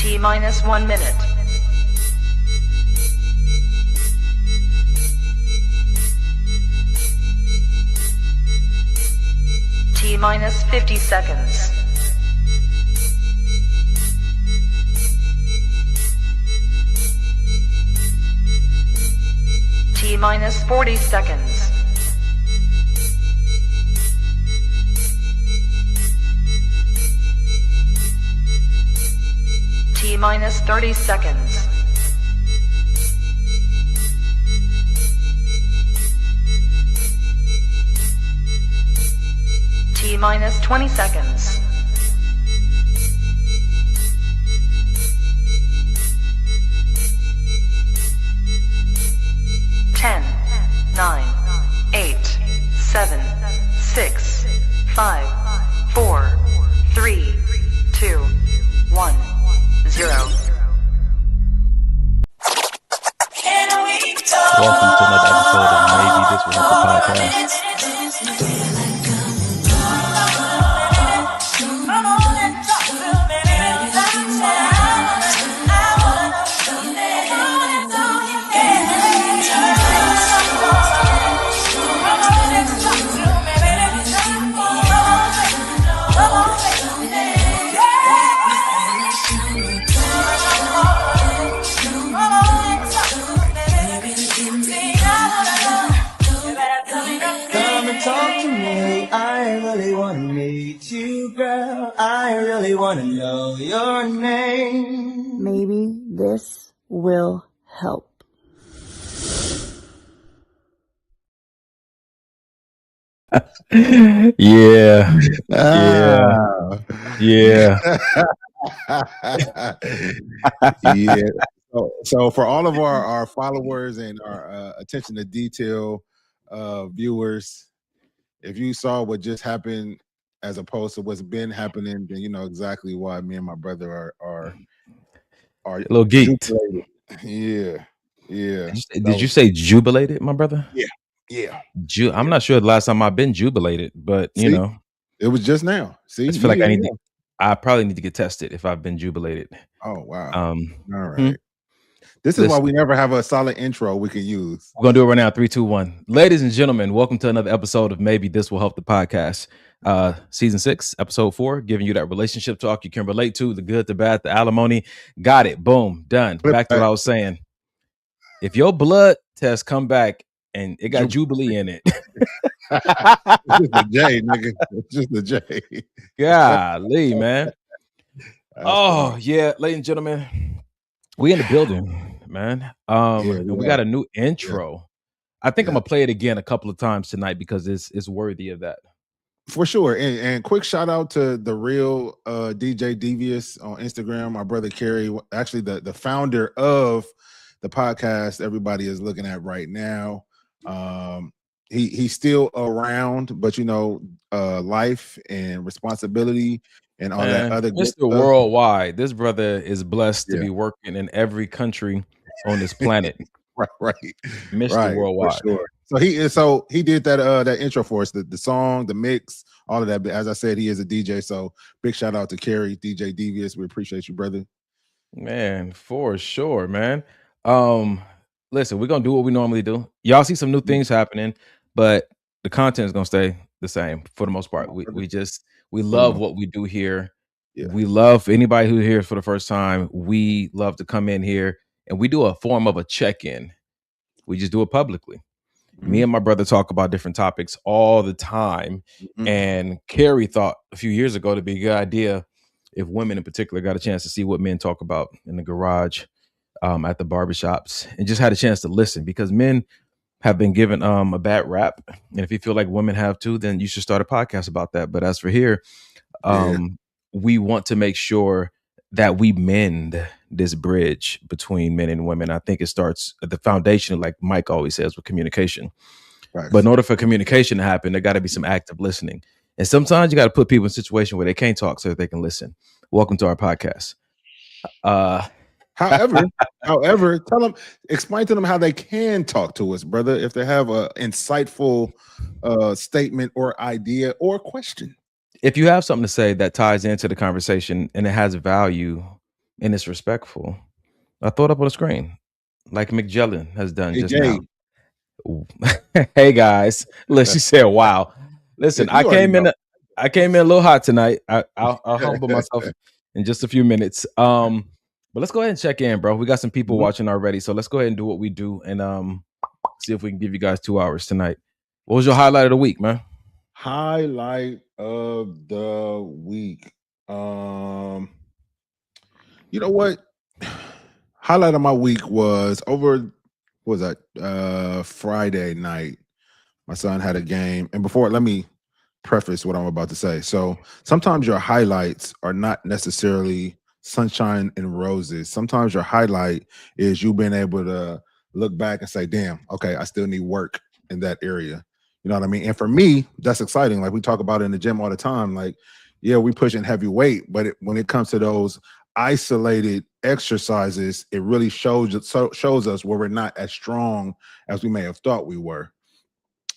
T minus 1 minute. T minus 50 seconds. T minus 40 seconds. T minus 30 seconds. T minus 20 seconds. Ten, 9, 8, 7, 6, 5, 4, 3, 2, 1, 0. Welcome to another episode of Maybe This Will Help the Podcast. I really want to know your name. Maybe this will help. Yeah. Yeah. Yeah. So for all of our followers and our attention to detail viewers, if you saw what just happened as opposed to what's been happening, then you know exactly why me and my brother are A little geeked. jubilated. Yeah. Did you say jubilated, my brother? Yeah. I'm not sure the last time I've been jubilated, but you See? know, It was just now. See, I just feel like I probably need to get tested if I've been jubilated. Oh wow. All right. This is why we never have a solid intro we can use. We're gonna do it right now. 3, 2, 1. Ladies and gentlemen, welcome to another episode of Maybe This Will Help the Podcast. Season 6, episode 4, giving you that relationship talk you can relate to, the good, the bad, the alimony. Got it. Boom. Done. Back to what I was saying. If your blood test come back and it got Jubilee in it. It's just a J, nigga. It's just a J. Golly, man. Yeah, ladies and gentlemen, we in the building, man. We got a new intro. I think I'm gonna play it again a couple of times tonight because it's worthy of that. For sure. And quick shout out to the real DJ Devious on Instagram, my brother Kerry, actually the founder of the podcast everybody is looking at right now. He's still around, but you know, life and responsibility and all that other good Mr. stuff. Worldwide. This brother is blessed to be working in every country on this planet. Right. Mr. Worldwide. For sure. So he did that intro for us, the song, the mix, all of that. But as I said, he is a DJ. So big shout out to Kerry, DJ Devious. We appreciate you, brother. Man, for sure, man. Listen, we're gonna do what we normally do. Y'all see some new things happening, but the content is gonna stay the same for the most part. We love what we do here. Yeah. We love anybody who here for the first time. We love to come in here and we do a form of a check-in. We just do it publicly. Me and my brother talk about different topics all the time. And Kerry thought a few years ago it'd be a good idea if women in particular got a chance to see what men talk about in the garage, at the barbershops, and just had a chance to listen, because men have been given a bad rap. And if you feel like women have too, then you should start a podcast about that. But as for here, we want to make sure that we mend this bridge between men and women. I think it starts at the foundation, like Mike always says, with communication. Right. But in order for communication to happen, there got to be some active listening. And sometimes you got to put people in a situation where they can't talk so that they can listen. Welcome to our podcast. However, explain to them how they can talk to us, brother, if they have a insightful statement or idea or question. If you have something to say that ties into the conversation and it has value, and it's respectful, I throw it up on the screen like McJellin has done Hey just Jay, now. Ooh. Hey guys, listen, she said, "Wow." Listen, you already know. I came in a little hot tonight. I'll humble myself in just a few minutes. But let's go ahead and check in, bro. We got some people Mhm. watching already, so let's go ahead and do what we do and see if we can give you guys 2 hours tonight. What was your highlight of the week, man? Highlight of the week. You know what? Highlight of my week was over. What was that? Friday night. My son had a game, and before, let me preface what I'm about to say. So sometimes your highlights are not necessarily sunshine and roses. Sometimes your highlight is you being able to look back and say, "Damn, okay, I still need work in that area." You know what I mean? And for me, that's exciting. Like we talk about in the gym all the time. Like, yeah, we pushing heavy weight, but when it comes to those isolated exercises, it really shows us where we're not as strong as we may have thought we were.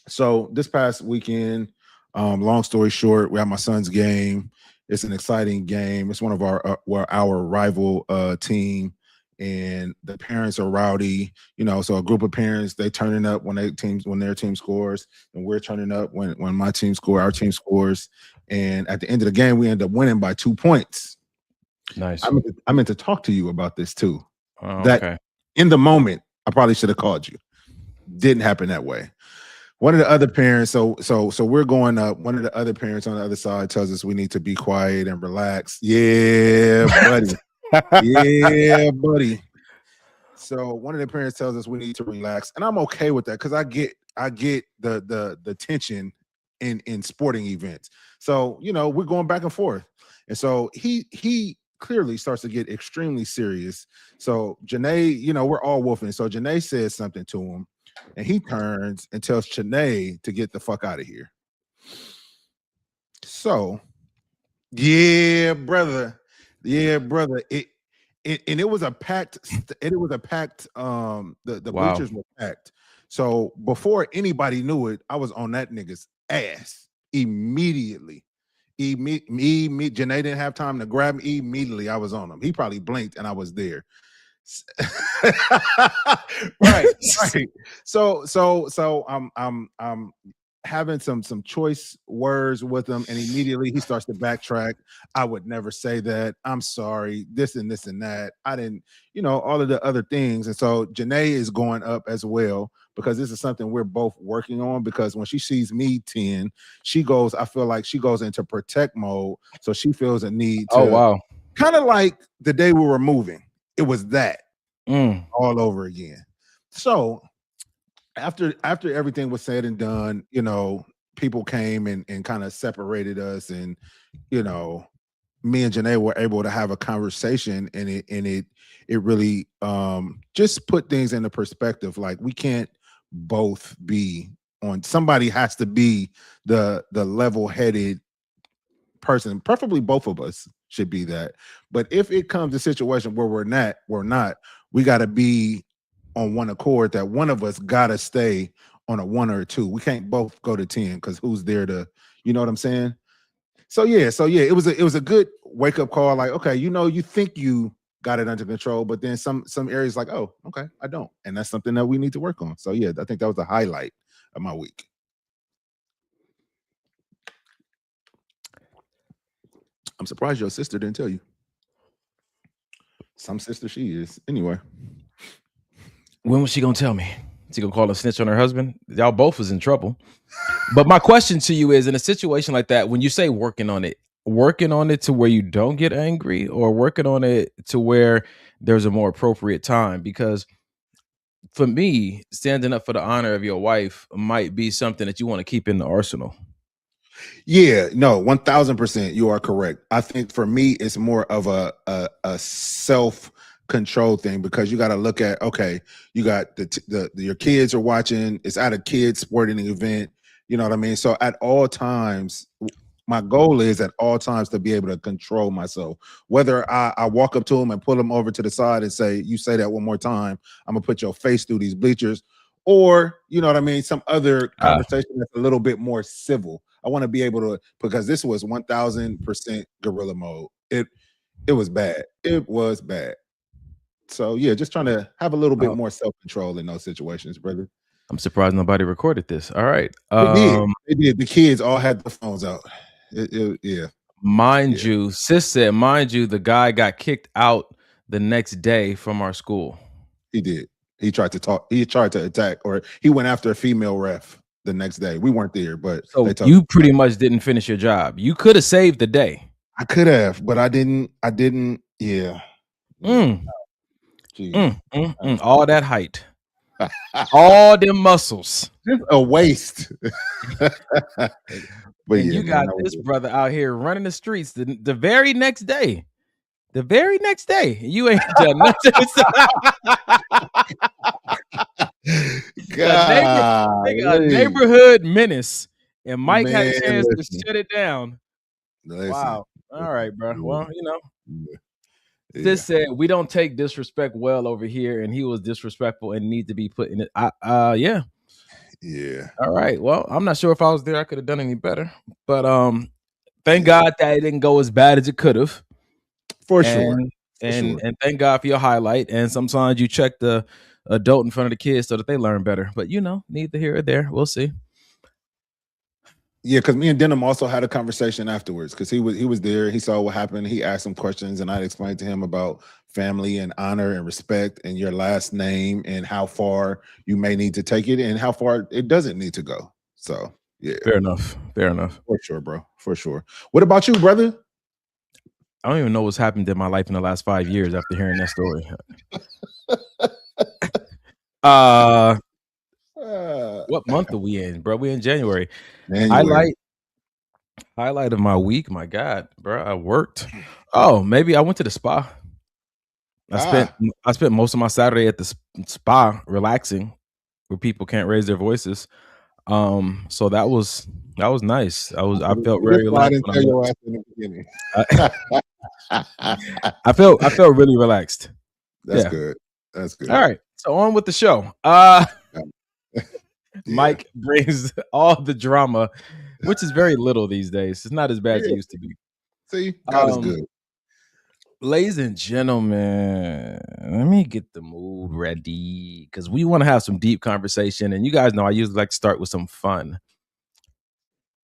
So this past weekend, long story short, we had my son's game. It's an exciting game. It's one of our rival team, and the parents are rowdy. You know, so a group of parents, they turning up when their team scores, and we're turning up when our team scores. And at the end of the game, we end up winning by 2 points. Nice. I meant to talk to you about this too. Oh, That okay. in the moment, I probably should have called you. Didn't happen that way. One of the other parents, so we're going up. One of the other parents on the other side tells us we need to be quiet and relax. Yeah, buddy. Yeah, buddy. So one of the parents tells us we need to relax, and I'm okay with that because I get the tension in sporting events. So you know we're going back and forth, and so he clearly starts to get extremely serious. So Janae, you know, we're all wolfing. So Janae says something to him, and he turns and tells Janae to get the fuck out of here. So yeah, brother. It was a packed the Wow. bleachers were packed. So before anybody knew it, I was on that nigga's ass immediately. Janae didn't have time to grab me. Immediately I was on him. He probably blinked and I was there. right. So I'm having some choice words with him, and immediately he starts to backtrack. I would never say that. I'm sorry. This and this and that. I didn't, you know, all of the other things. And so Janae is going up as well because this is something we're both working on. Because when she sees me 10, I feel like she goes into protect mode. So she feels a need to Oh, wow. kind of like the day we were moving. It was that all over again. So after everything was said and done, you know, people came and kind of separated us, and you know, me and Janae were able to have a conversation, and it really just put things into perspective. Like we can't both be on. Somebody has to be the level-headed person. Preferably both of us should be that. But if it comes to a situation where we're not, we got to be on one accord, that one of us got to stay on a 1 or a 2. We can't both go to 10 because who's there to, you know what I'm saying? So yeah, it was a good wake up call. Like, okay, you know, you think you got it under control, but then some areas like, oh, okay, I don't, and that's something that we need to work on. So yeah, I think that was the highlight of my week. I'm surprised your sister didn't tell you. Some sister she is. Anyway. When was she gonna tell me? She gonna call a snitch on her husband? Y'all both was in trouble. But my question to you is, in a situation like that, when you say working on it to where you don't get angry, or working on it to where there's a more appropriate time? Because for me, standing up for the honor of your wife might be something that you want to keep in the arsenal. Yeah, no, 1000%. You are correct. I think for me, it's more of a self control thing, because you got to look at, okay, you got your kids are watching. It's at a kids sporting event. You know what I mean? So at all times, my goal is at all times to be able to control myself. Whether I walk up to them and pull them over to the side and say, "You say that one more time, I'm gonna put your face through these bleachers," or you know what I mean, some other conversation that's a little bit more civil. I want to be able to, because this was 1000% guerrilla mode. It was bad. It was bad. So yeah, just trying to have a little bit more self-control in those situations, brother. I'm surprised nobody recorded this. All right. They did. They did. The kids all had the phones out. Yeah. Mind you, sis said, mind you, the guy got kicked out the next day from our school. He did. He tried to talk. He tried to attack, or he went after a female ref the next day. We weren't there, but so you pretty much didn't finish your job. You could have saved the day. I could have, but I didn't. Yeah. All that height, all them muscles, just a waste. But and you got this brother out here running the streets the very next day. The very next day, you ain't done nothing. A neighborhood menace, and Mike had a chance to shut it down. Wow. All right, bro. Well, you know, Sis said we don't take disrespect well over here, and he was disrespectful and need to be put in it. Yeah. All right. Well, I'm not sure if I was there, I could have done any better, but thank God that it didn't go as bad as it could have. For sure. And thank God for your highlight. And sometimes you check the adult in front of the kids so that they learn better. But you know, neither here or there. We'll see. Yeah, because me and Denham also had a conversation afterwards because he was there. He saw what happened. He asked some questions, and I explained to him about family and honor and respect and your last name and how far you may need to take it and how far it doesn't need to go. So yeah, fair enough. For sure, bro. For sure. What about you, brother? I don't even know what's happened in my life in the last 5 years after hearing that story. What month are we in, bro? We in January. Highlight of my week. My God, bro, I worked. Oh, maybe I went to the spa. I spent most of my Saturday at the spa relaxing, where people can't raise their voices. So that was nice. I felt very relaxed. I felt really relaxed. That's good. That's good. All right. So on with the show. Mike brings all the drama, which is very little these days. It's not as bad as it used to be. See, God is good. Ladies and gentlemen, let me get the mood ready because we want to have some deep conversation. And you guys know I usually like to start with some fun.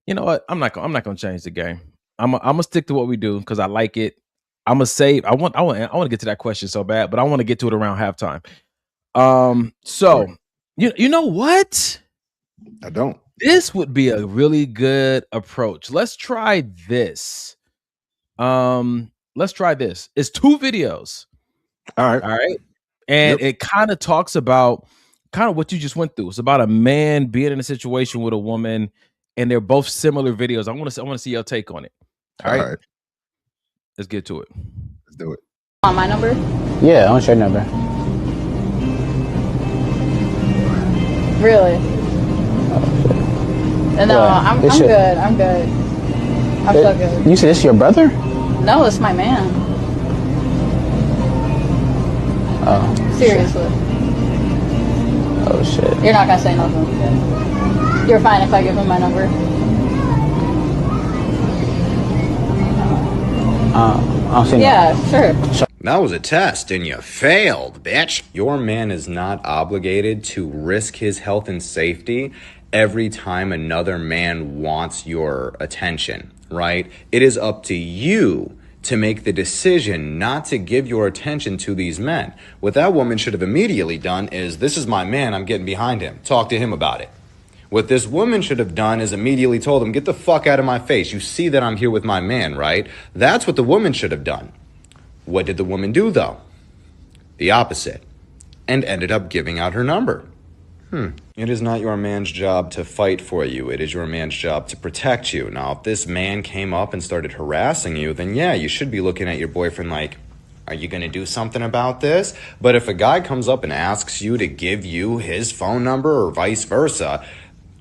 You know what? I'm not gonna change the game. I'm gonna stick to what we do because I like it. I'm gonna save. I want to get to that question so bad, but I want to get to it around halftime. So you know what? I don't. This would be a really good approach. Let's try this. Let's try this. It's 2 videos. All right. And it kind of talks about kind of what you just went through. It's about a man being in a situation with a woman, and they're both similar videos. I want to see your take on it. All right. Let's get to it. Let's do it. On my number? Yeah, I want your number. Really? No, I'm good. I'm good. I'm so good. You said this is your brother? No, it's my man. Oh. Seriously. Shit. Oh shit. You're not gonna say nothing. You're fine if I give him my number. I don't see sure. That was a test and you failed, bitch. Your man is not obligated to risk his health and safety every time another man wants your attention, right? It is up to you to make the decision not to give your attention to these men. What that woman should have immediately done is, this is my man, I'm getting behind him. Talk to him about it. What this woman should have done is immediately told him, get the fuck out of my face. You see that I'm here with my man, right? That's what the woman should have done. What did the woman do, though? The opposite. And ended up giving out her number. It is not your man's job to fight for you. It is your man's job to protect you. Now, if this man came up and started harassing you, then yeah, you should be looking at your boyfriend like, are you going to do something about this? But if a guy comes up and asks you to give you his phone number or vice versa,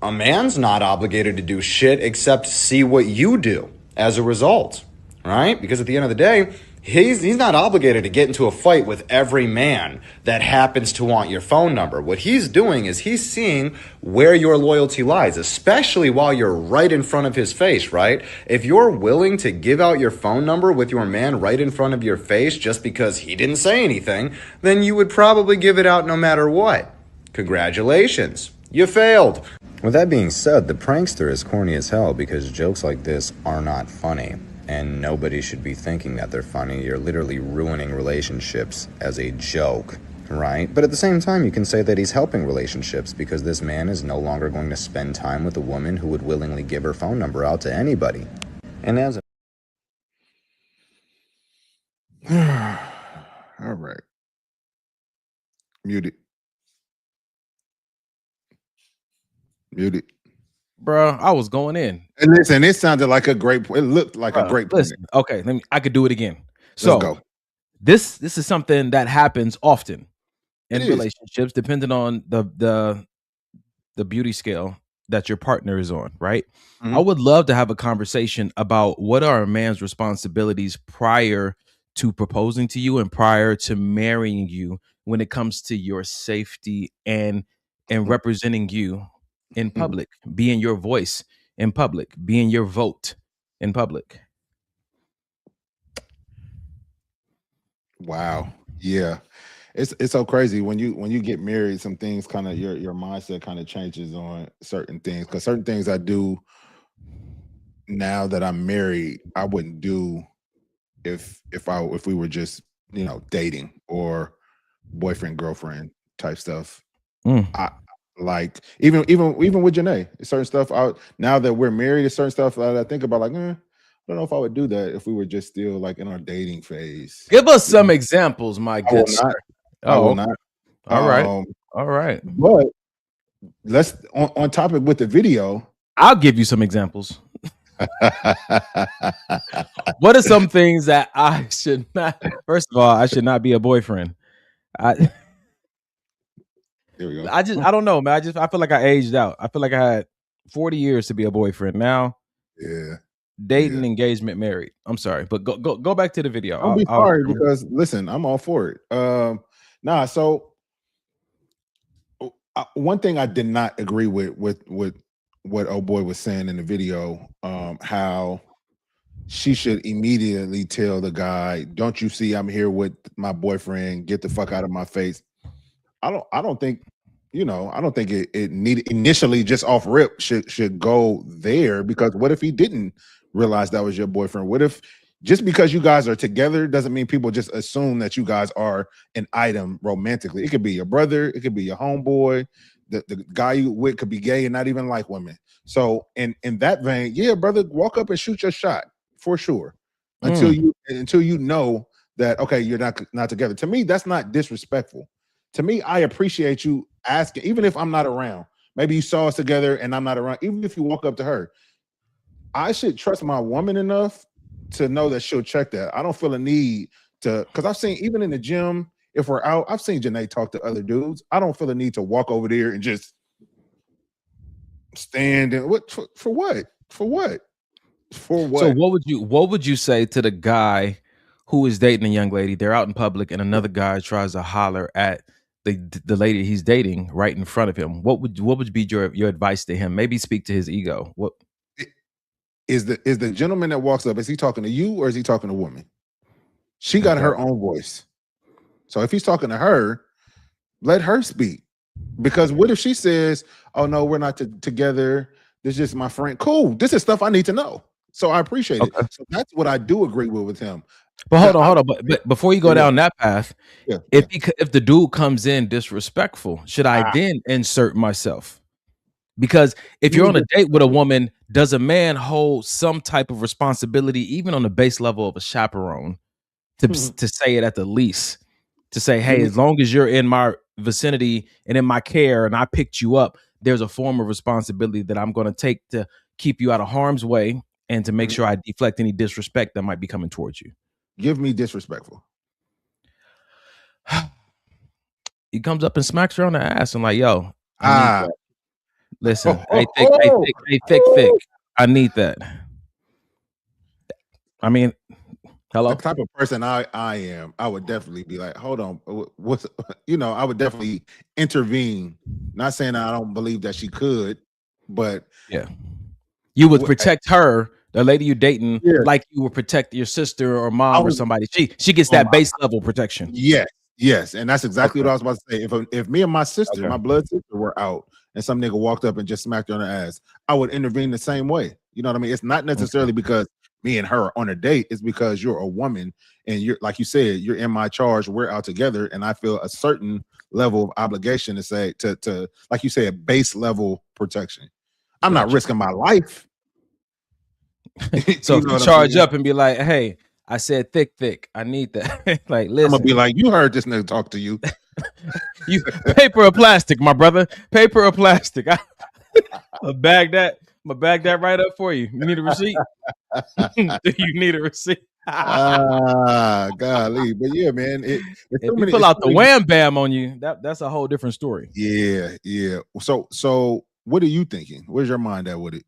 a man's not obligated to do shit except see what you do as a result, right? Because at the end of the day, He's not obligated to get into a fight with every man that happens to want your phone number. What he's doing is he's seeing where your loyalty lies, especially while you're right in front of his face, right? If you're willing to give out your phone number with your man right in front of your face just because he didn't say anything, then you would probably give it out no matter what. Congratulations, you failed. With that being said, the prankster is corny as hell because jokes like this are not funny. And nobody should be thinking that they're funny. You're literally ruining relationships as a joke, right? But at the same time, you can say that he's helping relationships because this man is no longer going to spend time with a woman who would willingly give her phone number out to anybody. And as a All right. Muted. Muted. Bro, I was going in. And listen, it sounded like a great. It looked like a great. Listen, okay, I could do it again. So Let's go. This is something that happens often in relationships, depending on the beauty scale that your partner is on, right? I would love to have a conversation about what are a man's responsibilities prior to proposing to you and prior to marrying you when it comes to your safety and representing you in public, being your voice in public, being your vote in public. Wow. Yeah. It's so crazy when you get married, some things kind of your mindset kind of changes on certain things, because certain things I do now that I'm married, I wouldn't do if we were just, dating or boyfriend girlfriend type stuff. I like even with Janae, certain stuff out now that we're married, certain stuff that I think about like, I don't know if I would do that if we were just still like in our dating phase. Give us some examples, my good sir. I will not. All right. But let's on topic with the video. I'll give you some examples. What are some things that I should not? First of all, I should not be a boyfriend. Here we go. I don't know, man. I feel like I aged out. I feel like I had 40 years to be a boyfriend. Now, dating, engagement, married. I'm sorry, but go back to the video. Don't be sorry because listen, I'm all for it. So one thing I did not agree with what old boy was saying in the video, how she should immediately tell the guy, "Don't you see I'm here with my boyfriend? Get the fuck out of my face." I don't think it needed initially just off rip should go there, because what if he didn't realize that was your boyfriend? What if just because you guys are together doesn't mean people just assume that you guys are an item romantically? It could be your brother, it could be your homeboy, the guy you with could be gay and not even like women. So in that vein, yeah, brother, walk up and shoot your shot for sure until you know that okay, you're not together. To me, that's not disrespectful. To me, I appreciate you asking, even if I'm not around. Maybe you saw us together and I'm not around. Even if you walk up to her, I should trust my woman enough to know that she'll check that. I don't feel a need to, because I've seen, even in the gym, if we're out, I've seen Janae talk to other dudes. I don't feel a need to walk over there and just stand and for what? So what would you say to the guy who is dating a young lady? They're out in public and another guy tries to holler at the lady he's dating right in front of him. What would be your advice to him? Maybe speak to his ego. What is the gentleman that walks up, is he talking to you or is he talking to a woman? She got her own voice. So if he's talking to her, let her speak. Because what if she says, "Oh no, we're not together. This is just my friend." Cool. This is stuff I need to know. So I appreciate it. So that's what I do agree with him. But hold on. But before you go down that path, if the dude comes in disrespectful, should I then insert myself? Because if you're on a date with a woman, does a man hold some type of responsibility, even on the base level of a chaperone, to say it at the least? To say, hey, as long as you're in my vicinity and in my care and I picked you up, there's a form of responsibility that I'm going to take to keep you out of harm's way and to make sure I deflect any disrespect that might be coming towards you. Give me disrespectful. He comes up and smacks her on the ass and like, yo, listen, hey, thick. I need that. I mean, Hello? The type of person I am, I would definitely be like, hold on, what's I would definitely intervene. Not saying I don't believe that she could, but Yeah. You would Wh- protect her, the lady you're dating, Yeah. like you would protect your sister or I mom or was- somebody. She gets Oh, that base level protection. yes, and that's exactly Okay. what I was about to say. If me and my sister, Okay. my blood sister, were out and some nigga walked up and just smacked her on the ass, I would intervene the same way. You know what I mean? It's not necessarily because me and her are on a date. It's because you're a woman and you're, like you said, you're in my charge. We're out together, and I feel a certain level of obligation to say to like you said, base level protection. I'm not Gotcha. risking my life. So You if know you what I'm charge saying? up and be like, hey, I said thick, I need that. Like, I'm listen, gonna be like, you heard this nigga talk to you. you paper or plastic, my brother. Paper or plastic. I'll bag that. I'm gonna bag that right up for you. You need a receipt? Do you need a receipt? Golly, but yeah, man. It's If so you many- pull it's out so the many- wham bam on you, that's a whole different story. Yeah. So what are you thinking? Where's your mind at with it?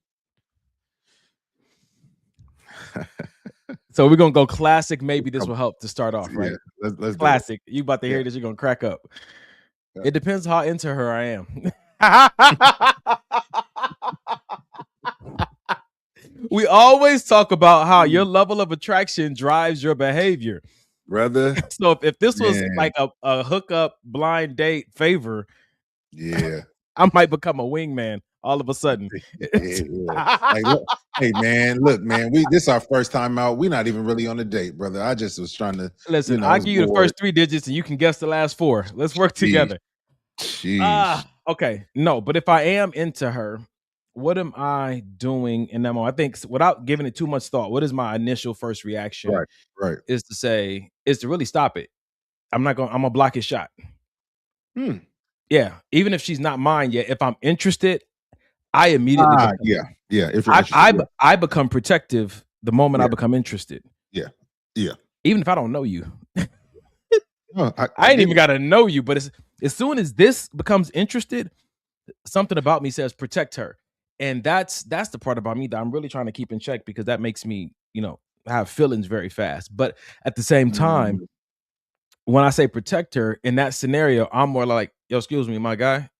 So we're gonna go classic. Maybe this will help to start off, right? Yeah, let's do it. Classic. You about to hear Yeah. this, you're gonna crack up. Yeah. It depends how into her I am. We always talk about how your level of attraction drives your behavior. Brother. So if this was Man. like a hookup blind date favor, Yeah. I might become a wingman all of a sudden. Yeah. Like, look, hey man, look, man, this our first time out. We're not even really on a date, brother. I just was trying to Listen, I I'll was give you the bored. first 3 digits and you can guess the last 4. Let's work together. Jeez. Okay. No, but if I am into her, what am I doing in that moment? I think without giving it too much thought, what is my initial first reaction? Right. Is to really stop it. I'm gonna block his shot. Yeah. Even if she's not mine yet, if I'm interested, I immediately become, Yeah. If you're interested, I become protective the moment I Yeah. become interested. Yeah. Even if I don't know you. No, I ain't even gotta know you, but as soon as this becomes interested, something about me says protect her. And that's the part about me that I'm really trying to keep in check, because that makes me, have feelings very fast. But at the same time, when I say protect her in that scenario, I'm more like, yo, excuse me, my guy,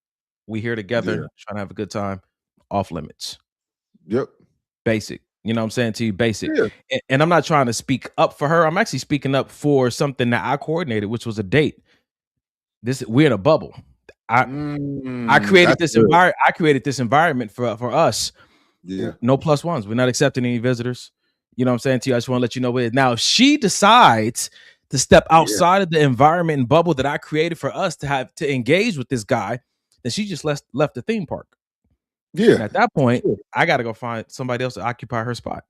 we here together, Yeah. trying to have a good time, off limits. Yep. Basic. You know what I'm saying to you? Basic. Yeah. And I'm not trying to speak up for her. I'm actually speaking up for something that I coordinated, which was a date. We're in a bubble. I created that's this good. environment. I created this environment for us. Yeah. No plus ones. We're not accepting any visitors. You know what I'm saying to you? I just want to let you know what it is. Now, if she decides to step outside of the environment and bubble that I created for us to engage with this guy, then she just left the theme park. Yeah. And at that point, I got to go find somebody else to occupy her spot.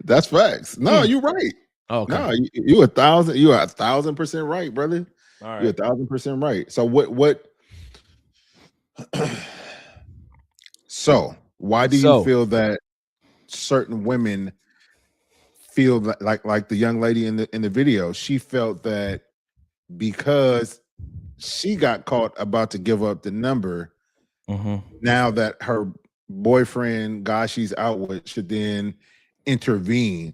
That's facts. No, you're right. Okay. No, you are 1,000% right, brother. All right. You're 1,000% right. So what so why do you feel that certain women feel like the young lady in the video? She felt that because she got caught about to give up the number, now that her boyfriend, guy she's out with, should then intervene.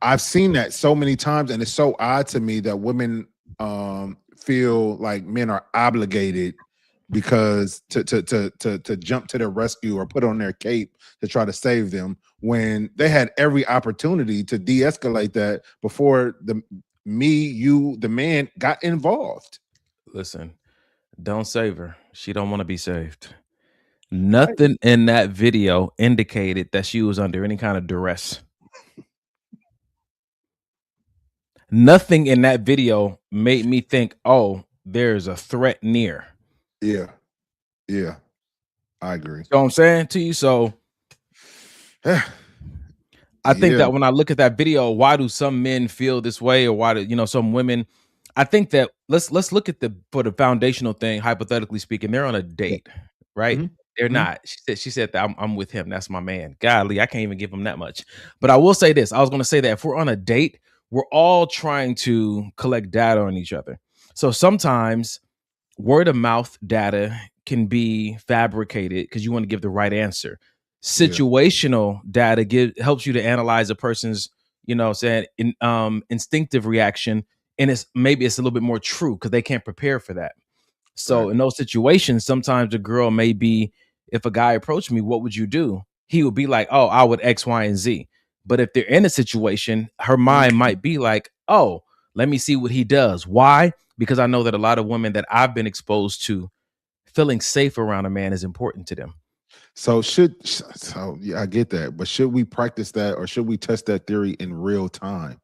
I've seen that so many times, and it's so odd to me that women feel like men are obligated because to jump to their rescue or put on their cape to try to save them, when they had every opportunity to de-escalate that before the man got involved. Listen, don't save her. She don't want to be saved. Nothing in that video indicated that she was under any kind of duress. Nothing in that video made me think, oh, there's a threat near. Yeah. I agree. You know what I'm saying to you? So I think that when I look at that video, why do some men feel this way, or why do some women? I think that let's look at for the foundational thing, hypothetically speaking, they're on a date, right? They're not. She said that I'm with him. That's my man. Golly, I can't even give him that much. But I will say this. I was going to say that if we're on a date, we're all trying to collect data on each other. So sometimes word of mouth data can be fabricated because you want to give the right answer. Situational data helps you to analyze a person's, instinctive reaction, and it's a little bit more true because they can't prepare for that. So in those situations, sometimes the girl may be, if a guy approached me, what would you do? He would be like, oh, I would X, Y, and Z. But if they're in a situation, her mind might be like, oh, let me see what he does. Why? Because I know that a lot of women that I've been exposed to, feeling safe around a man is important to them. So yeah, I get that. But should we practice that, or should we test that theory in real time?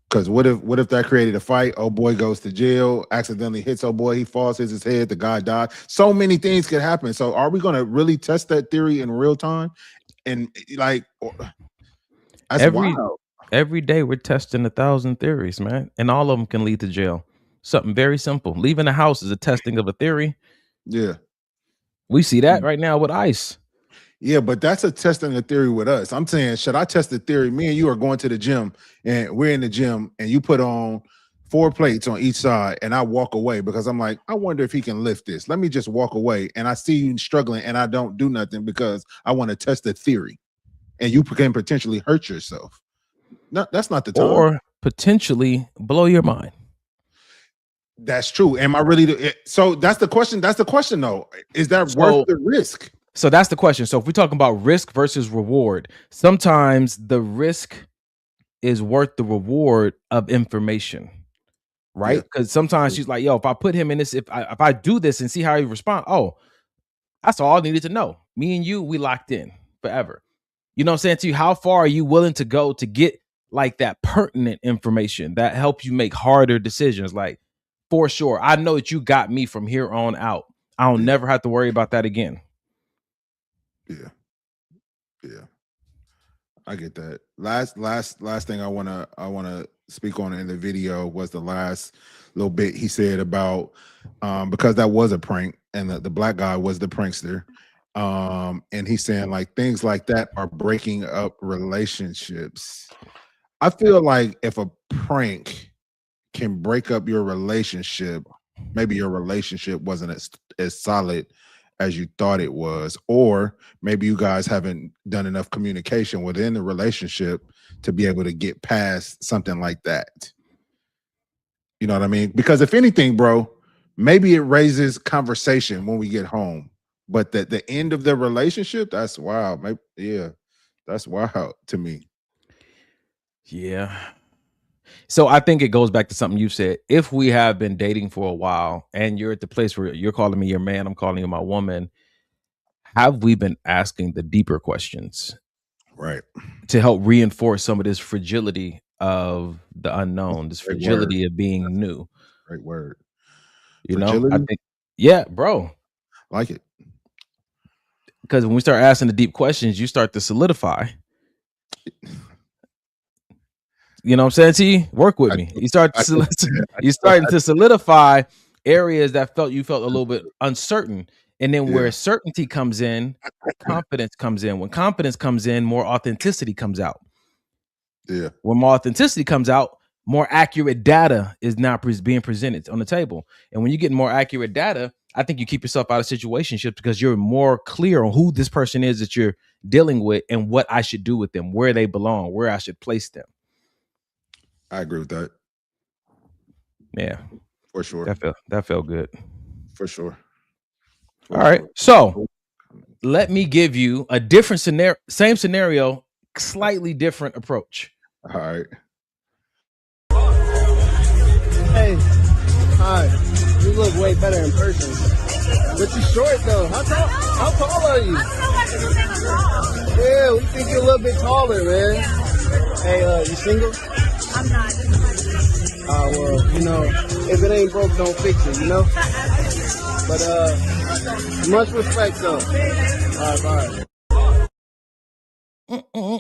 Because what if that created a fight? Oh boy goes to jail, accidentally hits oh boy, he falls, hits his head, the guy died. So many things could happen. So are we going to really test that theory in real time? And like, that's wild. Every day we're testing 1,000 theories, man, and all of them can lead to jail. Something very simple. Leaving the house is a testing of a theory. Yeah, we see that right now with ICE. Yeah, but that's a testing a theory with us. I'm saying, should I test the theory? Me and you are going to the gym, and we're in the gym, and you put on 4 plates on each side, and I walk away because I'm like, I wonder if he can lift this. Let me just walk away, and I see you struggling, and I don't do nothing because I want to test the theory, and you can potentially hurt yourself. No, that's not the time. Or potentially blow your mind. That's true. Am I really? So that's the question. That's the question, though. Is that worth the risk? So that's the question. So if we're talking about risk versus reward, sometimes the risk is worth the reward of information, right? Because sometimes she's like, yo, if I put him in this, if I do this and see how he responds, oh, that's all I needed to know. Me and you, we locked in forever. You know what I'm saying to you? How far are you willing to go to get like that pertinent information that helps you make harder decisions? Like, for sure, I know that you got me from here on out. I'll never have to worry about that again. Yeah, I get that. Last thing I wanna speak on in the video was the last little bit he said about because that was a prank and the black guy was the prankster, and he's saying like things like that are breaking up relationships. I feel like if a prank can break up your relationship, maybe your relationship wasn't as solid as you thought it was, or maybe you guys haven't done enough communication within the relationship to be able to get past something like that. You know what I mean? Because if anything, bro, maybe it raises conversation when we get home, but the end of the relationship, that's wild. Maybe, yeah, that's wild to me. Yeah. So I think it goes back to something you said. If we have been dating for a while and you're at the place where you're calling me your man, I'm calling you my woman, have we been asking the deeper questions? Right. To help reinforce some of this fragility of the unknown, this fragility of being new. Great word. You know, I think, yeah, bro. Like it. Because when we start asking the deep questions, you start to solidify. You know what I'm saying to you? Work with me. You're starting to solidify areas that you felt a little bit uncertain. And then where certainty comes in, confidence comes in. When confidence comes in, more authenticity comes out. Yeah. When more authenticity comes out, more accurate data is now being presented on the table. And when you get more accurate data, I think you keep yourself out of situationships because you're more clear on who this person is that you're dealing with and what I should do with them, where they belong, where I should place them. I agree with that. Yeah, for sure. That felt good. For sure. All right. So let me give you a different scenario, same scenario, slightly different approach. All right. Hey, hi. You look way better in person. But you're short though. How tall are you? Yeah, we think you're a little bit taller, man. Hey, you single? I'm not. Well, you know, if it ain't broke, don't fix it, you know? But, much respect, though. All right,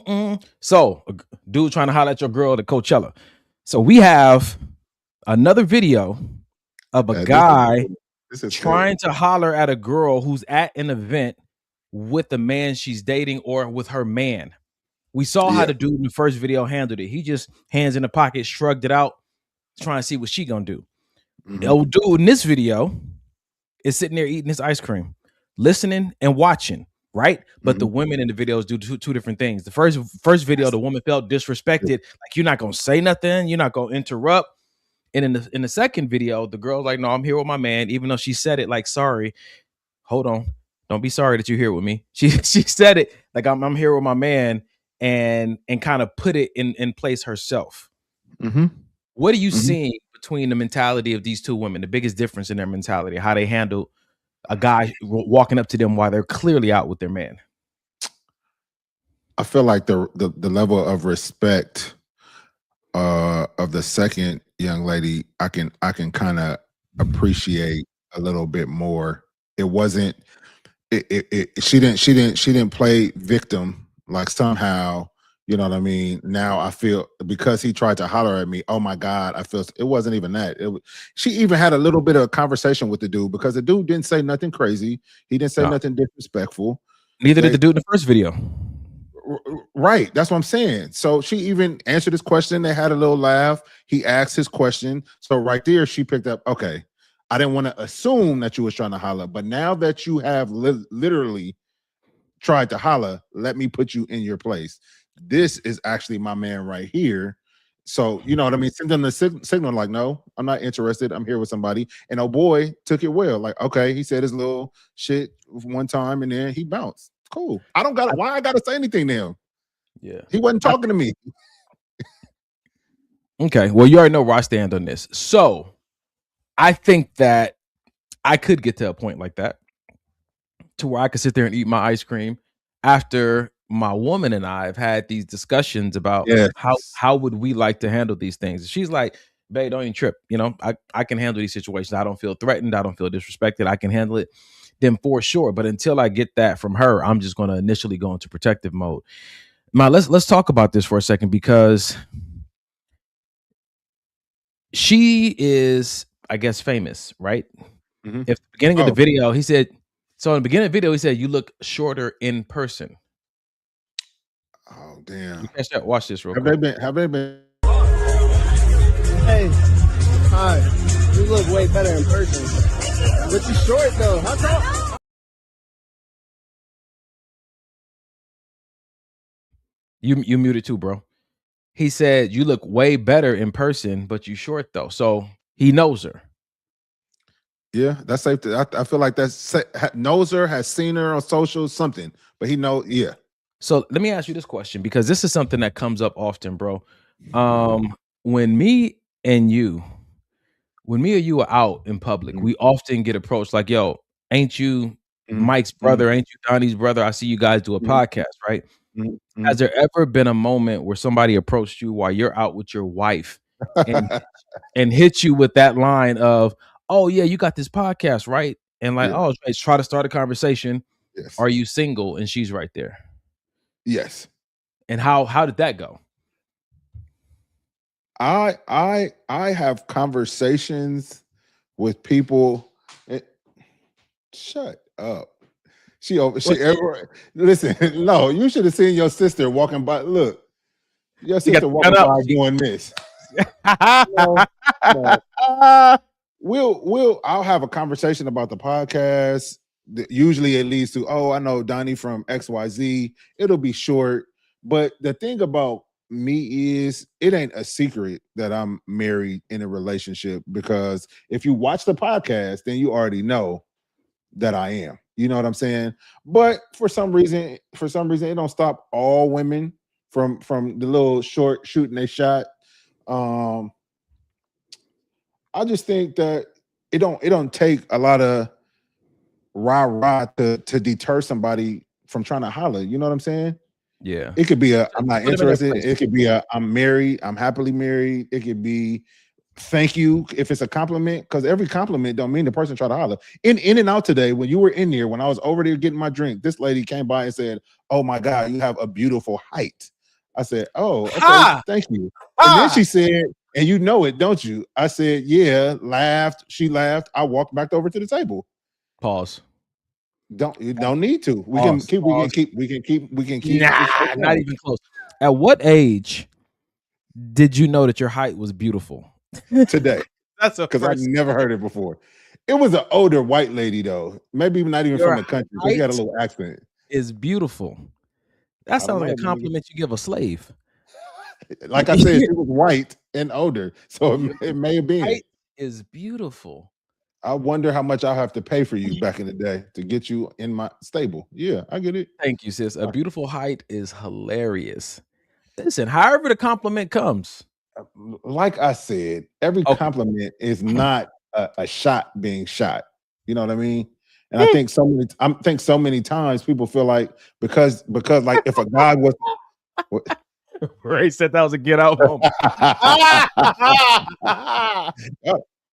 bye. So, a dude trying to holler at your girl at Coachella. So, we have another video of a guy trying to holler at a girl who's at an event with the man she's dating or with her man. We saw how the dude in the first video handled it. He just hands in the pocket, shrugged it out, trying to see what she gonna do. The old dude in this video is sitting there eating his ice cream, listening and watching, right? But the women in the videos do two different things. The first video, the woman felt disrespected, like you're not gonna say nothing, you're not gonna interrupt. And in the second video, the girl's like, no, I'm here with my man, even though she said it like, sorry, hold on, don't be sorry that you're here with me. She said it like I'm here with my man, and kind of put it in place herself. What are you seeing between the mentality of these two women? The biggest difference in their mentality, how they handle a guy walking up to them while they're clearly out with their man? I feel like the level of respect of the second young lady, I can kind of appreciate a little bit more. It wasn't she didn't play victim like somehow, you know what I mean? Now I feel because he tried to holler at me, oh my God, I feel it wasn't even that. She even had a little bit of a conversation with the dude because the dude didn't say nothing crazy. He didn't say nothing disrespectful. Neither did the dude in the first video. Right. That's what I'm saying. So she even answered his question. They had a little laugh. He asked his question. So right there, she picked up, okay, I didn't want to assume that you was trying to holler, but now that you have literally tried to holler, let me put you in your place. This is actually my man right here. So, you know what I mean? Send them the signal like, no, I'm not interested. I'm here with somebody. And oh boy, took it well. Like, okay, he said his little shit one time and then he bounced. Cool. I don't got why I gotta say anything to him. Yeah. He wasn't talking to me. Okay. Well, you already know where I stand on this. So I think that I could get to a point like that to where I could sit there and eat my ice cream after my woman and I have had these discussions about how would we like to handle these things. She's like, babe, don't even trip. You know, I can handle these situations. I don't feel threatened. I don't feel disrespected. I can handle it. Then for sure. But until I get that from her, I'm just going to initially go into protective mode. Now, let's talk about this for a second, because she is, I guess, famous, right? If the beginning of the video, he said, so in the beginning of the video, he said, you look shorter in person. Oh, damn. You catch that? Watch this real quick. Have they been? Hey, hi. You look way better in person. But you short though. How tall? You muted too, bro. He said you look way better in person, but you short though. So he knows her. Yeah, that's safe. I feel like that's knows her, has seen her on social, something. But he knows. Yeah. So let me ask you this question, because this is something that comes up often, bro. When me or you are out in public, we often get approached like, yo, ain't you Mike's brother? Ain't you Donnie's brother? I see you guys do a podcast, right? Has there ever been a moment where somebody approached you while you're out with your wife and hit you with that line of, oh yeah, you got this podcast, right? And like, oh, try to start a conversation. Yes. Are you single? And she's right there. Yes. And how did that go? I have conversations with people. Shut up. Listen, no, you should have seen your sister walking by. Look, your sister walking by doing this. No. I'll have a conversation about the podcast. Usually it leads to, oh, I know Donnie from XYZ. It'll be short. But the thing about me is it ain't a secret that I'm married in a relationship, because if you watch the podcast, then you already know that I am. You know what I'm saying? But for some reason, it don't stop all women from the little short shooting they shot. I just think that it don't take a lot of rah to deter somebody from trying to holler. You know what I'm saying? Yeah. It could be I'm not interested. It could be I'm married. I'm happily married. It could be thank you if it's a compliment, because every compliment don't mean the person try to holler. In and out today, when you were in there, when I was over there getting my drink, this lady came by and said, oh my God, you have a beautiful height. I said, oh, okay, thank you. And then she said, and you know it, don't you? I said, yeah, laughed. She laughed. I walked back over to the table. Pause. You don't need to. We can keep. Nah, not even close. At what age did you know that your height was beautiful? Today. That's because I never heard it before. It was an older white lady though. Maybe not even from the country. She had a little accent. is beautiful. That I don't sounds like know, a man. compliment you give a slave. Like I said, she was white and older, so it may have been. Height is beautiful. I wonder how much I'll have to pay for you back in the day to get you in my stable. Yeah, I get it. Thank you, sis. A beautiful height is hilarious. Listen, however the compliment comes. Like I said, every Okay. compliment is not a shot being shot. You know what I mean? And I think so many times people feel like because like if a guy was Ray said that was a get out moment.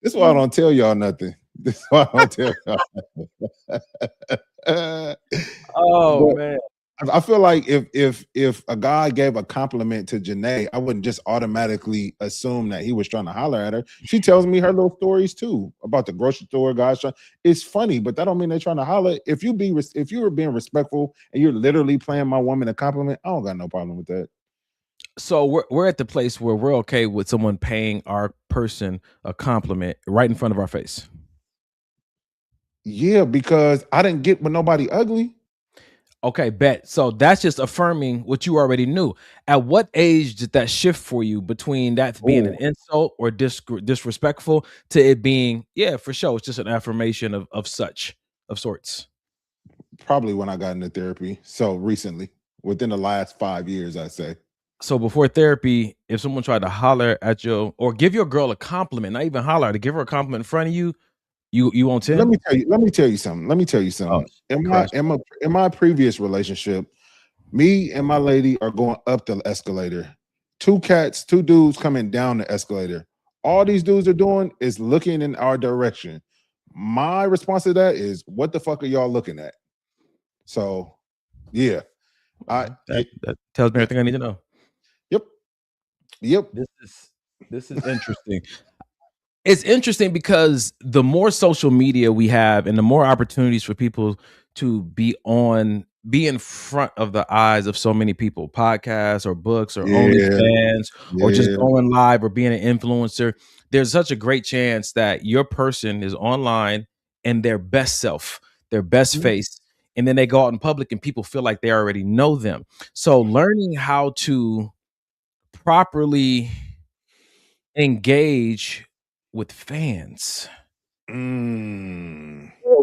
This is why I don't tell y'all nothing. This is why I don't tell y'all. Oh But man. I feel like if a guy gave a compliment to Janae, I wouldn't just automatically assume that he was trying to holler at her. She tells me her little stories too about the grocery store guys. It's funny, but that don't mean they're trying to holler. If you were being respectful and you're literally playing my woman a compliment, I don't got no problem with that. So we're at the place where we're okay with someone paying our person a compliment right in front of our face. Yeah, because I didn't get with nobody ugly. Okay, bet. So that's just affirming what you already knew. At what age did that shift for you between that being an insult or disrespectful to it being, yeah, for sure, it's just an affirmation of sorts? Probably when I got into therapy. So recently, within the last 5 years, I'd say. So before therapy, if someone tried to holler at you or give your girl a compliment, not even holler, to give her a compliment in front of you, you won't tell? Let me tell you something. In my previous relationship, me and my lady are going up the escalator. Two dudes coming down the escalator. All these dudes are doing is looking in our direction. My response to that is, what the fuck are y'all looking at? So, yeah. That tells me everything I need to know. Yep. This is interesting. It's interesting because the more social media we have and the more opportunities for people to be in front of the eyes of so many people, podcasts or books or OnlyFans or just going live or being an influencer, there's such a great chance that your person is online and their best self, their best face, and then they go out in public and people feel like they already know them. So learning how to properly engage with fans or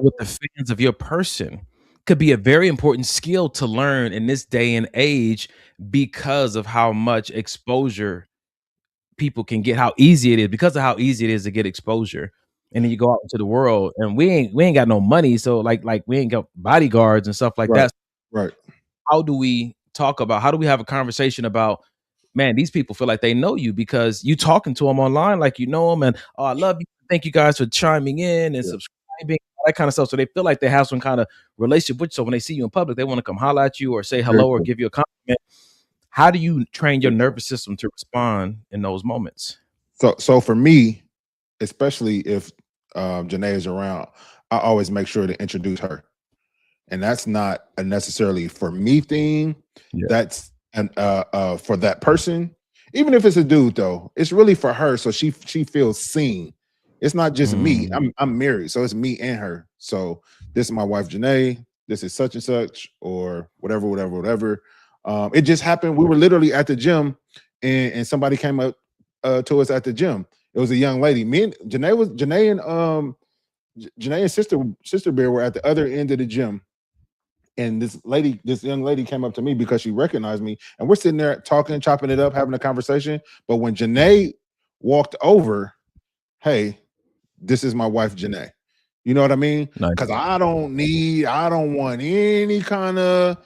with the fans of your person could be a very important skill to learn in this day and age because of how much exposure people can get, how easy it is, because of how easy it is to get exposure. And then you go out into the world and we ain't got no money, so like we ain't got bodyguards and stuff like that. Right. How do we have a conversation about, man, these people feel like they know you because you talking to them online like you know them, and oh, I love you. Thank you guys for chiming in and subscribing, all that kind of stuff. So they feel like they have some kind of relationship with you. So when they see you in public, they want to come holler at you or say hello or give you a compliment. How do you train your nervous system to respond in those moments? So for me, especially if Janae is around, I always make sure to introduce her. And that's not a necessarily for me thing. That's for that person. Even if it's a dude, though, it's really for her, so she feels seen. It's not just me. I'm married, so it's me and her. So this is my wife Janae. This is such and such, or whatever. It just happened. We were literally at the gym, and somebody came up to us at the gym. It was a young lady. Me and Janae and Sister Bear were at the other end of the gym. And this young lady came up to me because she recognized me, and we're sitting there talking, chopping it up, having a conversation. But when Janae walked over, hey, this is my wife, Janae. You know what I mean? Because I don't want any kind of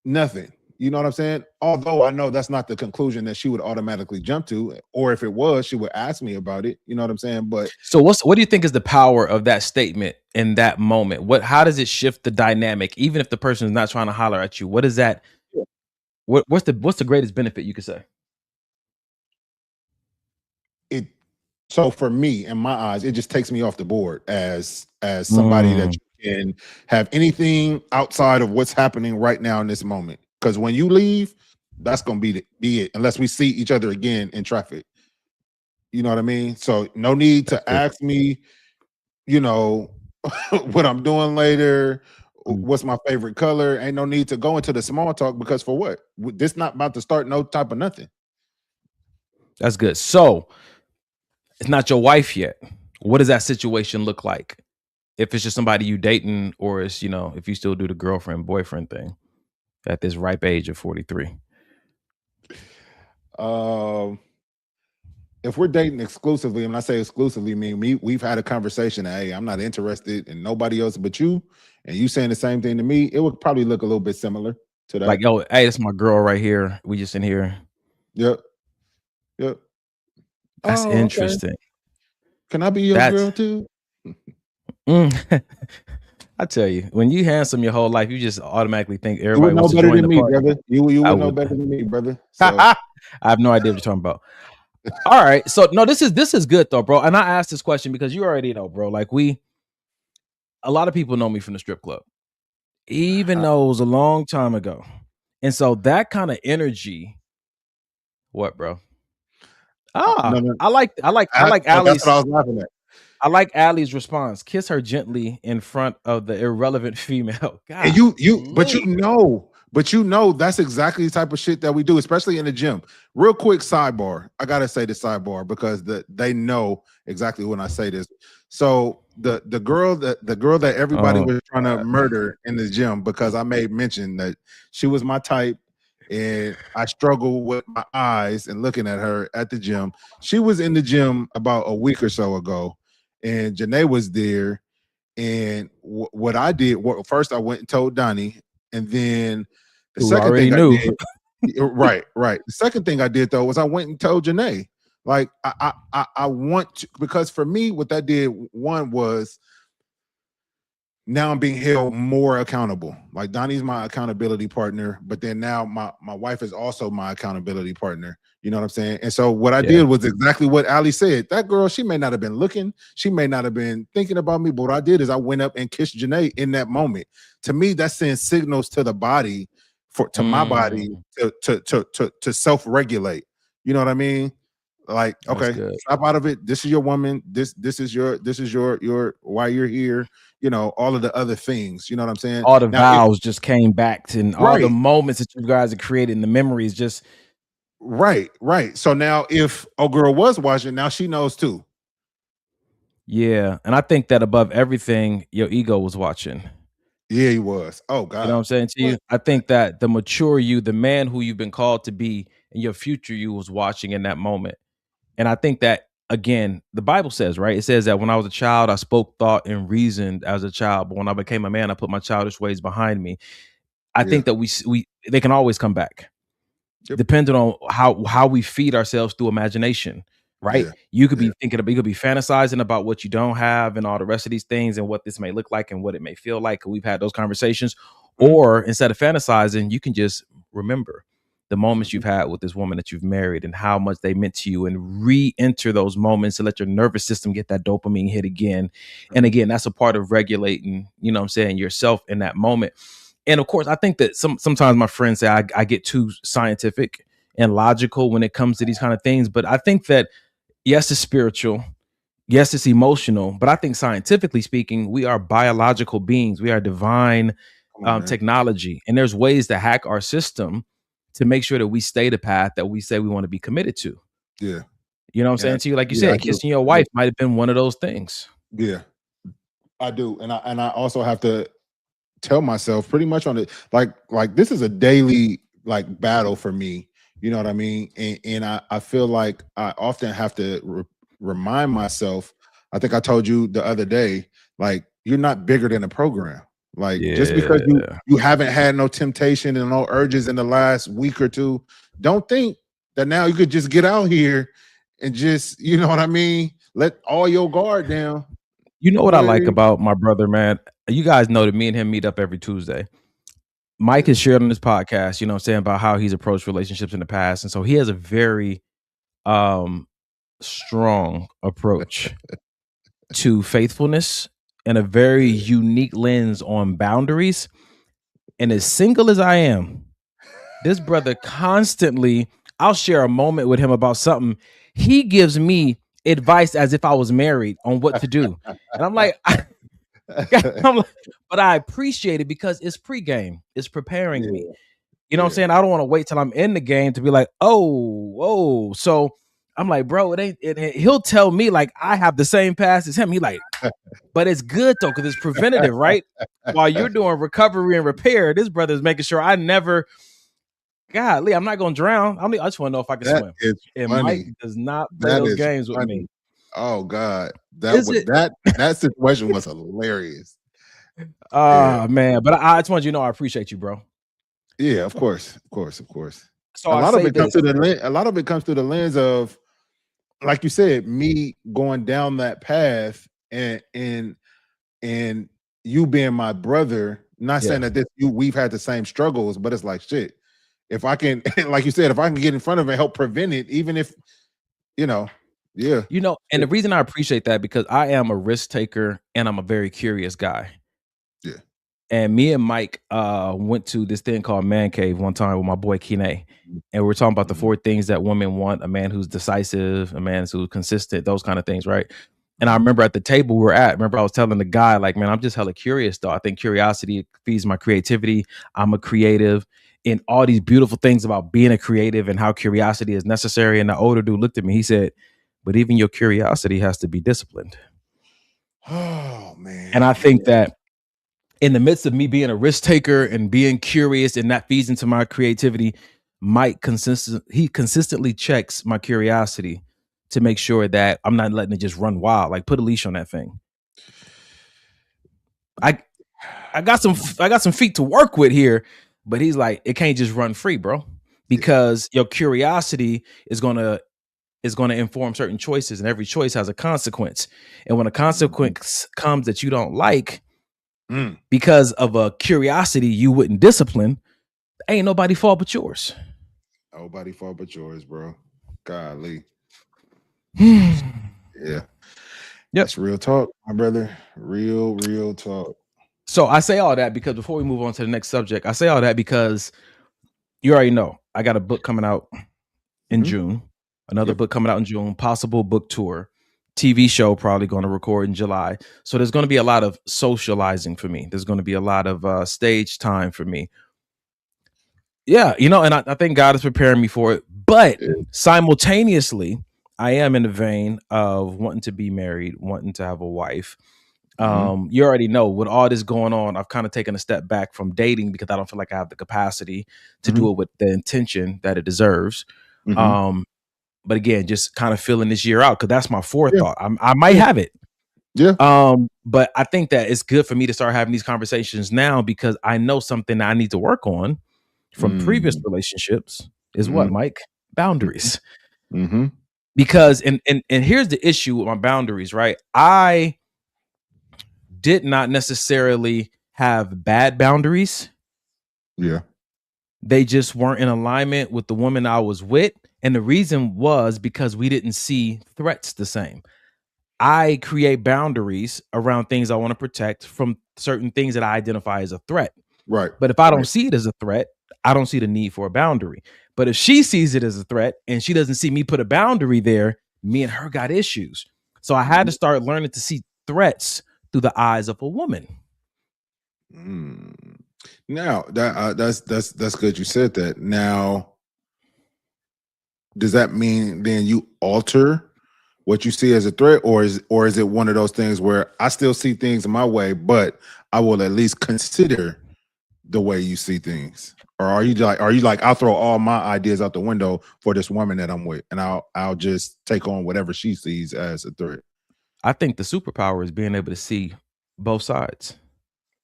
nothing. You know what I'm saying? Although I know that's not the conclusion that she would automatically jump to, or if it was, she would ask me about it. You know what I'm saying? But so what do you think is the power of that statement in that moment? How does it shift the dynamic, even if the person is not trying to holler at you? What is that? What's the greatest benefit you could say? So for me, in my eyes, it just takes me off the board as somebody that you can have anything outside of what's happening right now in this moment. Because when you leave, that's gonna be it, unless we see each other again in traffic. You know what I mean? So no need to ask me, what I'm doing later, what's my favorite color. Ain't no need to go into the small talk because for what? This not about to start no type of nothing. That's good. So it's not your wife yet. What does that situation look like? If it's just somebody you dating, or it's, if you still do the girlfriend boyfriend thing at this ripe age of 43. If we're dating exclusively, and when I say exclusively, we've had a conversation. Hey, I'm not interested in nobody else but you, and you saying the same thing to me. It would probably look a little bit similar to that. Like, yo, hey, that's my girl right here. We just in here. Yep. That's interesting. Okay. Can I be your girl too? I tell you, when you handsome your whole life, you just automatically think everybody wants to join the me, party. brother. You would know better than me, brother. So. I have no idea what you're talking about. All right, so no, this is good though, bro. And I asked this question because you already know, bro. Like a lot of people know me from the strip club, even though it was a long time ago, and so that kind of energy. What, bro? No. I like Allie's. That's what I was laughing at. I like Allie's response. Kiss her gently in front of the irrelevant female. God, and but you know that's exactly the type of shit that we do, especially in the gym. Real quick sidebar. I gotta say the sidebar because they know exactly when I say this. So the girl that everybody was trying to murder in the gym because I made mention that she was my type. And I struggle with my eyes and looking at her at the gym. She was in the gym about a week or so ago, and Janae was there. And what I did, first I went and told Donnie, and then the second thing I did, right. The second thing I did though was I went and told Janae, like I want to, because for me, what that did, one was, now I'm being held more accountable. Like Donnie's my accountability partner, but then now my wife is also my accountability partner. You know what I'm saying? And so what I did was exactly what Allie said. That girl, she may not have been looking, she may not have been thinking about me, but what I did is I went up and kissed Janae in that moment. To me, that's sending signals to the body, to my body to self-regulate. You know what I mean? Like, okay, stop out of it. This is your woman. This is your why you're here. You know, all of the other things. You know what I'm saying? All the vows just came back, and all the moments that you guys are creating, the memories just right. So now, if a girl was watching, now she knows too. Yeah, and I think that above everything, your ego was watching. Yeah, he was. Oh God, you know what I'm saying to you? I think that the mature you, the man who you've been called to be, and your future you was watching in that moment. And I think that, again, the Bible says, right? It says that when I was a child, I spoke, thought, and reasoned as a child. But when I became a man, I put my childish ways behind me. I think that they can always come back, depending on how we feed ourselves through imagination, right? You could be thinking about, you could be fantasizing about what you don't have and all the rest of these things and what this may look like and what it may feel like. We've had those conversations. Or instead of fantasizing, you can just remember the moments you've had with this woman that you've married and how much they meant to you, and re-enter those moments to let your nervous system get that dopamine hit again. And again, that's a part of regulating, you know what I'm saying, yourself in that moment. And of course, I think that sometimes my friends say I get too scientific and logical when it comes to these kind of things. But I think that, yes, it's spiritual. Yes, it's emotional. But I think scientifically speaking, we are biological beings. We are divine technology. And there's ways to hack our system to make sure that we stay the path that we say we want to be committed to. Yeah. You know what I'm saying to you? Like you said, kissing your wife might have been one of those things. Yeah, I do. And I also have to tell myself pretty much on it, like this is a daily like battle for me. You know what I mean? And I feel like I often have to remind myself, I think I told you the other day, like, you're not bigger than a program. Like, just because you haven't had no temptation and no urges in the last week or two, don't think that now you could just get out here and just, you know what I mean, let all your guard down. You know what I like about my brother, man? You guys know that me and him meet up every Tuesday. Mike has shared on this podcast, you know what I'm saying, about how he's approached relationships in the past. And so he has a very strong approach to faithfulness and a very unique lens on boundaries. And as single as I am, this brother constantly, I'll share a moment with him about something. He gives me advice as if I was married on what to do. And I'm like, I'm like, but I appreciate it because it's pregame. It's preparing me. You know what I'm Yeah. saying? I don't want to wait till I'm in the game to be like, oh. So I'm like, bro, it ain't. He'll tell me like I have the same pass as him. He like, but it's good though because it's preventative, right? While you're doing recovery and repair, this brother's making sure I never. Golly, I'm not gonna drown. I just want to know if I can That swim. is And funny. Mike does not play That those is games with funny. me. Oh God, Is it? that situation was hilarious. Man, but I just want you to know I appreciate you, bro. Yeah, of course. So A I lot of say it comes this. through the lens of, like you said, me going down that path and you being my brother. Not saying that we've had the same struggles, but it's like shit. If I can, like you said, if I can get in front of it, help prevent it, even if yeah. And the reason I appreciate that because I am a risk taker and I'm a very curious guy. Yeah. And me and Mike went to this thing called Man Cave one time with my boy Kine. And we're talking about the 4 things that women want: a man who's decisive, a man who's consistent, those kind of things, right? And I remember at the table we were at, I was telling the guy, like, man, I'm just hella curious though. I think curiosity feeds my creativity. I'm a creative. And all these beautiful things about being a creative and how curiosity is necessary. And the older dude looked at me, he said, but even your curiosity has to be disciplined. Oh man. And I think that in the midst of me being a risk taker and being curious and that feeds into my creativity, Mike consistently checks my curiosity to make sure that I'm not letting it just run wild. Like, put a leash on that thing. I got some feet to work with here, but he's like, it can't just run free, bro, because your curiosity is gonna inform certain choices, and every choice has a consequence. And when a consequence comes that you don't like, because of a curiosity you wouldn't discipline, ain't nobody fault but yours. Nobody fault but yours, bro. Golly. Yeah. That's real talk, my brother. Real talk. So I say all that because before we move on to the next subject, I say all that because you already know I got a book coming out in June, another book coming out in June, possible book tour, TV show probably going to record in July. So there's going to be a lot of socializing for me. There's going to be a lot of stage time for me. Yeah, and I think God is preparing me for it. But simultaneously, I am in the vein of wanting to be married, wanting to have a wife. You already know with all this going on, I've kind of taken a step back from dating because I don't feel like I have the capacity to do it with the intention that it deserves. But again, just kind of feeling this year out because that's my forethought. I might have it. Yeah. But I think that it's good for me to start having these conversations now because I know something that I need to work on from previous relationships is what, Mike? Boundaries. Because and here's the issue with my boundaries, right? I did not necessarily have bad boundaries. Yeah. They just weren't in alignment with the woman I was with. And the reason was because we didn't see threats the same. I create boundaries around things I want to protect from certain things that I identify as a threat. Right. But if I don't see it as a threat, I don't see the need for a boundary. But if she sees it as a threat and she doesn't see me put a boundary there, me and her got issues. So I had to start learning to see threats through the eyes of a woman. Now that's good. You said that. Now, does that mean then you alter what you see as a threat, or is it one of those things where I still see things in my way, but I will at least consider the way you see things? Or are you like I'll throw all my ideas out the window for this woman that I'm with, and I'll just take on whatever she sees as a threat? I think the superpower is being able to see both sides.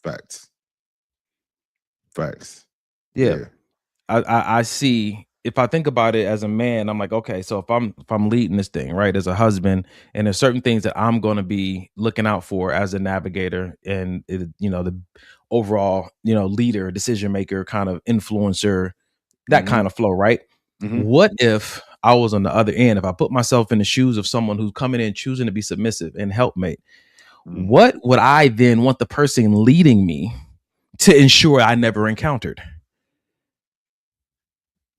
Facts. Yeah. I see. If I think about it as a man, I'm like, okay, so if I'm leading this thing, right, as a husband, and there's certain things that I'm going to be looking out for as a navigator and the overall, leader, decision maker, kind of influencer, that kind of flow, right? What if I was on the other end? If I put myself in the shoes of someone who's coming in choosing to be submissive and helpmate, what would I then want the person leading me to ensure I never encountered?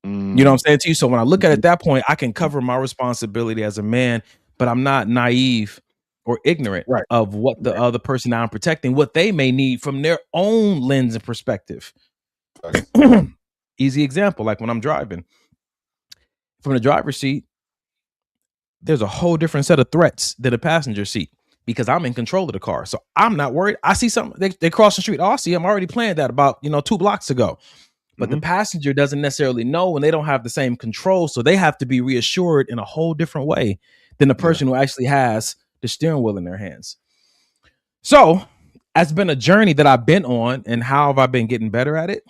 You know what I'm saying to you? So when I look at it at that point, I can cover my responsibility as a man, but I'm not naive or ignorant Right. of what the other person I'm protecting, what they may need from their own lens and perspective. Easy example, like when I'm driving from the driver's seat, there's a whole different set of threats than the passenger seat because I'm in control of the car. So I'm not worried. I see something, they cross the street. Oh, I see, I'm already planned that about 2 blocks ago. But the passenger doesn't necessarily know, and they don't have the same control. So they have to be reassured in a whole different way than the person who actually has the steering wheel in their hands. So that's been a journey that I've been on. And how have I been getting better at it?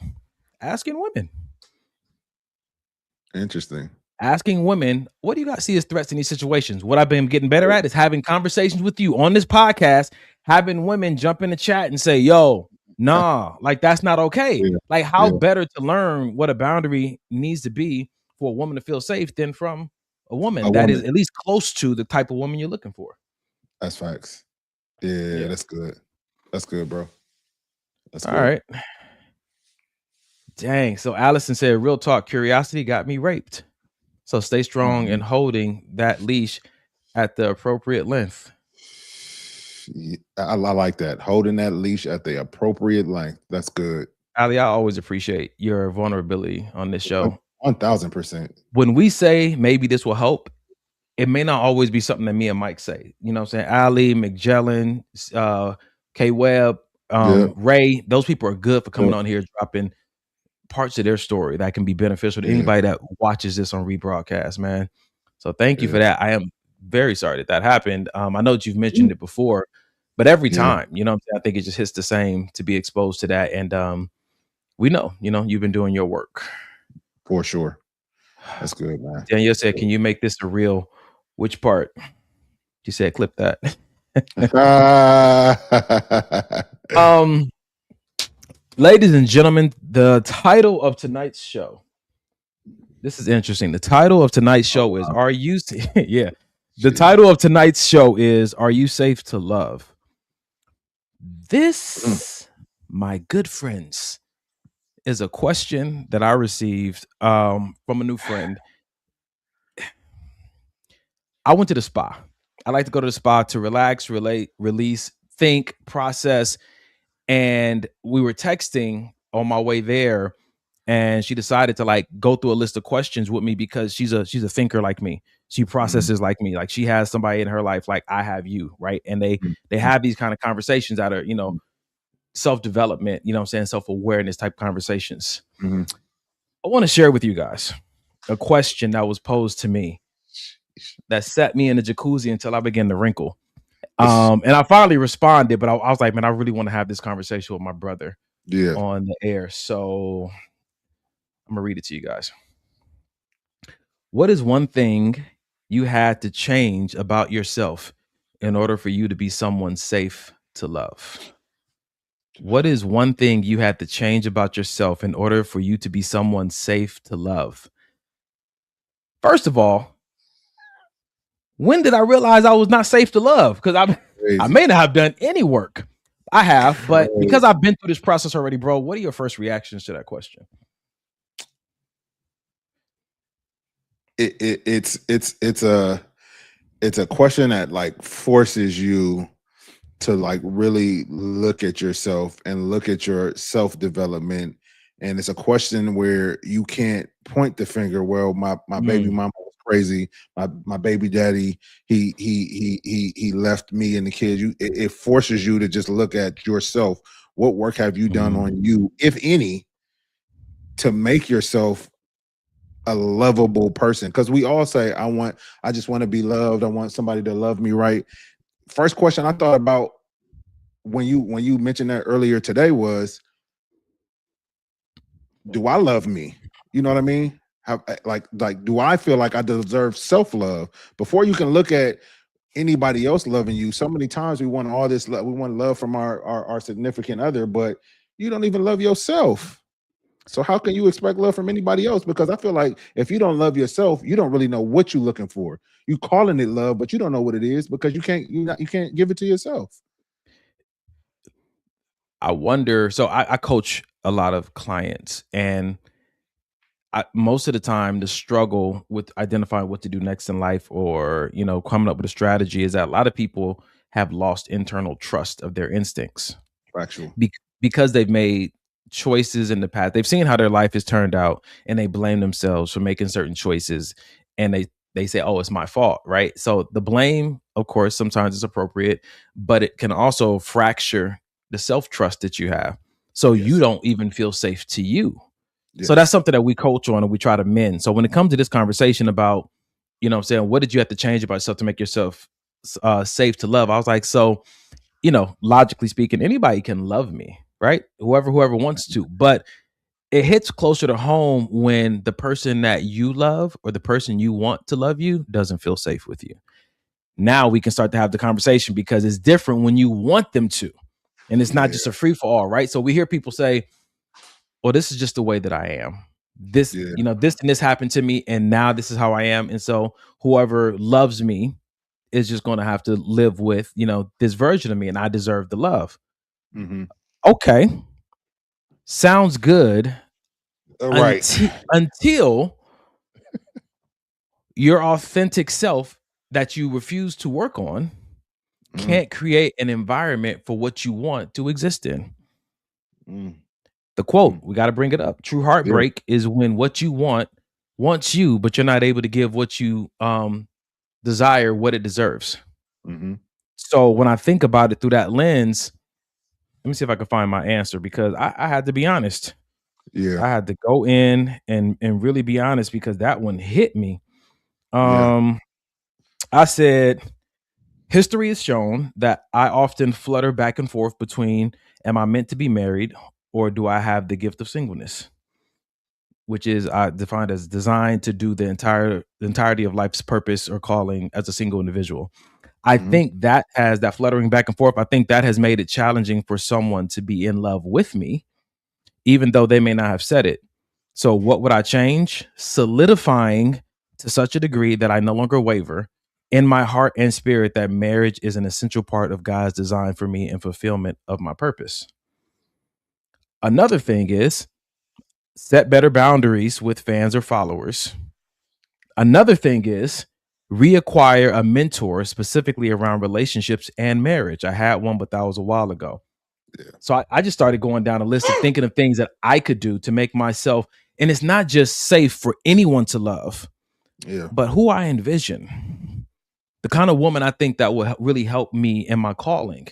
Asking women. Interesting. Asking women, what do you guys see as threats in these situations? What I've been getting better at is having conversations with you on this podcast, having women jump in the chat and say, yo, nah, like that's not okay. Like how better to learn what a boundary needs to be for a woman to feel safe than from a woman that is at least close to the type of woman you're looking for. That's facts. Yeah, that's good. That's good, bro. That's all good. right. Dang. So Allison said, real talk, curiosity got me raped. So stay strong in holding that leash at the appropriate length. Yeah, I like that. Holding that leash at the appropriate length. That's good. Ali, I always appreciate your vulnerability on this show. 1000%. When we say maybe this will help, it may not always be something that me and Mike say. You know what I'm saying? Ali, McGellen, K Webb, Ray, those people are good for coming on here, dropping parts of their story that can be beneficial to anybody that watches this on rebroadcast, man. So thank you for that. I am very sorry that happened. I know that you've mentioned it before, but every time, you know what I'm saying, I think it just hits the same to be exposed to that. And we know, you've been doing your work. For sure. That's good, man. Danielle said, can you make this a real? Which part? She said, clip that. Ladies and gentlemen, the title of tonight's show. This is interesting. The title of tonight's show is Are You The title of tonight's show is Are You Safe to Love? This, my good friends, is a question that I received from a new friend. I went to the spa. I like to go to the spa to relax, relate, release, think, process. And we were texting on my way there, and she decided to go through a list of questions with me because she's a thinker like me. She processes like me. Like she has somebody in her life like I have you, right? And they have these kind of conversations that are, self-development, you know what I'm saying, self-awareness type conversations. I want to share with you guys a question that was posed to me that set me in the jacuzzi until I began to wrinkle. And I finally responded, but I was like, man, I really want to have this conversation with my brother on the air. So I'm gonna read it to you guys. What is one thing you had to change about yourself in order for you to be someone safe to love? What is one thing you had to change about yourself in order for you to be someone safe to love? First of all, when did I realize I was not safe to love? Because I may not have done any work. I have, but because I've been through this process already, bro, what are your first reactions to that question? It's a question that forces you to really look at yourself and look at your self-development. And it's a question where you can't point the finger. Well, my baby mama was crazy. My baby daddy, he left me and the kids. It forces you to just look at yourself. What work have you done on you, if any, to make yourself a lovable person? Because we all say, I just want to be loved. I want somebody to love me right. First question I thought about when you mentioned that earlier today was, do I love me? You know what I mean? Do I feel like I deserve self-love before you can look at anybody else loving you? So many times we want all this love, we want love from our significant other, but you don't even love yourself. So how can you expect love from anybody else? Because I feel like if you don't love yourself, you don't really know what you're looking for. You calling it love, but you don't know what it is because you can't give it to yourself. I wonder. So I coach a lot of clients, and most of the time the struggle with identifying what to do next in life, or coming up with a strategy, is that a lot of people have lost internal trust of their instincts. Factual. Because they've made choices in the past. They've seen how their life has turned out, and they blame themselves for making certain choices, and they say, oh, it's my fault, right? So the blame, of course, sometimes is appropriate, but it can also fracture the self-trust that you have. So you don't even feel safe to you. So that's something that we coach on and we try to mend. So when it comes to this conversation about, you know what I'm saying, what did you have to change about yourself to make yourself safe to love? I was like, so, you know, logically speaking, anybody can love me, right? Whoever wants to, but it hits closer to home when the person that you love or the person you want to love you doesn't feel safe with you. Now we can start to have the conversation because it's different when you want them to. And it's not just a free for all, right? So we hear people say, well, this is just the way that I am. This, you know, this and this happened to me, and now this is how I am. And so whoever loves me is just going to have to live with, you know, this version of me, and I deserve the love. Mm-hmm. Okay. Sounds good. Right. Until your authentic self that you refuse to work on can't create an environment for what you want to exist in. The quote, we got to bring it up. True heartbreak is when what you want wants you, but you're not able to give what you desire what it deserves. So when I think about it through that lens, let me see if I can find my answer, because I had to be honest. I had to go in and really be honest, because that one hit me. I said, history has shown that I often flutter back and forth between, am I meant to be married, or do I have the gift of singleness? Which is defined as designed to do the entirety of life's purpose or calling as a single individual. I think that has that fluttering back and forth. I think that has made it challenging for someone to be in love with me, even though they may not have said it. So what would I change? Solidifying to such a degree that I no longer waver in my heart and spirit that marriage is an essential part of God's design for me and fulfillment of my purpose. Another thing is set better boundaries with fans or followers. Another thing is reacquire a mentor specifically around relationships and marriage. I had one, but that was a while ago. So I just started going down a list of thinking of things that I could do to make myself, and it's not just safe for anyone to love, but who I envision, the kind of woman I think that will really help me in my calling.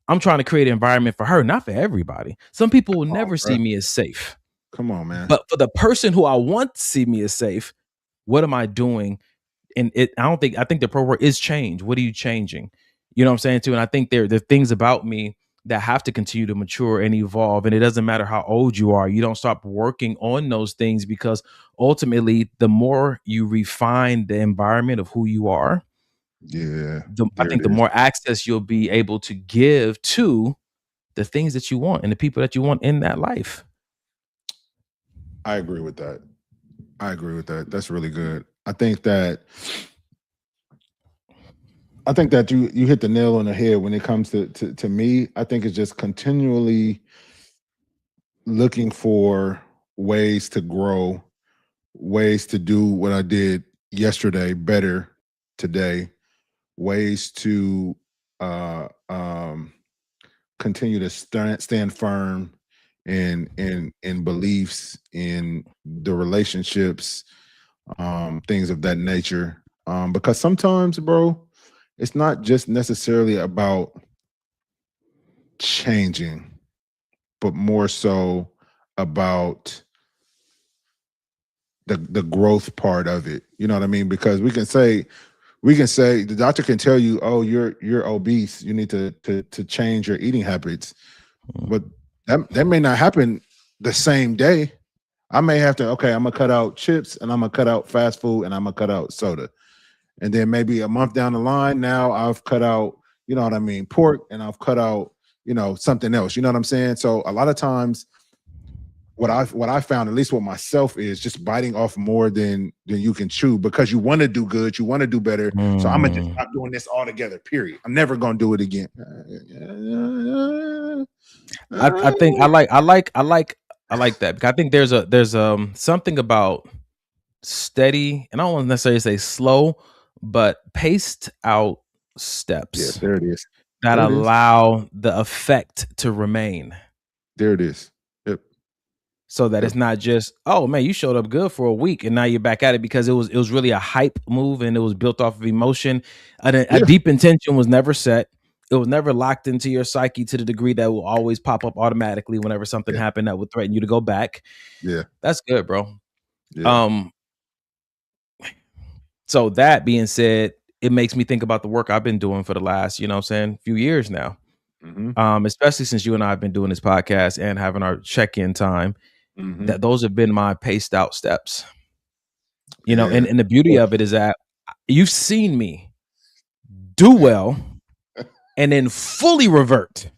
I'm trying to create an environment for her, not for everybody. Some people will never see me as safe. Come on, man. But for the person who I want to see me as safe, what am I doing? And I think the pro word is change. What are you changing? You know what I'm saying too? And I think there are things about me that have to continue to mature and evolve. And it doesn't matter how old you are. You don't stop working on those things, because ultimately the more you refine the environment of who you are, I think the more access you'll be able to give to the things that you want and the people that you want in that life. I agree with that. That's really good. I think that you hit the nail on the head when it comes to me. I think it's just continually looking for ways to grow, ways to do what I did yesterday better today, ways to continue to stand firm in beliefs, in the relationships, things of that nature. Because sometimes, bro, it's not just necessarily about changing, but more so about the growth part of it. You know what I mean? Because we can say the doctor can tell you, oh, you're obese, you need to change your eating habits, but that may not happen the same day. I may have to, I'm gonna cut out chips, and I'm gonna cut out fast food, and I'm gonna cut out soda. And then maybe a month down the line, now I've cut out, you know what I mean, pork, and I've cut out, something else. You know what I'm saying? So a lot of times what I found, at least with myself, is just biting off more than you can chew, because you want to do good, you want to do better. So I'm gonna just stop doing this altogether, period. I'm never gonna do it again. I think I like that, because I think there's something about steady, and I don't want to necessarily say slow, but paced out steps. Yes, there it is. that There it is. allow the effect to remain. There it is. Yep. So that Yep. it's not just, oh man, you showed up good for a week and now you're back at it, because it was really a hype move and it was built off of emotion. A Yeah. deep intention was never set. It was never locked into your psyche to the degree that will always pop up automatically whenever something Yeah. happened that would threaten you to go back. Yeah. That's good, bro. Yeah. So that being said, it makes me think about the work I've been doing for the last, you know what I'm saying, few years now. Especially since you and I have been doing this podcast and having our check-in time, that those have been my paced out steps. You know, Yeah. and the beauty of it is that you've seen me do well and then fully revert.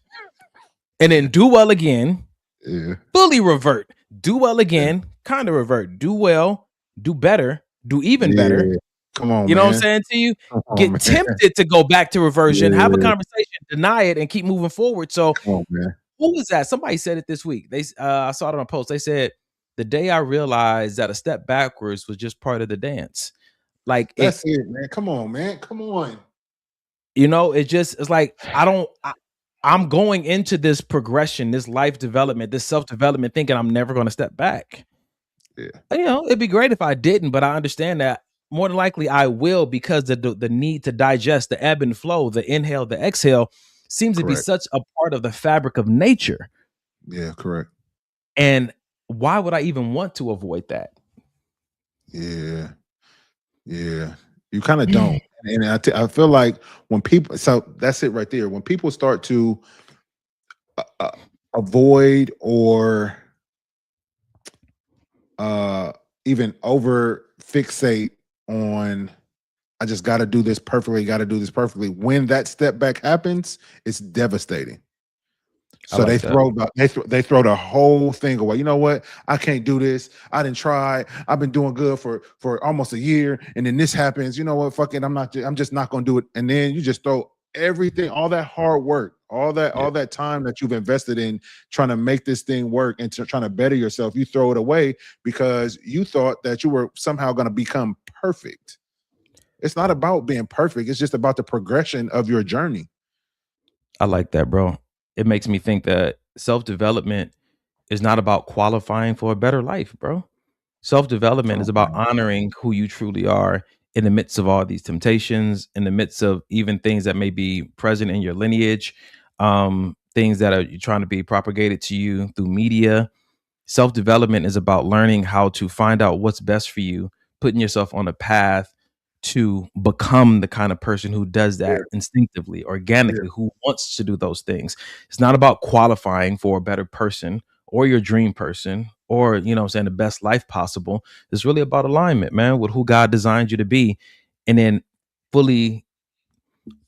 And then do well again, Yeah. fully revert, do well again, kind of revert, do well, do better, do even better. Come on, You know man. what I'm saying to you? Come on, Get man. tempted to go back to reversion, have a Yeah. conversation, deny it, and keep moving forward. So Come on, man. who was that? Somebody said it this week. They I saw it on a post. They said, the day I realized that a step backwards was just part of the dance. Like That's it, man. Come on, man. Come on. you know, it's like I'm going into this progression, this life development, this self-development, thinking I'm never going to step back. Yeah. You know, it'd be great if I didn't, but I understand that more than likely I will, because the need to digest, the ebb and flow, the inhale, the exhale seems to be Correct. such a part of the fabric of nature. Yeah, correct. And why would I even want to avoid that? Yeah. Yeah. You kind of don't. And I feel like when people, so that's it right there. When people start to avoid or even over fixate on, I just got to do this perfectly, when that step back happens, it's devastating. So like they throw the whole thing away. You know what? I can't do this. I didn't try. I've been doing good for almost a year, and then this happens. You know what? Fuck it. I'm just not gonna do it. And then you just throw everything, all that hard work, all that time that you've invested in trying to make this thing work and trying to better yourself. You throw it away because you thought that you were somehow gonna become perfect. It's not about being perfect. It's just about the progression of your journey. I like that, bro. It makes me think that self-development is not about qualifying for a better life, bro. Self-development is about honoring who you truly are in the midst of all these temptations, in the midst of even things that may be present in your lineage, things that are trying to be propagated to you through media. Self-development is about learning how to find out what's best for you, putting yourself on a path to become the kind of person who does that instinctively, organically, who wants to do those things. It's not about qualifying for a better person or your dream person or, you know what I'm saying, the best life possible. It's really about alignment, man, with who God designed you to be, and then fully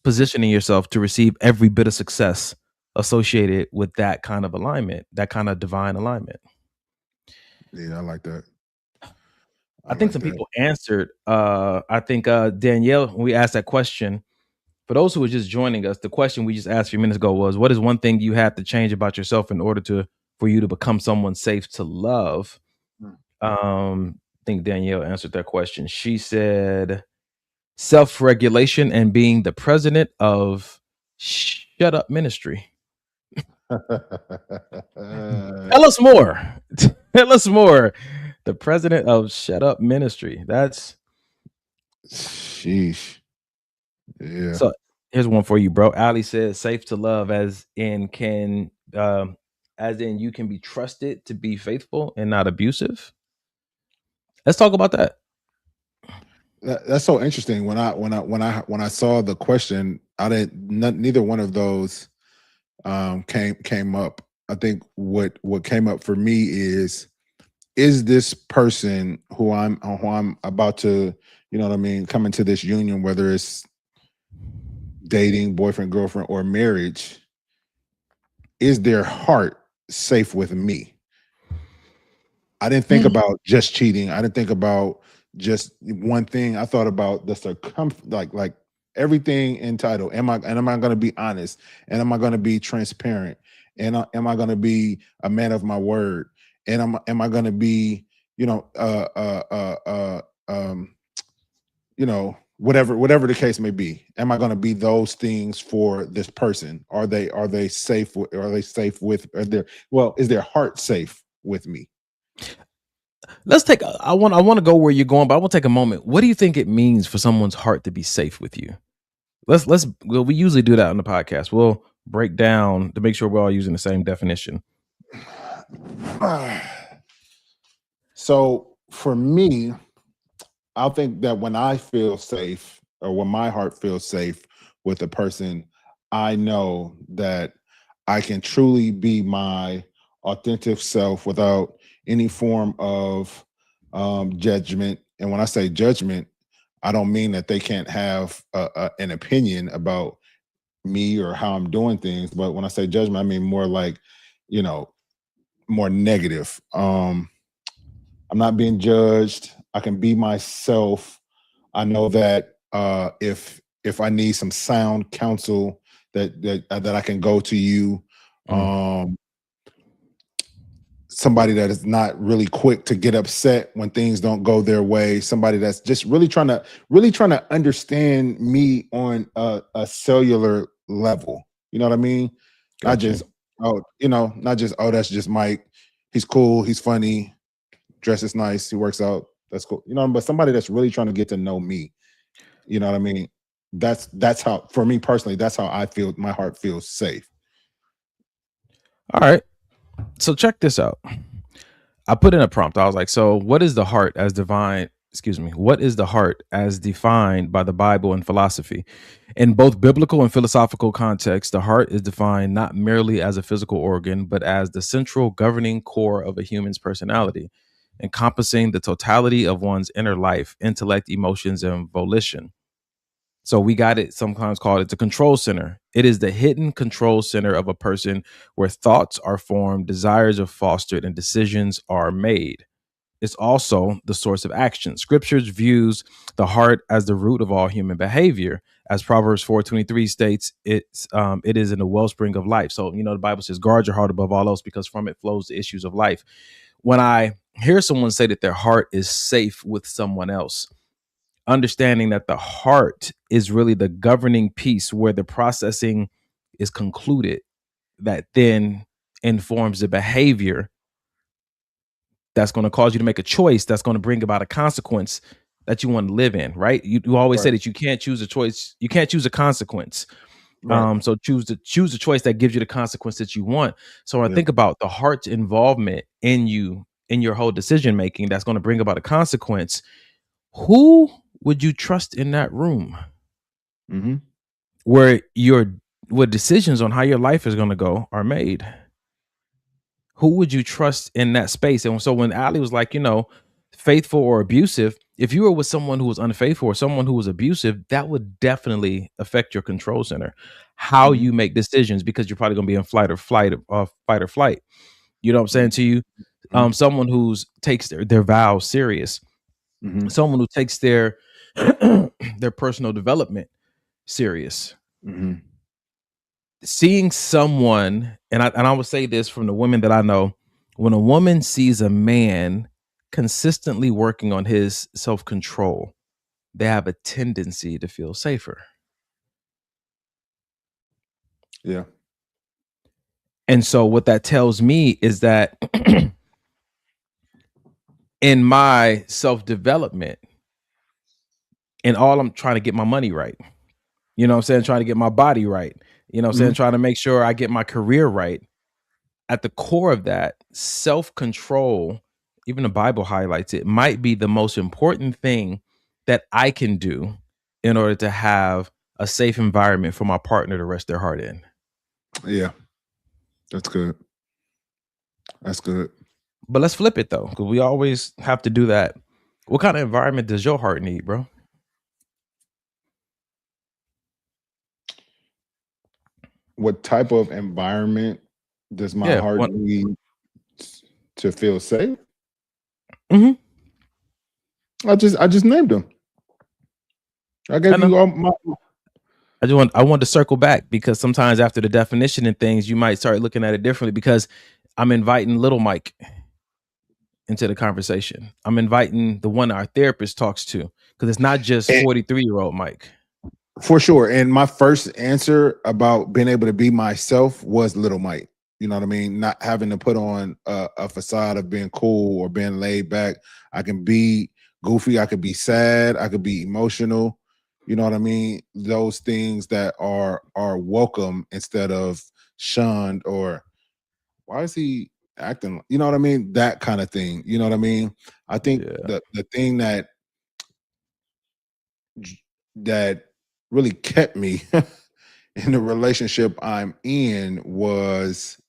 positioning yourself to receive every bit of success associated with that kind of alignment, that kind of divine alignment. Yeah, I like that. I think some people answered. I think Danielle, when we asked that question, for those who are just joining us, the question we just asked a few minutes ago was, what is one thing you have to change about yourself in order for you to become someone safe to love? I think Danielle answered that question. She said self-regulation and being the president of Shut Up Ministry. Tell us more. Tell us more. The president of Shut Up Ministry. That's sheesh. Yeah. So here's one for you, bro. Ali says safe to love, as in you can be trusted to be faithful and not abusive. Let's talk about that. That's so interesting. When I saw the question, neither one of those came up. I think what came up for me is this person who I'm about to, you know what I mean, come into this union, whether it's dating, boyfriend, girlfriend, or marriage, is their heart safe with me? I didn't think about just cheating. I didn't think about just one thing. I thought about the circumference, like everything entitled. Am I going to be honest? And am I going to be transparent? And am I going to be a man of my word? And am I going to be, whatever the case may be. Am I going to be those things for this person? Are they safe? Are they safe with? Is their heart safe with me? Let's take. I want to go where you're going, but I want to take a moment. What do you think it means for someone's heart to be safe with you? Well, we usually do that on the podcast. We'll break down to make sure we're all using the same definition. So for me, I think that when I feel safe, or when my heart feels safe with a person, I know that I can truly be my authentic self without any form of judgment. And when I say judgment, I don't mean that they can't have an opinion about me or how I'm doing things. But when I say judgment, I mean more like, more negative. I'm not being judged. I can be myself. I know that if I need some sound counsel, that I can go to you. Somebody that is not really quick to get upset when things don't go their way. Somebody that's just really trying to understand me on a cellular level. You know what I mean? Gotcha. Not just, that's just Mike. He's cool. He's funny. Dresses nice. He works out. That's cool. But somebody that's really trying to get to know me. You know what I mean? That's how, for me personally, that's how I feel. My heart feels safe. All right. So check this out. I put in a prompt. I was like, so what is the heart as defined? What is the heart as defined by the Bible and philosophy? In both biblical and philosophical contexts, the heart is defined not merely as a physical organ, but as the central governing core of a human's personality, encompassing the totality of one's inner life, intellect, emotions, and volition. So we got it sometimes called it's a control center. It is the hidden control center of a person where thoughts are formed, desires are fostered, and decisions are made. It's also the source of action. Scriptures views the heart as the root of all human behavior. As Proverbs 4:23 states, it is in the wellspring of life. So, the Bible says, guard your heart above all else, because from it flows the issues of life. When I hear someone say that their heart is safe with someone else, understanding that the heart is really the governing piece where the processing is concluded, that then informs the behavior that's going to cause you to make a choice that's going to bring about a consequence that you want to live in, right? You always say that you can't choose a choice. You can't choose a consequence. Right. So choose the choice that gives you the consequence that you want. So when I think about the heart's involvement in your whole decision making, that's going to bring about a consequence. Who would you trust in that room? Mm-hmm. Where decisions on how your life is going to go are made? Who would you trust in that space? And so when Ali was like, faithful or abusive, if you were with someone who was unfaithful or someone who was abusive, that would definitely affect your control center, how you make decisions, because you're probably going to be in fight or flight. You know what I'm saying to you? Someone who takes their vows serious, someone who takes their personal development serious. Seeing someone, and I would say this from the women that I know, when a woman sees a man consistently working on his self-control, they have a tendency to feel safer. Yeah. And so what that tells me is that in my self-development, and all I'm trying to get my money right, you know what I'm saying, trying to get my body right, you know what I'm saying, trying to make sure I get my career right. At the core of that, self-control, even the Bible highlights it, might be the most important thing that I can do in order to have a safe environment for my partner to rest their heart in. Yeah, that's good. That's good. But let's flip it though, because we always have to do that. What kind of environment does your heart need, bro? What type of environment does my heart need to feel safe? I just named them. I gave you all my. I want to circle back, because sometimes after the definition and things, you might start looking at it differently, because I'm inviting little Mike into the conversation. I'm inviting the one our therapist talks to, Because it's not just 43-year-old Mike. For sure. And my first answer about being able to be myself was Little Mike. You know what I mean? Not having to put on a facade of being cool or being laid back. I can be goofy. I could be sad. I could be emotional. You know what I mean? Those things that are welcome instead of shunned or why is he acting? You know what I mean? That kind of thing. You know what I mean? I think the thing that really kept me in the relationship I'm in was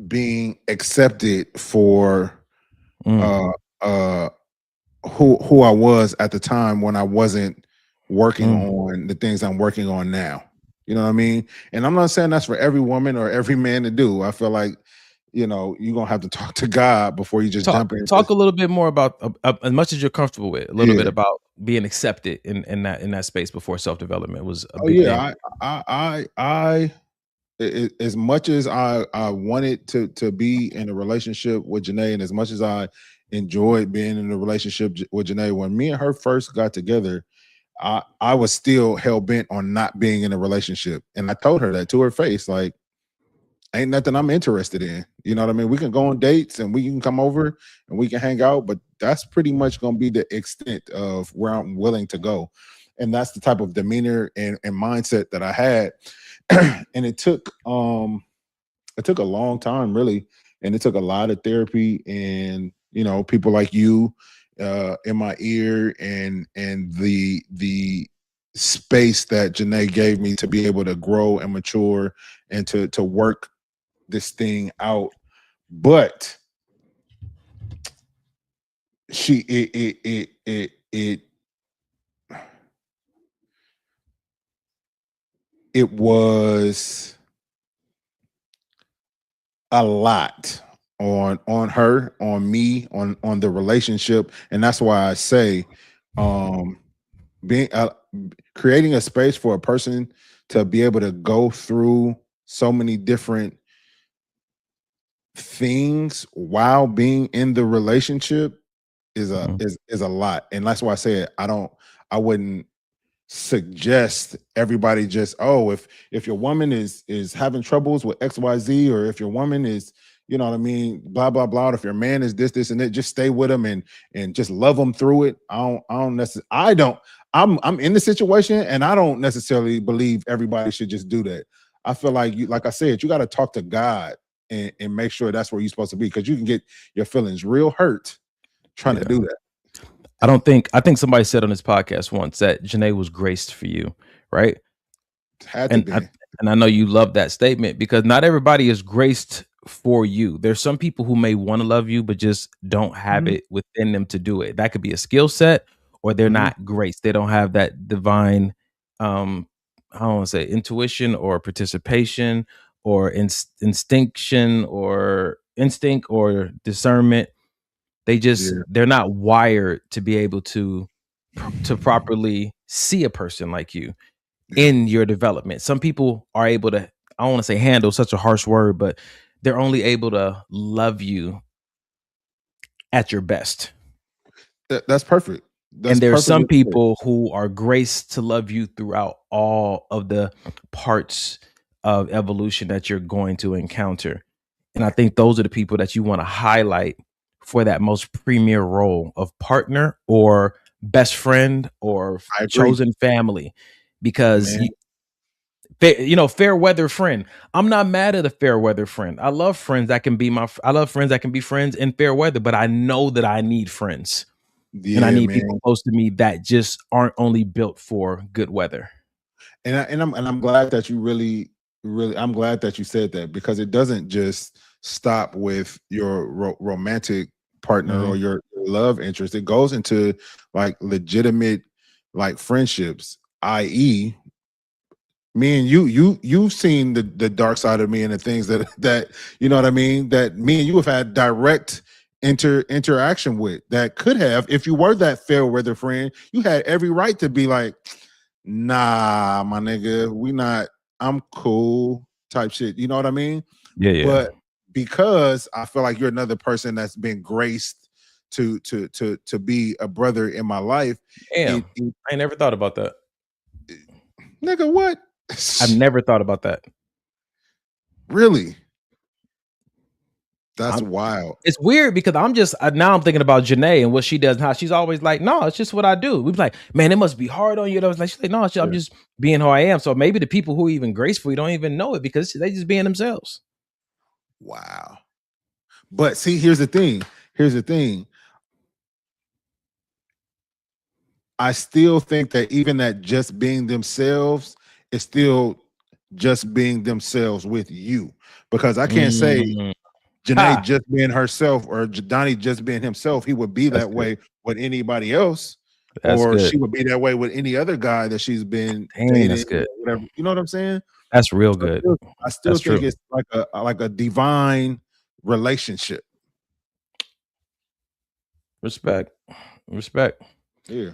being accepted for who I was at the time when I wasn't working on the things I'm working on now. You know what I mean? And I'm not saying that's for every woman or every man to do. I feel like, you know, you're gonna have to talk to God before you just jump in. Talk a little bit more about as much as you're comfortable with, a little bit about being accepted in that space before self-development was a big thing. I as much as I wanted to be in a relationship with Janae, and as much as I enjoyed being in a relationship with Janae, when me and her first got together, I was still hell-bent on not being in a relationship. And I told her that to her face, like, ain't nothing I'm interested in. You know what I mean? We can go on dates and we can come over and we can hang out, but that's pretty much going to be the extent of where I'm willing to go. And that's the type of demeanor and mindset that I had. And it took a long time, really. And it took a lot of therapy and, you know, people like you in my ear and the space that Janae gave me to be able to grow and mature and to work this thing out. But it was a lot on her, on me, on the relationship. And that's why I say being creating a space for a person to be able to go through so many different things while being in the relationship is a lot. And that's why I say I wouldn't suggest everybody just, if your woman is having troubles with XYZ, or if your woman is, you know what I mean, blah blah blah, if your man is this and that, just stay with him and just love them through it. I'm in the situation, and I don't necessarily believe everybody should just do that. I feel like like I said, you got to talk to God and make sure that's where you're supposed to be, because you can get your feelings real hurt trying to do that. I think somebody said on this podcast once that Janae was graced for you, right? And I know you love that statement, because not everybody is graced for you. There's some people who may want to love you, but just don't have it within them to do it. That could be a skill set, or they're not graced. They don't have that divine, I don't want to say intuition or participation or instinct or discernment. They just they're not wired to be able to properly see a person like you in your development. Some people are able to, I don't want to say handle, such a harsh word, but they're only able to love you at your best. That's perfect. And there are some people who are graced to love you throughout all of the parts of evolution that you're going to encounter. And I think those are the people that you want to highlight for that most premier role of partner or best friend or chosen family, because fair weather friend. I'm not mad at a fair weather friend. I love friends that can be friends in fair weather, but I know that I need friends. And I need people close to me that just aren't only built for good weather. And I'm glad that you really I'm glad that you said that, because it doesn't just stop with your romantic partner or your love interest. It goes into like legitimate like friendships, i.e. me and you've seen the dark side of me and the things that you know what I mean, that me and you have had direct interaction with, that could have, if you were that fair weather friend, you had every right to be like, nah, my nigga, I'm cool type shit. You know what I mean? Yeah. But because I feel like you're another person that's been graced to be a brother in my life. Damn, I never thought about that. Nigga, what? I've never thought about that. Really? That's wild. It's weird because now I'm thinking about Janae and what she does and how she's always like, no, it's just what I do. We be like, man, it must be hard on you. And I was like, she's like, no, I'm just being who I am. So maybe the people who are even graceful, you don't even know it because they just being themselves. Wow. But see, here's the thing. I still think that even that just being themselves is still just being themselves with you, because I can't say Janae just being herself or Donnie just being himself. He would be that way with anybody else, or she would be that way with any other guy that she's been dating. That's good. Whatever, you know what I'm saying? That's real good. I still think it's like a divine relationship. Respect. Yeah.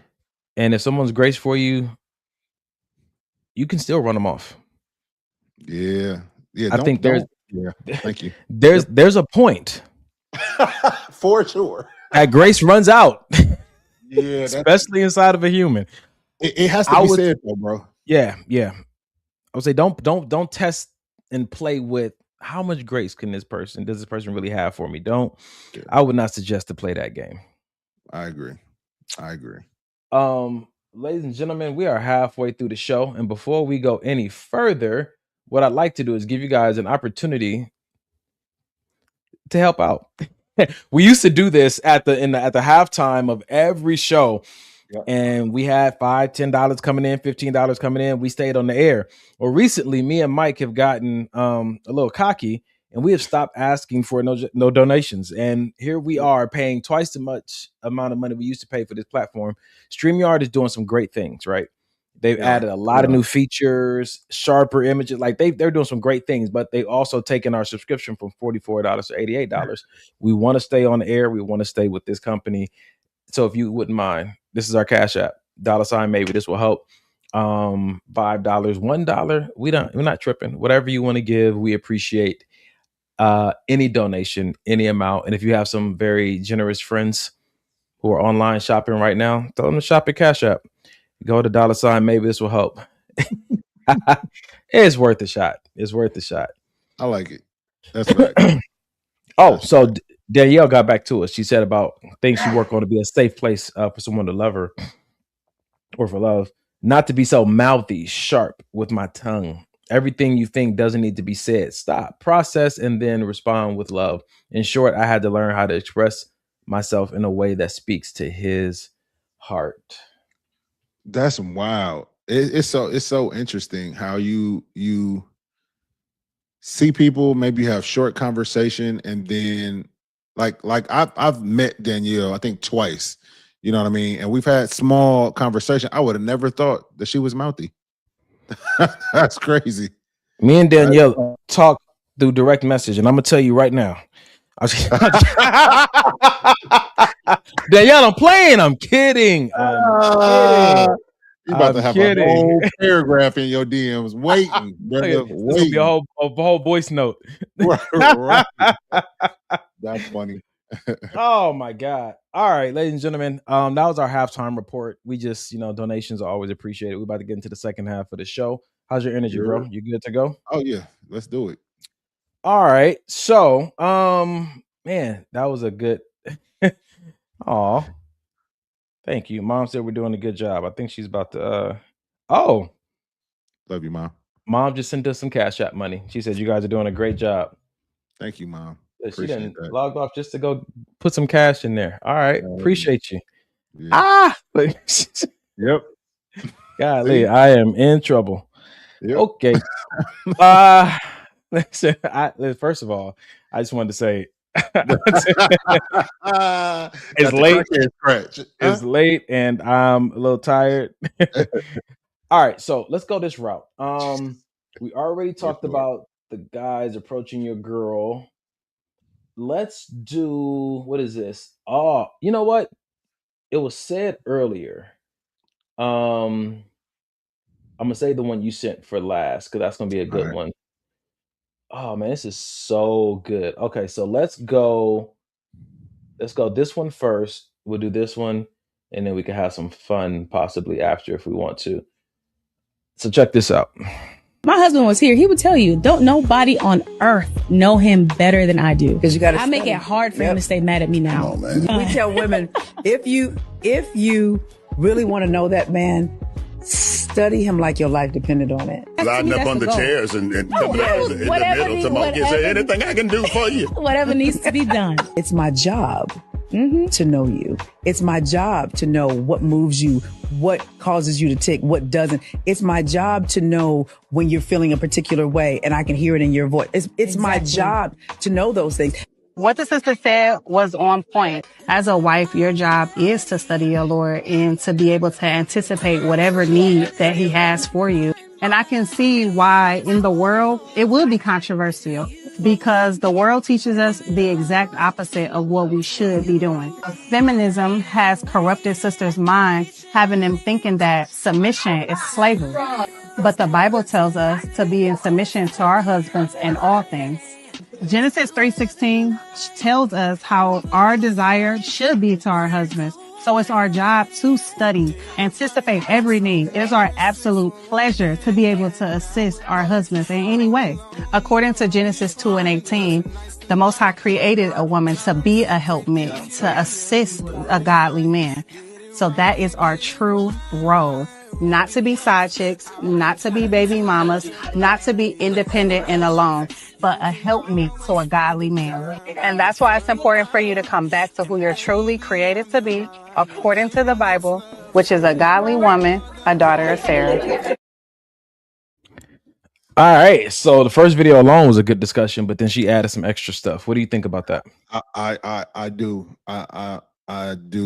And if someone's grace for you, you can still run them off. Yeah. I think there's. Yeah. Thank you. There's a point. For sure. That grace runs out. Yeah. Especially inside of a human. It has to be said though, bro. Yeah. I would say don't test and play with how much grace does this person really have for me? I would not suggest to play that game. I agree. Ladies and gentlemen, we are halfway through the show, and before we go any further, what I'd like to do is give you guys an opportunity to help out. We used to do this at the halftime of every show. Yep. And we had $5, $10 coming in, $15 coming in. We stayed on the air. Well, recently, me and Mike have gotten a little cocky, and we have stopped asking for no donations. And here we are paying twice the much amount of money we used to pay for this platform. StreamYard is doing some great things, right? They've added a lot of new features, sharper images. Like they're doing some great things, but they've also taken our subscription from $44 to $88. We want to stay on the air. We want to stay with this company. So if you wouldn't mind, this is our Cash App, $ maybe this will help. $5, $1. We're not tripping. Whatever you want to give, we appreciate any donation, any amount. And if you have some very generous friends who are online shopping right now, tell them to shop at Cash App. Go to $ maybe this will help. It's worth a shot. I like it. That's right. So Danielle got back to us. She said about things she worked on to be a safe place for someone to love her or for love. Not to be so mouthy, sharp with my tongue. Everything you think doesn't need to be said. Stop, process, and then respond with love. In short, I had to learn how to express myself in a way that speaks to his heart. That's wild. It's so interesting how you see people, maybe have short conversation, and then like I've met Danielle, I think twice, you know what I mean? And we've had small conversation. I would have never thought that she was mouthy. That's crazy. Me and Danielle talk through direct message, and I'm gonna tell you right now. Danielle, I'm playing. I'm kidding. You about to have a whole paragraph in your DMs waiting, brother. This will be a whole voice note. Right. That's funny. Oh my God. All right, ladies and gentlemen. That was our halftime report. We just, donations are always appreciated. We're about to get into the second half of the show. How's your energy, bro? You good to go? Oh yeah, let's do it. All right. So, man, that was a good. Aw. Thank you. Mom said we're doing a good job. I think she's about to love you, Mom. Mom just sent us some Cash App money. She said you guys are doing a great job. Thank you, Mom. She didn't logged off just to go put some cash in there. All right. Appreciate you. Yeah. Yep. Golly, I am in trouble. Yep. Okay. Listen, first of all, I just wanted to say it's late. It's late and I'm a little tired. All right, so let's go this route. We already talked about the guys approaching your girl. Let's do, what is this? Oh, you know what? It was said earlier. I'm gonna say the one you sent for last because that's gonna be a good one. Oh man, this is so good. Okay, so let's go Let's go this one first. We'll do this one, and then we can have some fun possibly after if we want to. So check this out. My husband was here. He would tell you, don't nobody on earth know him better than I do. Because you got to. I make it hard for him to stay mad at me now. We tell women, if you really want to know that man, study him like your life depended on it. Lining up under chairs and in the middle to say anything I can do for you. Whatever needs to be done. It's my job to know you. It's my job to know what moves you, what causes you to tick, what doesn't. It's my job to know when you're feeling a particular way, and I can hear it in your voice. It's my job to know those things. What the sister said was on point. As a wife, your job is to study your Lord and to be able to anticipate whatever need that he has for you. And I can see why in the world it will be controversial, because the world teaches us the exact opposite of what we should be doing. Feminism has corrupted sisters' minds, having them thinking that submission is slavery. But the Bible tells us to be in submission to our husbands in all things. Genesis 3:16 tells us how our desire should be to our husbands. So it's our job to study, anticipate every need. It is our absolute pleasure to be able to assist our husbands in any way. According to Genesis 2:18, the Most High created a woman to be a helpmate, to assist a godly man. So that is our true role. Not to be side chicks, not to be baby mamas, not to be independent and alone, but a helpmeet to a godly man. And that's why it's important for you to come back to who you're truly created to be, according to the Bible, which is a godly woman, a daughter of Sarah. All right. So the first video alone was a good discussion, but then she added some extra stuff. What do you think about that? I do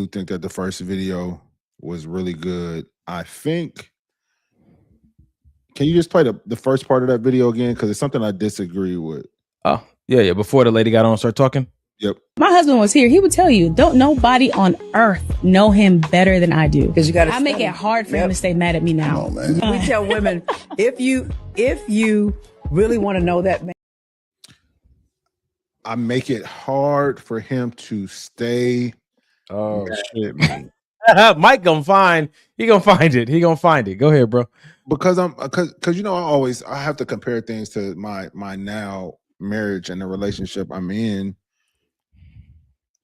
think that the first video was really good. I think. Can you just play the first part of that video again? Because it's something I disagree with. Oh, yeah. Before the lady got on and started talking. Yep. My husband was here. He would tell you, don't nobody on earth know him better than I do. Because you got to. I make it hard for him to stay mad at me now. We tell women, if you really want to know that man, I make it hard for him to stay. Oh shit, man. Mike gonna find it. He gonna find it. Go ahead, bro. Because I have to compare things to my now marriage and the relationship I'm in.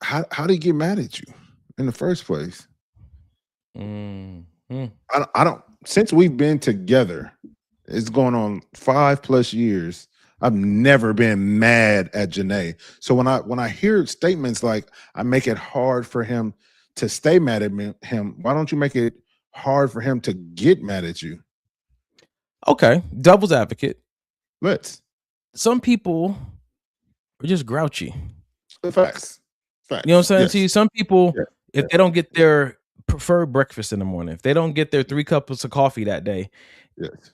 How did he get mad at you in the first place? Mm-hmm. I don't. Since we've been together, it's going on 5+ years. I've never been mad at Janae. So when I hear statements like I make it hard for him to stay mad at him, why don't you make it hard for him to get mad at you? Okay, devil's advocate. Let's. Some people are just grouchy. Facts. You know what I'm saying Yes. to you? Some people, Yeah. if they don't get their preferred breakfast in the morning, if they don't get their 3 cups of coffee that day, Yes.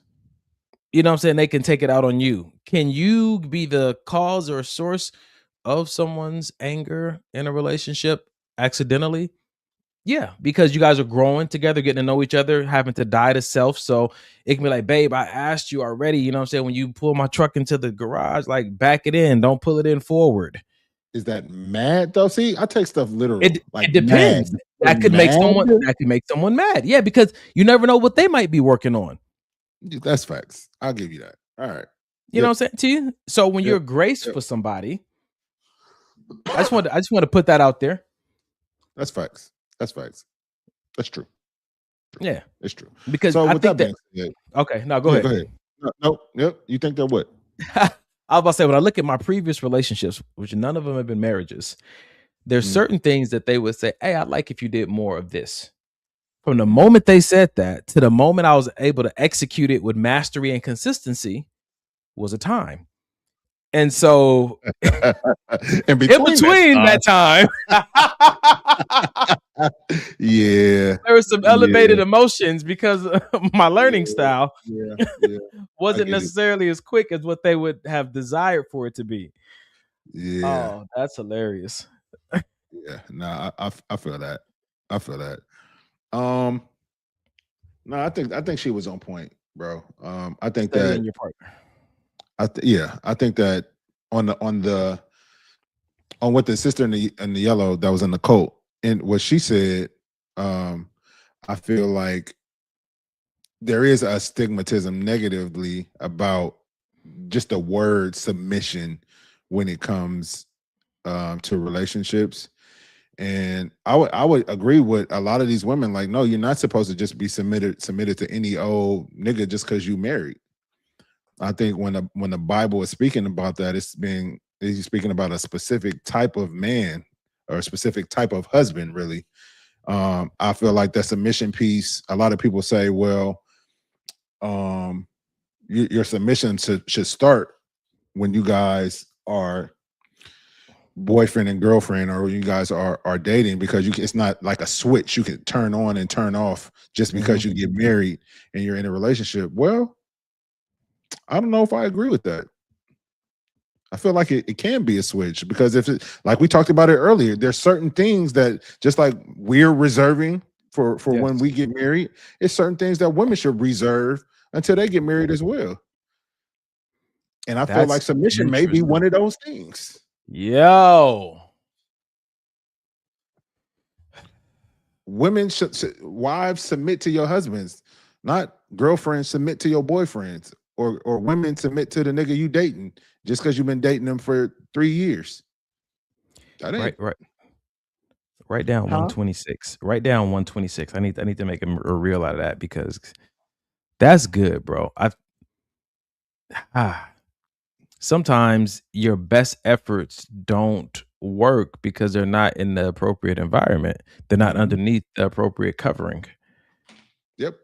you know what I'm saying? They can take it out on you. Can you be the cause or source of someone's anger in a relationship accidentally? Yeah, because you guys are growing together, getting to know each other, having to die to self. So it can be like, babe, I asked you already, you know what I'm saying? When you pull my truck into the garage, like back it in, don't pull it in forward. Is that mad though? See, I take stuff literally. It depends. Mad. That could make someone mad. Yeah, because you never know what they might be working on. That's facts. I'll give you that. All right. You know what I'm saying to you? So when you're grace for somebody, I just want to put that out there. That's facts. That's facts. That's true. Yeah, it's true. Because so I with think that being said, okay, now go ahead. Go ahead. No, yep. You think that what? I was about to say, when I look at my previous relationships, which none of them have been marriages, there's certain things that they would say, hey, I'd like if you did more of this. From the moment they said that to the moment I was able to execute it with mastery and consistency was a time. And so in between that time, yeah, there was some elevated emotions because my learning style wasn't necessarily as quick as what they would have desired for it to be. Yeah. Oh, that's hilarious. Yeah, no, I feel that. I feel that. No, I think she was on point, bro. I think that your partner. I think that on the on what the sister in the yellow that was in the cult and what she said, I feel like there is a stigmatism negatively about just the word submission when it comes to relationships. And I would agree with a lot of these women, like, no, you're not supposed to just be submitted to any old nigga just because you married. I think when the Bible is speaking about that, he's speaking about a specific type of man or a specific type of husband, really. I feel like that submission piece, a lot of people say, well, your submission should start when you guys are boyfriend and girlfriend, or you guys are dating, because it's not like a switch you can turn on and turn off just because you get married and you're in a relationship. Well, I don't know if I agree with that. I feel like it can be a switch, because if it, like we talked about it earlier, there's certain things that just like we're reserving for when we get married, it's certain things that women should reserve until they get married as well. And I feel like submission may be one of those things. Yo, women wives submit to your husbands, not girlfriends submit to your boyfriends, or women submit to the nigga you dating just because you've been dating them for 3 years. Right. Write down 126. Write down 126. I need to make a reel out of that, because that's good, bro. Sometimes your best efforts don't work because they're not in the appropriate environment. They're not underneath the appropriate covering. Yep.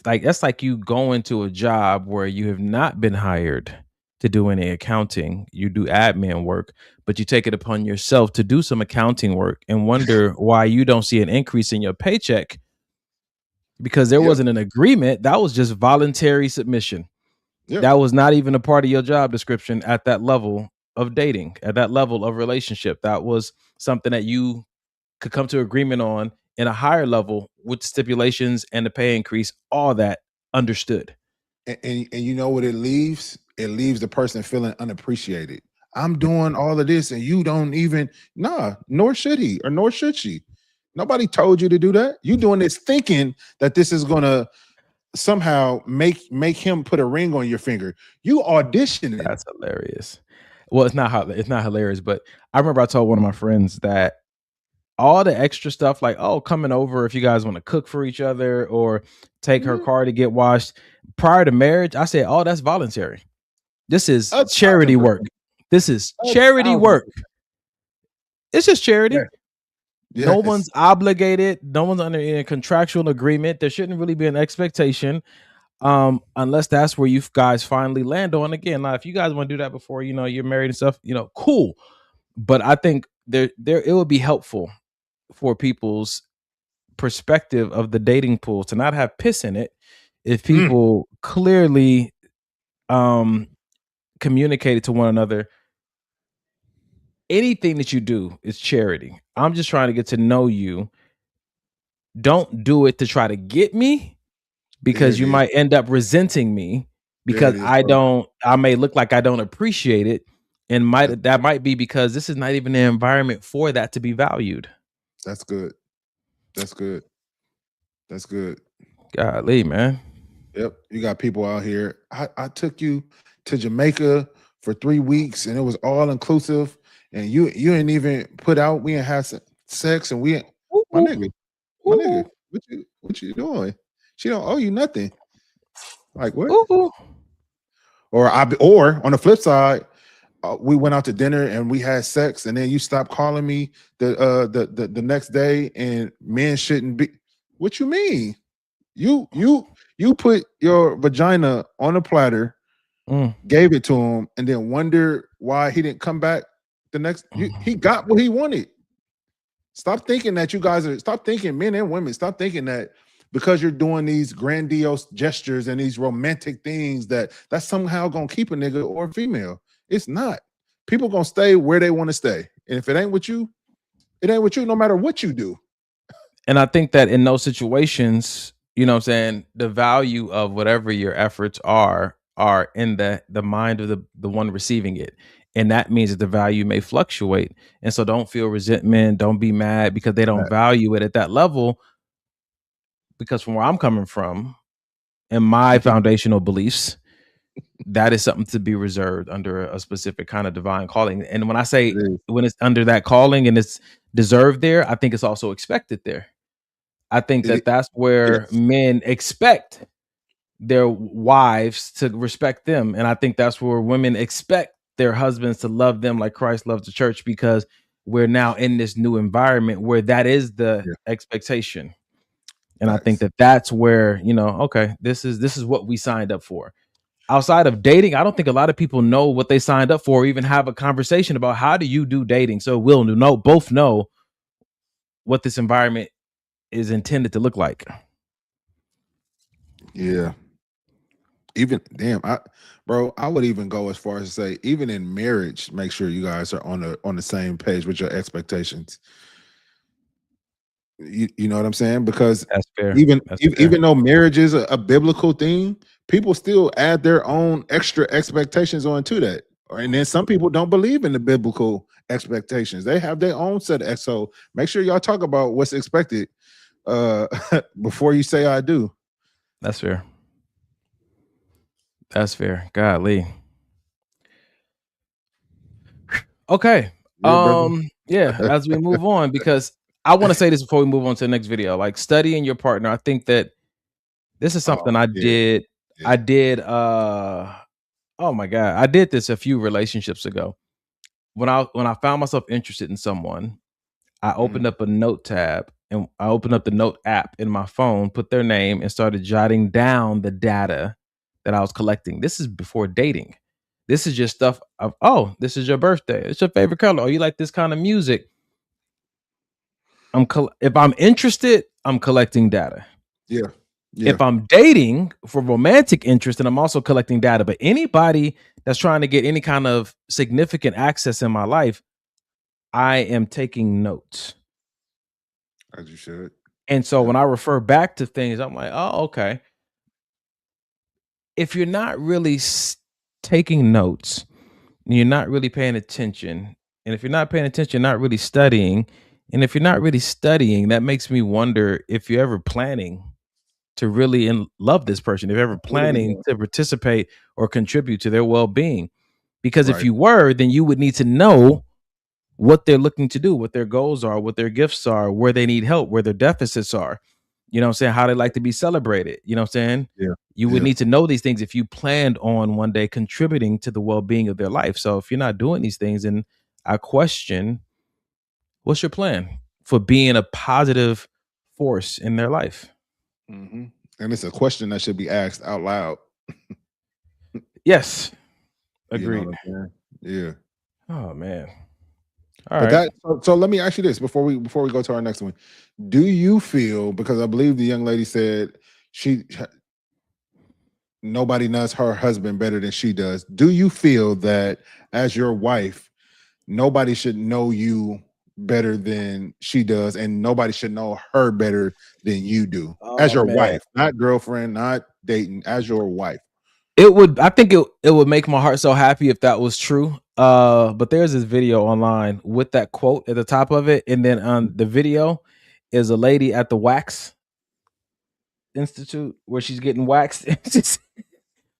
That's like you go into a job where you have not been hired to do any accounting. You do admin work, but you take it upon yourself to do some accounting work and wonder why you don't see an increase in your paycheck, because there wasn't an agreement. That was just voluntary submission. Yep. That was not even a part of your job description at that level of dating, at that level of relationship. That was something that you could come to agreement on in a higher level with stipulations and the pay increase, all that understood. And you know what it leaves? It leaves the person feeling unappreciated. I'm doing all of this and you don't even, nor should he, or nor should she. Nobody told you to do that. You doing this thinking that this is going to somehow make him put a ring on your finger. You auditioning. That's hilarious. Well, it's not hilarious, but I remember I told one of my friends that all the extra stuff, like, oh, coming over if you guys want to cook for each other or take her car to get washed prior to marriage, I said, oh, that's voluntary. This is charity work. This is charity work. It's just charity. Yeah. Yes. No one's obligated. No one's under a contractual agreement. There shouldn't really be an expectation, unless that's where you guys finally land on. Again, now, if you guys want to do that before, you're married and stuff, cool. But I think it would be helpful for people's perspective of the dating pool to not have piss in it if people clearly communicated to one another. Anything that you do is charity. I'm just trying to get to know you. Don't do it to try to get me, because you might end up resenting me because I may look like I don't appreciate it. And that might be because this is not even an environment for that to be valued. That's good. That's good. That's good. Golly, man. Yep. You got people out here. I took you to Jamaica for 3 weeks and it was all inclusive. And you ain't even put out. We ain't had sex, and we ain't. My nigga, what you doing? She don't owe you nothing. Like what? Or on the flip side, we went out to dinner and we had sex, and then you stopped calling me the next day, and men shouldn't be. What you mean? You put your vagina on a platter, gave it to him, and then wonder why he didn't come back. He got what he wanted. Stop thinking that stop thinking, men and women, stop thinking that because you're doing these grandiose gestures and these romantic things that's somehow gonna keep a nigga or a female. It's not. People gonna stay where they want to stay. And if it ain't with you, it ain't with you no matter what you do. And I think that in those situations, you know what I'm saying, the value of whatever your efforts are in the mind of the one receiving it. And that means that the value may fluctuate. And so don't feel resentment. Don't be mad because they don't value it at that level. Because from where I'm coming from and my foundational beliefs, that is something to be reserved under a specific kind of divine calling. And when I say when it's under that calling and it's deserved there, I think it's also expected there. I think that that's where men expect their wives to respect them. And I think that's where women expect their husbands to love them like Christ loves the church, because we're now in this new environment where that is the expectation. And I think that that's where, okay, this is what we signed up for. Outside of dating, I don't think a lot of people know what they signed up for, or even have a conversation about how do you do dating. So we'll both know what this environment is intended to look like. Yeah. Even I would even go as far as to say, even in marriage, make sure you guys are on the same page with your expectations. You know what I'm saying? Because that's fair. Even though marriage is a biblical thing, people still add their own extra expectations onto that. And then some people don't believe in the biblical expectations. They have their own set of. So make sure y'all talk about what's expected before you say I do. That's fair. That's fair. Golly. Okay. As we move on, because I want to say this before we move on to the next video, like studying your partner. I think that this is something I did. I did. Oh my God. I did this a few relationships ago. When I found myself interested in someone, I opened up a note tab and I opened up the note app in my phone, put their name, and started jotting down the data that I was collecting. This is before dating. This is just stuff of, oh, this is your birthday. It's your favorite color. Oh, you like this kind of music. If I'm interested, I'm collecting data. Yeah. If I'm dating for romantic interest, then I'm also collecting data. But anybody that's trying to get any kind of significant access in my life, I am taking notes. As you should. And so when I refer back to things, I'm like, oh, okay. If you're not really taking notes, you're not really paying attention. And if you're not paying attention, you're not really studying. And if you're not really studying, that makes me wonder if you're ever planning to really love this person, if you're ever planning to participate or contribute to their well-being. Because if you were, then you would need to know what they're looking to do, what their goals are, what their gifts are, where they need help, where their deficits are. You know what I'm saying? How they like to be celebrated. You know what I'm saying? Yeah. You would need to know these things if you planned on one day contributing to the well-being of their life. So if you're not doing these things, then I question, what's your plan for being a positive force in their life? Mm-hmm. And it's a question that should be asked out loud. Yes. Agreed. Yeah. Oh man. All right. So let me ask you this before we go to our next one. Do you feel, because I believe the young lady said nobody knows her husband better than she does. Do you feel that as your wife, nobody should know you better than she does, and nobody should know her better than you do as your wife, not girlfriend, not dating, as your wife? I think it would make my heart so happy if that was true. But there's this video online with that quote at the top of it, and then on the video is a lady at the Wax Institute where she's getting waxed.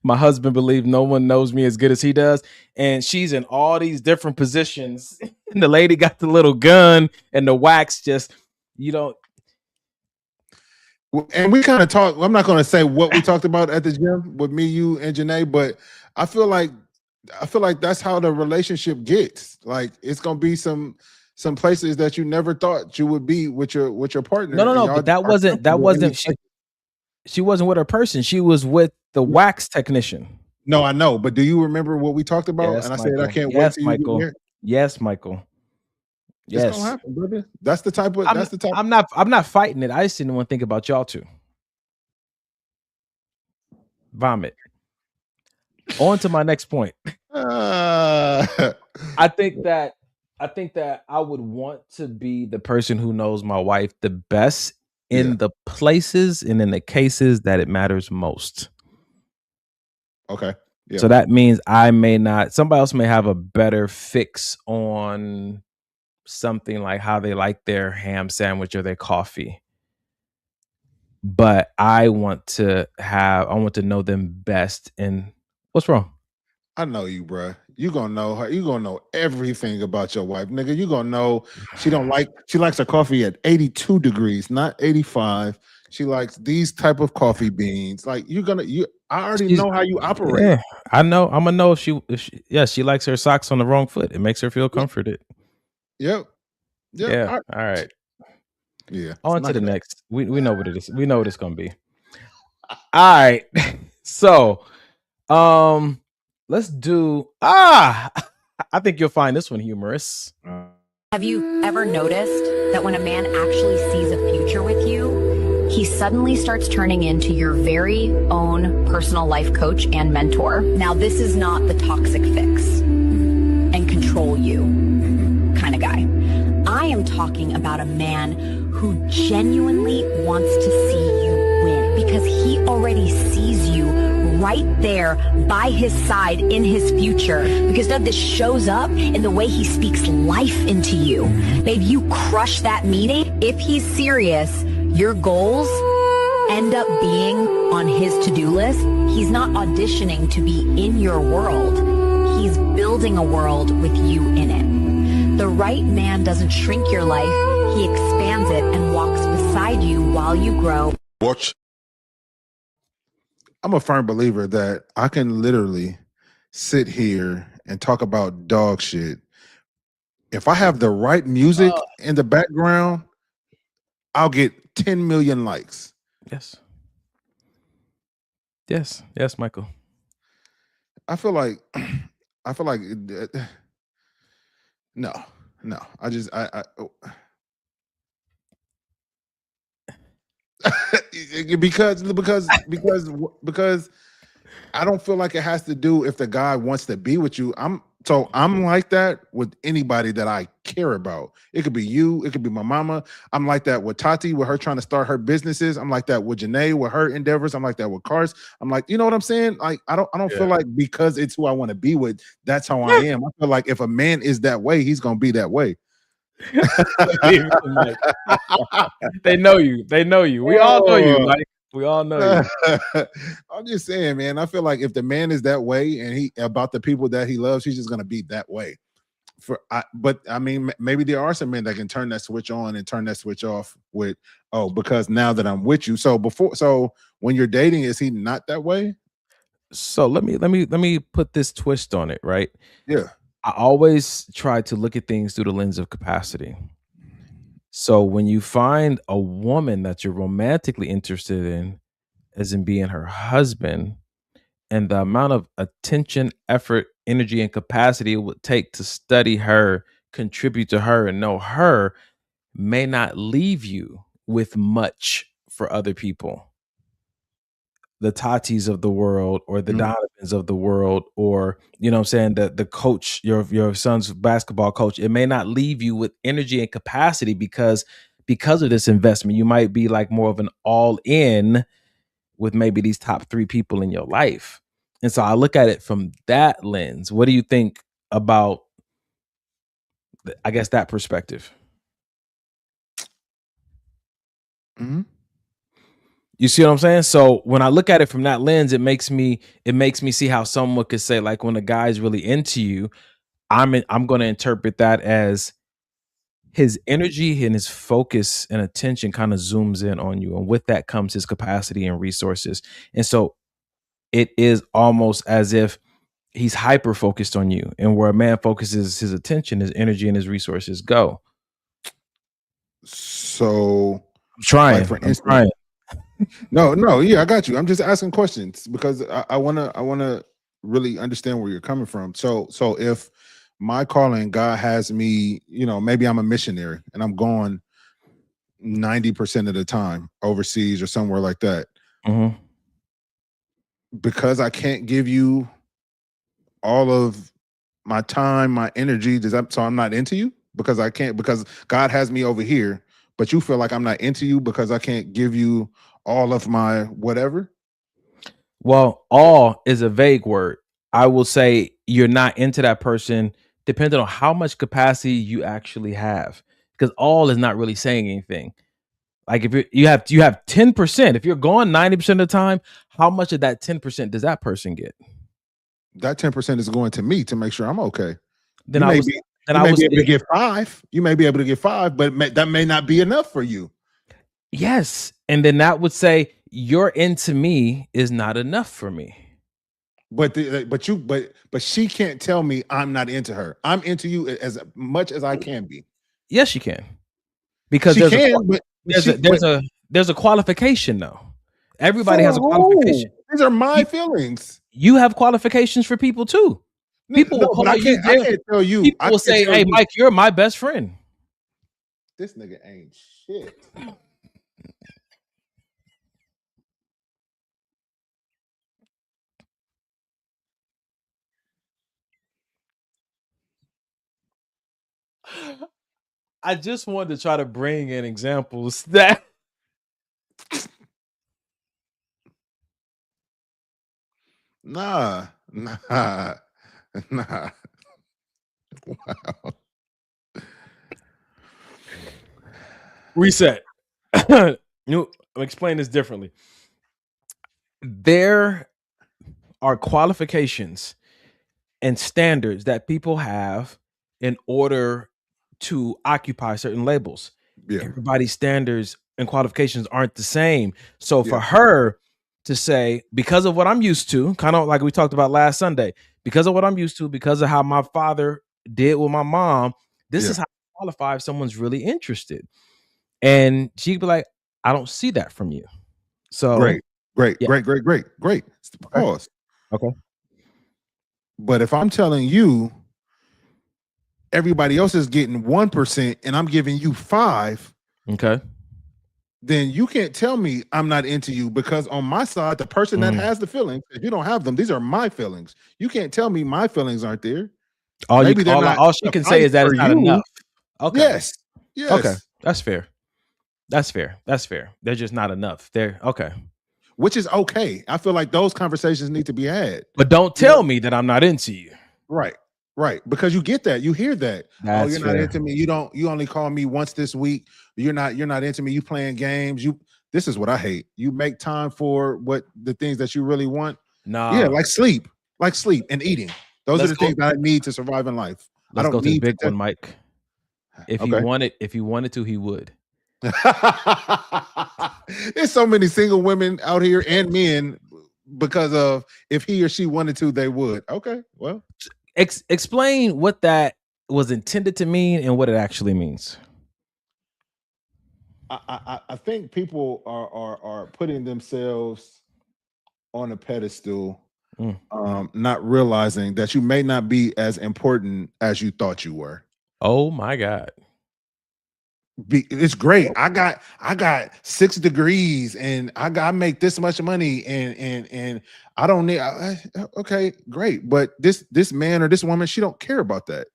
My husband believes no one knows me as good as he does, and she's in all these different positions. And the lady got the little gun, and the wax just, And we kind of talked. I'm not going to say what we talked about at the gym with me, you, and Janae, but I feel like that's how the relationship gets. Like it's going to be some places that you never thought you would be with your partner. No, but that wasn't. She wasn't with her person. She was with the wax technician. No, I know, but do you remember what we talked about? Yes, and I Michael. said I can't wait till you get here. Yes, Michael. Yes, it's gonna happen, brother. That's the type of. I'm not fighting it. I just didn't want to think about y'all two. Vomit. On to my next point. I think that I would want to be the person who knows my wife the best in the places and in the cases that it matters most. Okay. So that means I may not, somebody else may have a better fix on something like how they like their ham sandwich or their coffee. But I want to know them best. And what's wrong? I know you, bruh. You gonna know her. You gonna know everything about your wife, nigga. You gonna know she likes her coffee at 82 degrees, not 85. She likes these type of coffee beans. Like I already know how you operate. Yeah, I know. I'm gonna know if she likes her socks on the wrong foot. It makes her feel comforted. Yep. Yeah. All right. Yeah. On to the next. We know what it is. We know what it's gonna be. All right. So, let's do. I think you'll find this one humorous. Have you ever noticed that when a man actually sees a future with you, he suddenly starts turning into your very own personal life coach and mentor? Now, this is not the toxic fix and control you kind of guy. I am talking about a man who genuinely wants to see you win because he already sees you right there by his side in his future. Because Doug, this shows up in the way he speaks life into you. Babe, you crush that meeting. If he's serious, your goals end up being on his to-do list. He's not auditioning to be in your world. He's building a world with you in it. The right man doesn't shrink your life. He expands it and walks beside you while you grow. Watch. I'm a firm believer that I can literally sit here and talk about dog shit. If I have the right music in the background, I'll get 10 million likes. Yes, Michael. I feel like no. because I don't feel like it has to do if the guy wants to be with you. I'm like that with anybody that I care about. It could be you, it could be my mama. I'm like that with Tati, with her trying to start her businesses. I'm like that with Janae, with her endeavors. I'm like that with Cars. I'm like, you know what I'm saying? Like, I don't feel like because it's who I want to be with, that's how I am. I feel like if a man is that way, he's gonna be that way. They know you. We all know you, Mike. We all know you. I'm just saying, man. I feel like if the man is that way and he about the people that he loves, he's just gonna be that way. But I mean, maybe there are some men that can turn that switch on and turn that switch off with, because now that I'm with you. So when you're dating, is he not that way? So let me put this twist on it, right? Yeah. I always try to look at things through the lens of capacity. So when you find a woman that you're romantically interested in, as in being her husband, and the amount of attention, effort, energy, and capacity it would take to study her, contribute to her, and know her may not leave you with much for other people. The Tatis of the world, or the Donovans of the world, or, you know what I'm saying, the coach, your son's basketball coach, it may not leave you with energy and capacity because of this investment. You might be like more of an all-in with maybe these top 3 people in your life. And so I look at it from that lens. What do you think about, I guess, that perspective? Mm-hmm. You see what I'm saying? So when I look at it from that lens, it makes me see how someone could say, like, when a guy's really into you, I'm going to interpret that as his energy and his focus and attention kind of zooms in on you, and with that comes his capacity and resources. And so it is almost as if he's hyper focused on you, and where a man focuses his attention, his energy, and his resources go. So I'm trying. Like, for instance, No, yeah, I got you. I'm just asking questions because I wanna really understand where you're coming from. So if my calling, God has me, maybe I'm a missionary and I'm going 90% of the time overseas or somewhere like that. Mm-hmm. Because I can't give you all of my time, my energy, so I'm not into you? Because I can't, because God has me over here, but you feel like I'm not into you because I can't give you all of my whatever? Well, all is a vague word. I will say you're not into that person depending on how much capacity you actually have, because all is not really saying anything. Like if you have 10%, if you're gone 90% of the time, how much of that 10% does that person get? That 10% is going to me to make sure I'm okay. Then you I may was be, then you I may was be able to get 5. You may be able to get 5, but that may not be enough for you. Yes, and then that would say your into me is not enough for me. But she can't tell me I'm not into her. I'm into you as much as I can be. Yes, you can, because She there's a qualification though. Everybody has a qualification. These are my feelings. You have qualifications for people too. People will call I you. can't tell you. People will say, "Hey, Mike, you're my best friend." This nigga ain't shit. I just wanted to try to bring in examples that Nah. Wow. reset. I'm explain this differently. There are qualifications and standards that people have in order to occupy certain labels. Yeah. Everybody's standards and qualifications aren't the same. So for her to say, because of what I'm used to, kind of like we talked about last Sunday, because of what I'm used to, because of how my father did with my mom, this is how I qualify if someone's really interested. And she'd be like, I don't see that from you. So Great. yeah. Great. Pause. Okay. But if I'm telling you everybody else is getting 1% and I'm giving you 5, okay, then you can't tell me I'm not into you, because on my side, the person that has the feelings, if you don't have them, these are my feelings. You can't tell me my feelings aren't there. All she can say is that it's not enough. Okay. Yes. Okay. That's fair. They're just not enough. They're okay. Which is okay. I feel like those conversations need to be had. But don't tell me that I'm not into you. Right. Because you get that. You hear that. That's you're not into me. You only call me once this week. You're not into me. You playing games. This is what I hate. You make time for what the things that you really want. Nah. Yeah, like sleep and eating. Those are the things that I need to survive in life. Let's I don't go to need the big one, Mike. If he wanted to, he would. There's so many single women out here and men because of if he or she wanted to, they would. Okay, well, explain what that was intended to mean and what it actually means. I think people are putting themselves on a pedestal, not realizing that you may not be as important as you thought you were. Oh my God. It's great. I got 6 degrees and I make this much money and I don't need. Okay, great. But this man or this woman, she don't care about that.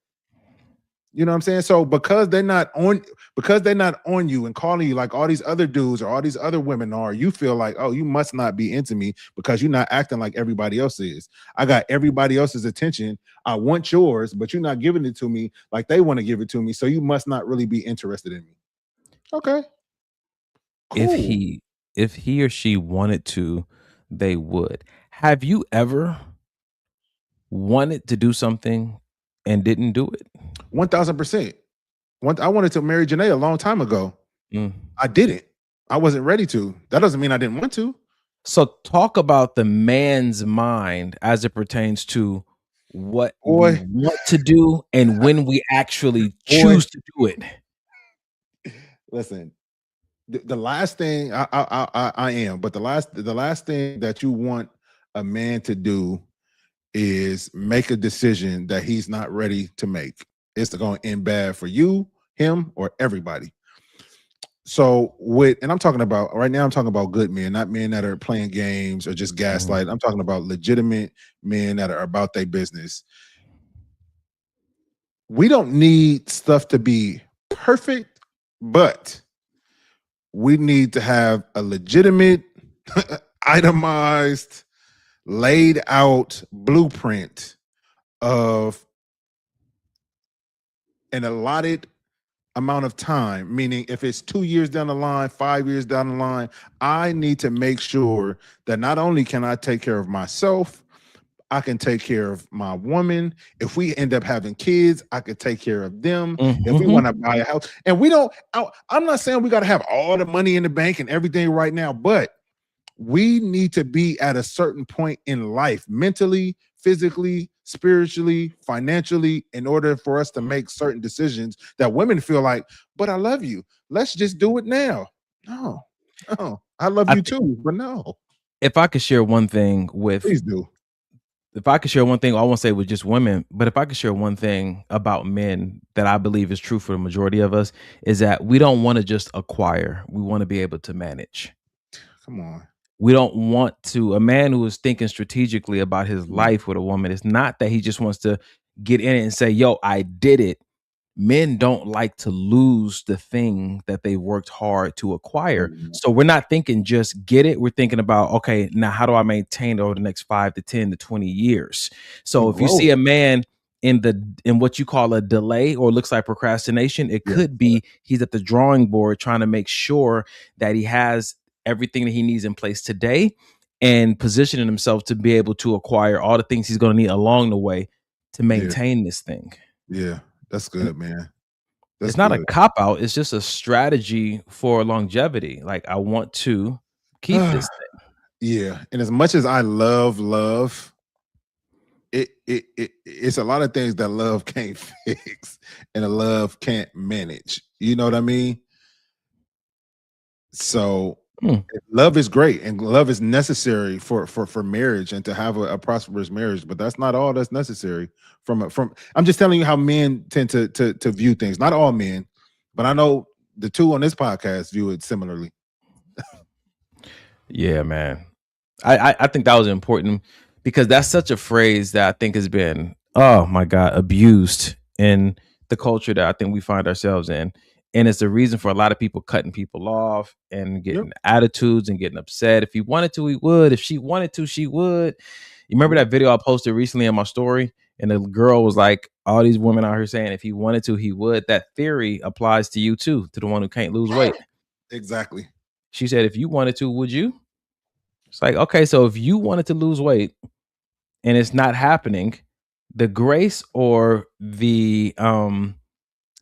You know what I'm saying? So because they're not on you and calling you like all these other dudes or all these other women are, you feel like, oh, you must not be into me because you're not acting like everybody else is. I got everybody else's attention. I want yours, but you're not giving it to me like they want to give it to me. So you must not really be interested in me. Okay. Cool. If he or she wanted to, they would. Have you ever wanted to do something and didn't do it? 1000%. I wanted to marry Janae a long time ago. I didn't. I wasn't ready to. That doesn't mean I didn't want to. So talk about the man's mind as it pertains to what we want to do and when we actually choose to do it. Listen, the last thing I am, but the last thing that you want a man to do is make a decision that he's not ready to make. It's going to end bad for you, him, or everybody. So I'm talking about right now, I'm talking about good men, not men that are playing games or just gaslight. I'm talking about legitimate men that are about their business. We don't need stuff to be perfect, but we need to have a legitimate, itemized, laid out blueprint of an allotted amount of time, meaning if it's 2 years down the line, 5 years down the line, I need to make sure that not only can I take care of myself, I can take care of my woman. If we end up having kids, I can take care of them. If we want to buy a house, and we don't, I'm not saying we got to have all the money in the bank and everything right now, but we need to be at a certain point in life, mentally, physically, spiritually, financially, in order for us to make certain decisions that women feel like, but I love you. Let's just do it now. No, I love you too, but no. If I could share one thing with, please do. If I could share one thing, I won't say with just women, but if I could share one thing about men that I believe is true for the majority of us, is that we don't want to just acquire. We want to be able to manage. Come on. We don't want to, a man who is thinking strategically about his life with a woman, it's not that he just wants to get in it and say, yo, I did it. Men don't like to lose the thing that they worked hard to acquire. So we're not thinking just get it. We're thinking about, okay, now how do I maintain it over the next 5 to 10 to 20 years? So if you see a man in what you call a delay or looks like procrastination, it could be he's at the drawing board trying to make sure that he has everything that he needs in place today and positioning himself to be able to acquire all the things he's going to need along the way to maintain this thing. Yeah. That's good, man. It's not a cop out. It's just a strategy for longevity. Like, I want to keep this thing. Yeah. And as much as I love, it's a lot of things that love can't fix and a love can't manage. You know what I mean? So love is great and love is necessary for marriage and to have a prosperous marriage, but that's not all that's necessary from I'm just telling you how men tend to view things. Not all men, but I know the two on this podcast view it similarly. Yeah, man. I think that was important because that's such a phrase that I think has been, oh my God, abused in the culture that I think we find ourselves in. And it's the reason for a lot of people cutting people off and getting attitudes and getting upset. If he wanted to, he would. If she wanted to, she would. You remember that video I posted recently on my story? And the girl was like, all these women out here saying if he wanted to, he would. That theory applies to you too, to the one who can't lose weight. Exactly. She said, if you wanted to, would you? It's like, okay, so if you wanted to lose weight and it's not happening, the grace or the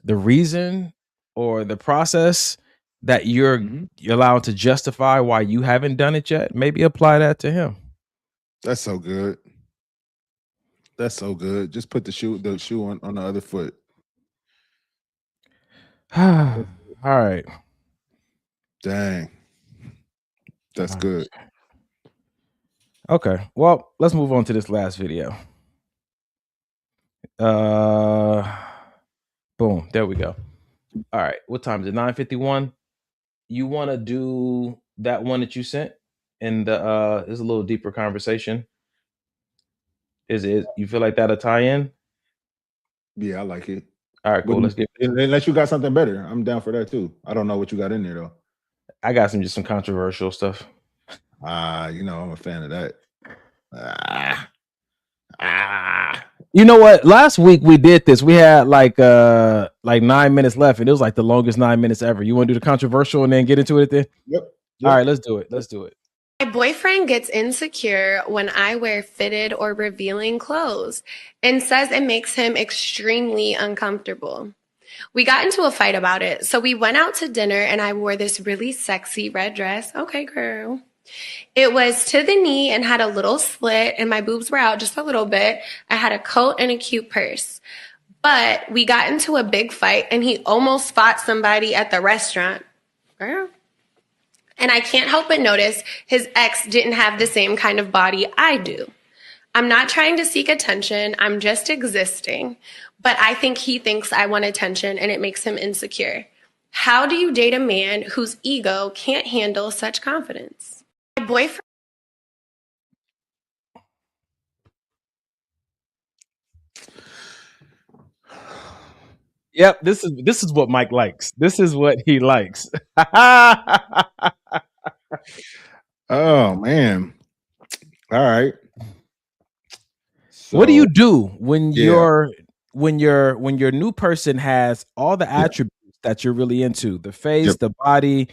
reason or the process that you're allowed to justify why you haven't done it yet, maybe apply that to him. That's so good. That's so good. Just put the shoe on the other foot. All right. Dang. That's good. Okay. Well, let's move on to this last video. Boom. There we go. All right. What time is it? 9:51. You want to do that one that you sent? And there's a little deeper conversation. Is it? You feel like that'll tie in? Yeah, I like it. All right, cool. Let's get. Unless you got something better, I'm down for that too. I don't know what you got in there though. I got some controversial stuff. I'm a fan of that. You know what? Last week we did this. We had like 9 minutes left, and it was like the longest 9 minutes ever. You want to do the controversial and then get into it then? Yep. All right, let's do it. Let's do it. My boyfriend gets insecure when I wear fitted or revealing clothes and says it makes him extremely uncomfortable. We got into a fight about it, so we went out to dinner and I wore this really sexy red dress. Okay, girl. It was to the knee and had a little slit and my boobs were out just a little bit. I had a coat and a cute purse. But we got into a big fight and he almost fought somebody at the restaurant. Girl. And I can't help but notice his ex didn't have the same kind of body I do. I'm not trying to seek attention. I'm just existing. But I think he thinks I want attention and it makes him insecure. How do you date a man whose ego can't handle such confidence? My boyfriend. Yep, this is what Mike likes. This is what he likes. Oh man. All right. What do you do when your new person has all the attributes that you're really into, the face, the body,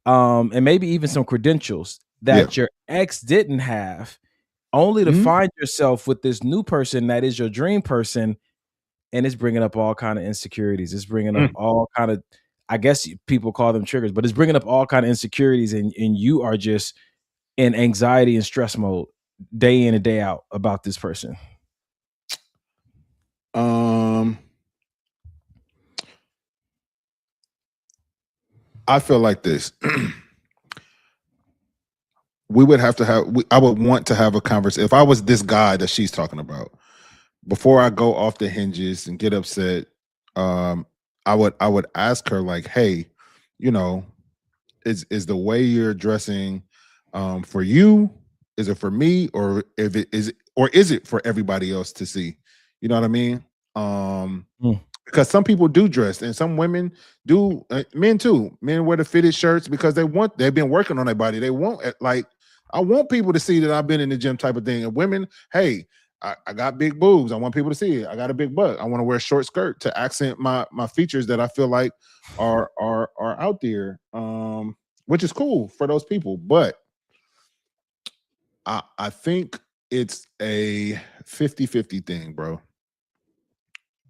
and maybe even some credentials that your ex didn't have, only to find yourself with this new person that is your dream person, and it's bringing up all kind of insecurities. It's bringing up all kind of, I guess people call them triggers, but it's bringing up all kind of insecurities, and you are just in anxiety and stress mode day in and day out about this person. I feel like this. We would have to have, I would want to have a conversation. If I was this guy that she's talking about, before I go off the hinges and get upset, I would ask her, like, hey, you know, is the way you're dressing for you? Is it for me, or is it for everybody else to see? You know what I mean? Because some people do dress, and some women do, men too. Men wear the fitted shirts because they've been working on their body. They want, like, I want people to see that I've been in the gym type of thing. And women, hey, I got big boobs. I want people to see it. I got a big butt. I want to wear a short skirt to accent my features that I feel like are out there, which is cool for those people. But I think it's a 50-50 thing, bro.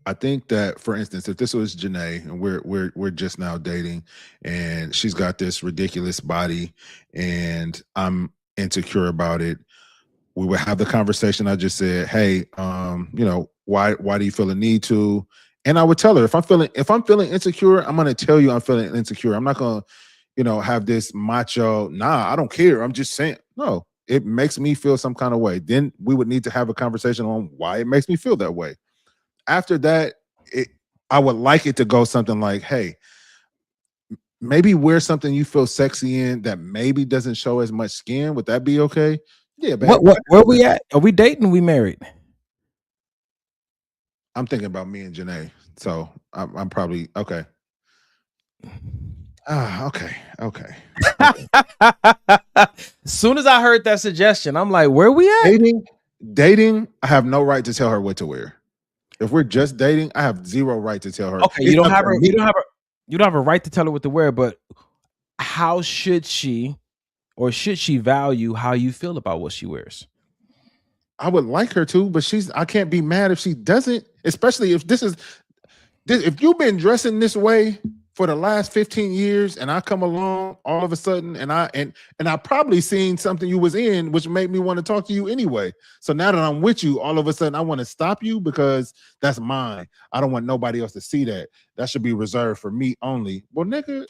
I think that, for instance, if this was Janae and we're just now dating, and she's got this ridiculous body and I'm insecure about it, we would have the conversation I just said, hey, you know, why do you feel a need to? And I would tell her, if I'm feeling insecure, I'm gonna tell you I'm feeling insecure. I'm not gonna, you know, have this macho, nah, I don't care, I'm just saying. No, it makes me feel some kind of way. Then we would need to have a conversation on why it makes me feel that way. After that, I would like it to go something like, hey, maybe wear something you feel sexy in that maybe doesn't show as much skin. Would that be okay? Yeah, baby. Where we at? Are we dating? Or we married? I'm thinking about me and Janae, so I'm probably okay. Okay. As soon as I heard that suggestion, I'm like, where we at? Dating, I have no right to tell her what to wear. If we're just dating, I have zero right to tell her. Okay, you don't have a right to tell her what to wear, but how should she, or should she value how you feel about what she wears? I would like her to, but I can't be mad if she doesn't, especially if if you've been dressing this way for the last 15 years and I come along all of a sudden and I probably seen something you was in which made me want to talk to you anyway. So now that I'm with you, all of a sudden I want to stop you because that's mine. I don't want nobody else to see that. That should be reserved for me only. Well, nigga,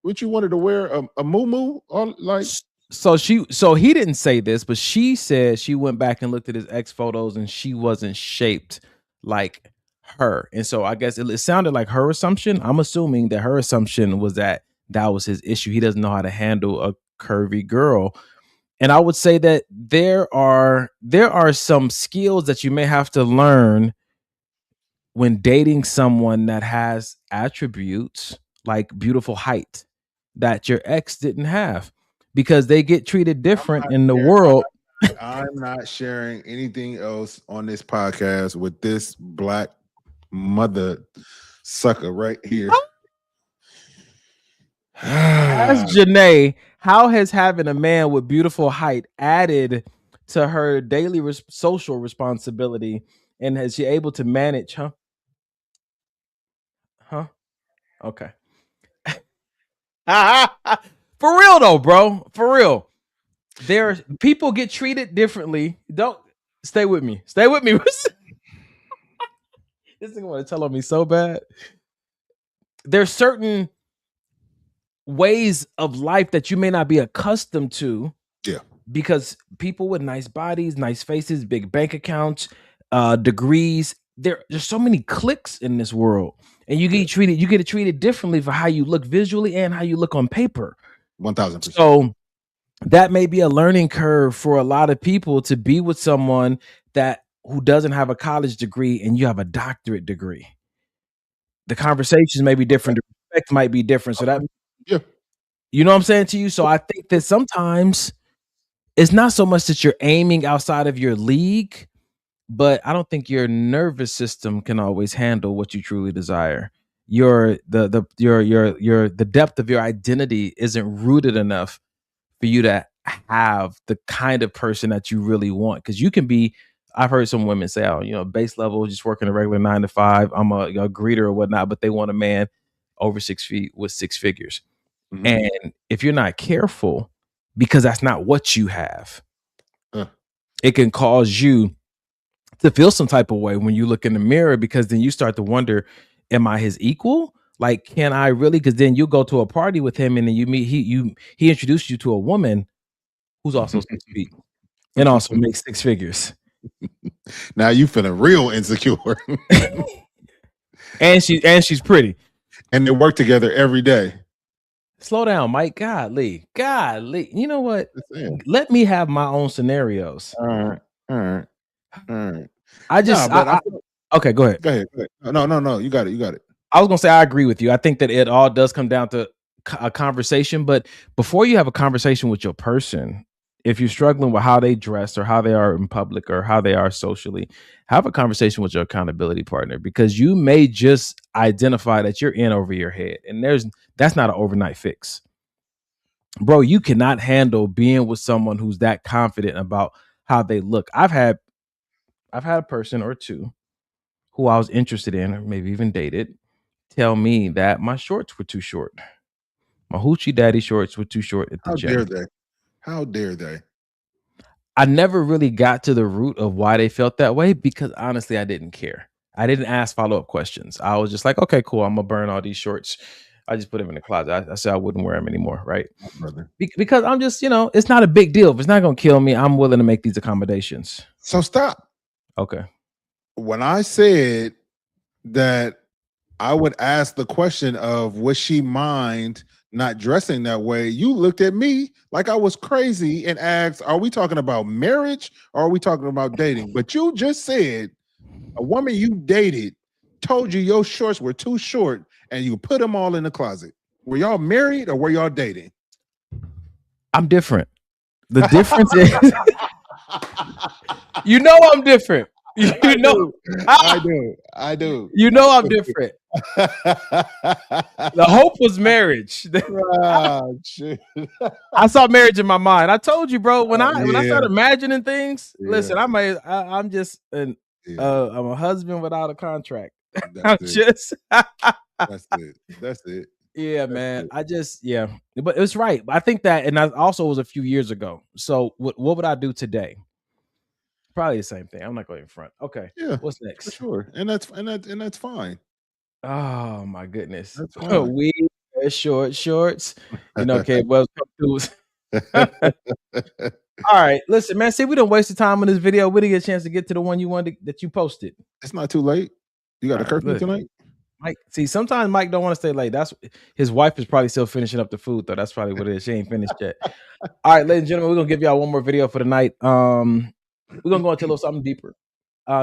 what you wanted to wear a muumuu, or like? So he didn't say this, but she said she went back and looked at his ex photos and she wasn't shaped like her. And so I guess it sounded like her assumption. I'm assuming that her assumption was that was his issue. He doesn't know how to handle a curvy girl. And I would say that there are some skills that you may have to learn when dating someone that has attributes like beautiful height that your ex didn't have, because they get treated different in the world. I'm not sharing anything else on this podcast with this black mother sucker right here. Ask Janae, how has having a man with beautiful height added to her daily social responsibility, and is she able to manage? Okay. For real though, bro. For real. People get treated differently. Don't stay with me. Stay with me. This thing want to tell on me so bad. There's certain ways of life that you may not be accustomed to. Yeah. Because people with nice bodies, nice faces, big bank accounts, degrees, there's so many clicks in this world. And you get treated differently for how you look visually and how you look on paper. 1000%. So that may be a learning curve for a lot of people, to be with someone who doesn't have a college degree and you have a doctorate degree. The conversations may be different. The respect might be different. So that, yeah, you know what I'm saying to you? So I think that sometimes it's not so much that you're aiming outside of your league, but I don't think your nervous system can always handle what you truly desire. Your the depth of your identity isn't rooted enough for you to have the kind of person that you really want. Because you can be, I've heard some women say, oh, base level, just working a regular 9 to 5. I'm a greeter or whatnot, but they want a man over 6 feet with 6 figures. Mhm. And if you're not careful, because that's not what you have, it can cause you to feel some type of way when you look in the mirror, because then you start to wonder, am I his equal? Like, can I really? Because then you go to a party with him and then you meet, he introduced you to a woman who's also 6 feet and also makes 6 figures. Now you feeling real insecure. And she's pretty. And they work together every day. Slow down, Mike. Godly. You know what? Let me have my own scenarios. All right. Okay, go ahead. Go ahead. No. You got it. I was gonna say I agree with you. I think that it all does come down to a conversation, but before you have a conversation with your person, if you're struggling with how they dress or how they are in public or how they are socially, have a conversation with your accountability partner, because you may just identify that you're in over your head, and that's not an overnight fix. Bro, you cannot handle being with someone who's that confident about how they look. I've had a person or two who I was interested in, or maybe even dated, tell me that my shorts were too short. My hoochie daddy shorts were too short at the gym. How dare they? I never really got to the root of why they felt that way, because honestly, I didn't care. I didn't ask follow-up questions. I was just like, okay, cool. I'm gonna burn all these shorts. I just put them in the closet. I said I wouldn't wear them anymore, right? Brother. Because I'm just, it's not a big deal. If it's not gonna kill me, I'm willing to make these accommodations. So stop. Okay. When I said that I would ask the question of, would she mind not dressing that way, you looked at me like I was crazy and asked, are we talking about marriage or are we talking about dating? But you just said a woman you dated told you your shorts were too short and you put them all in the closet. Were y'all married or were y'all dating? I'm different. The difference is, I'm different. I do. I'm different. The hope was marriage. I saw marriage in my mind. I told you, bro. When I started imagining things, listen, I'm just I'm a husband without a contract. That's it. Yeah, man. But it's right. I think that, and that also was a few years ago. So what would I do today? Probably the same thing. I'm not going in front. Okay. Yeah. What's next? For sure. And that's fine. Oh my goodness. That's fine. We wear shorts. Okay, well, all right. Listen, man. See, we done wasted time on this video. We didn't get a chance to get to the one you wanted that you posted. It's not too late. You got a curfew tonight? Mike, see, sometimes Mike don't want to stay late. That's his wife is probably still finishing up the food, though. That's probably what it is. She ain't finished yet. All right, ladies and gentlemen, we're gonna give y'all one more video for the night. We're gonna go into a little something deeper.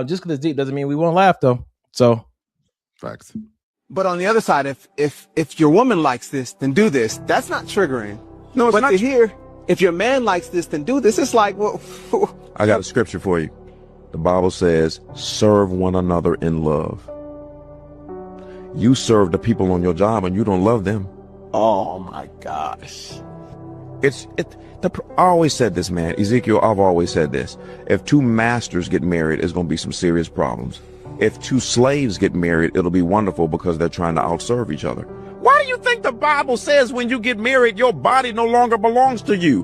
Just because it's deep doesn't mean we won't laugh, though. So, facts. But on the other side, if your woman likes this, then do this. That's not triggering. No, it's not. Here, if your man likes this, then do this. It's like, well, I got a scripture for you. The Bible says, serve one another in love. You serve the people on your job and you don't love them. Oh my gosh. I always said this, man. Ezekiel, I've always said this. If two masters get married, it's going to be some serious problems. If two slaves get married, it'll be wonderful because they're trying to outserve each other. Why do you think the Bible says when you get married, your body no longer belongs to you?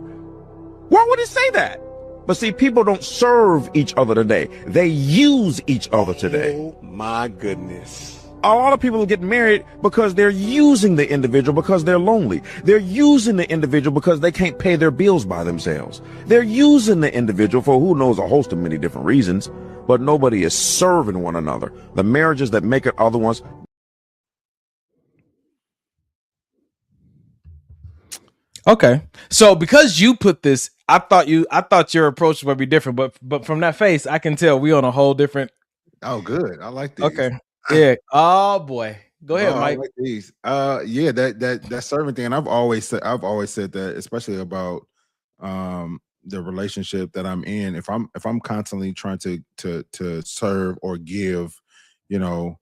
Why would it say that? But see, people don't serve each other today. They use each other today. Oh my goodness. A lot of people get married because they're using the individual because they're lonely. They're using the individual because they can't pay their bills by themselves. They're using the individual for who knows a host of many different reasons, but nobody is serving one another. The marriages that make it are the ones. Okay. So because you put this, I thought your approach would be different, but from that face, I can tell we on a whole different. Oh, good. I like these. Okay. Yeah. Oh boy. Go ahead, Mike. I like these. That servant thing, and I've always said that, especially about the relationship that I'm in, if I'm constantly trying to serve or give, you know,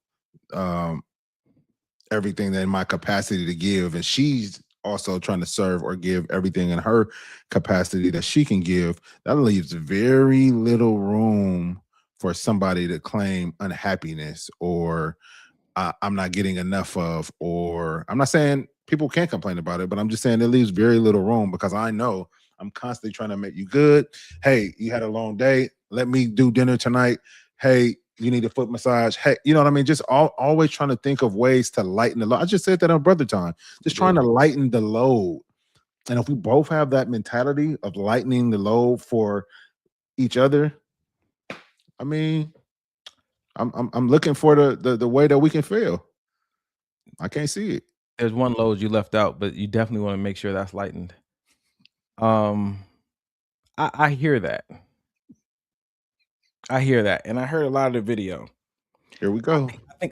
everything that in my capacity to give, and she's also trying to serve or give everything in her capacity that she can give, that leaves very little room for somebody to claim unhappiness or I'm not getting enough of, or I'm not saying people can't complain about it, but I'm just saying it leaves very little room because I know I'm constantly trying to make you good. Hey, you had a long day. Let me do dinner tonight. Hey, you need a foot massage. Hey, you know what I mean? Just always trying to think of ways to lighten the load. I just said that on Brother Time. Just trying to lighten the load. And if we both have that mentality of lightening the load for each other, I mean, I'm looking for the way that we can fail. I can't see it. There's one load you left out, but you definitely want to make sure that's lightened. I hear that. I hear that, and I heard a lot of the video. Here we go. I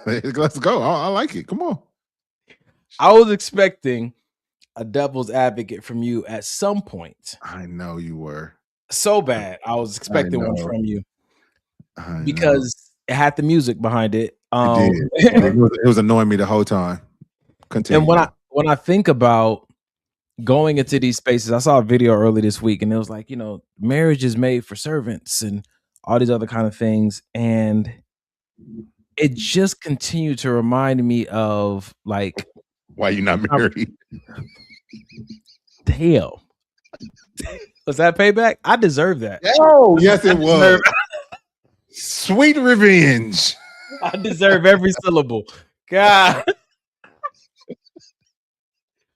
think let's go. I like it. Come on. I was expecting a devil's advocate from you at some point. I know you were. So bad. I was expecting one from you because it had the music behind it. It was annoying me the whole time. Continue. And when I think about going into these spaces, I saw a video early this week, and it was like, you know, marriage is made for servants and all these other kind of things, and it just continued to remind me of like, why you not married? Damn. Was that payback? I deserve that. Oh, yes, it was. Sweet revenge. I deserve every syllable. God.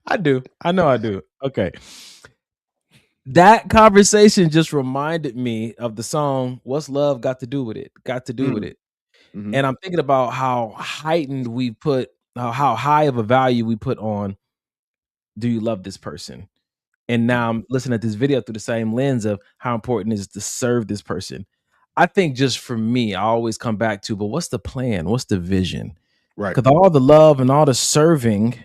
I do. I know I do. Okay. That conversation just reminded me of the song, What's Love Got to Do with It? Got to do with it. Mm-hmm. And I'm thinking about how heightened we put, how high of a value we put on, do you love this person? And now I'm listening to this video through the same lens of how important it is to serve this person. I think just for me, I always come back to, but what's the plan? What's the vision? Right. Because all the love and all the serving,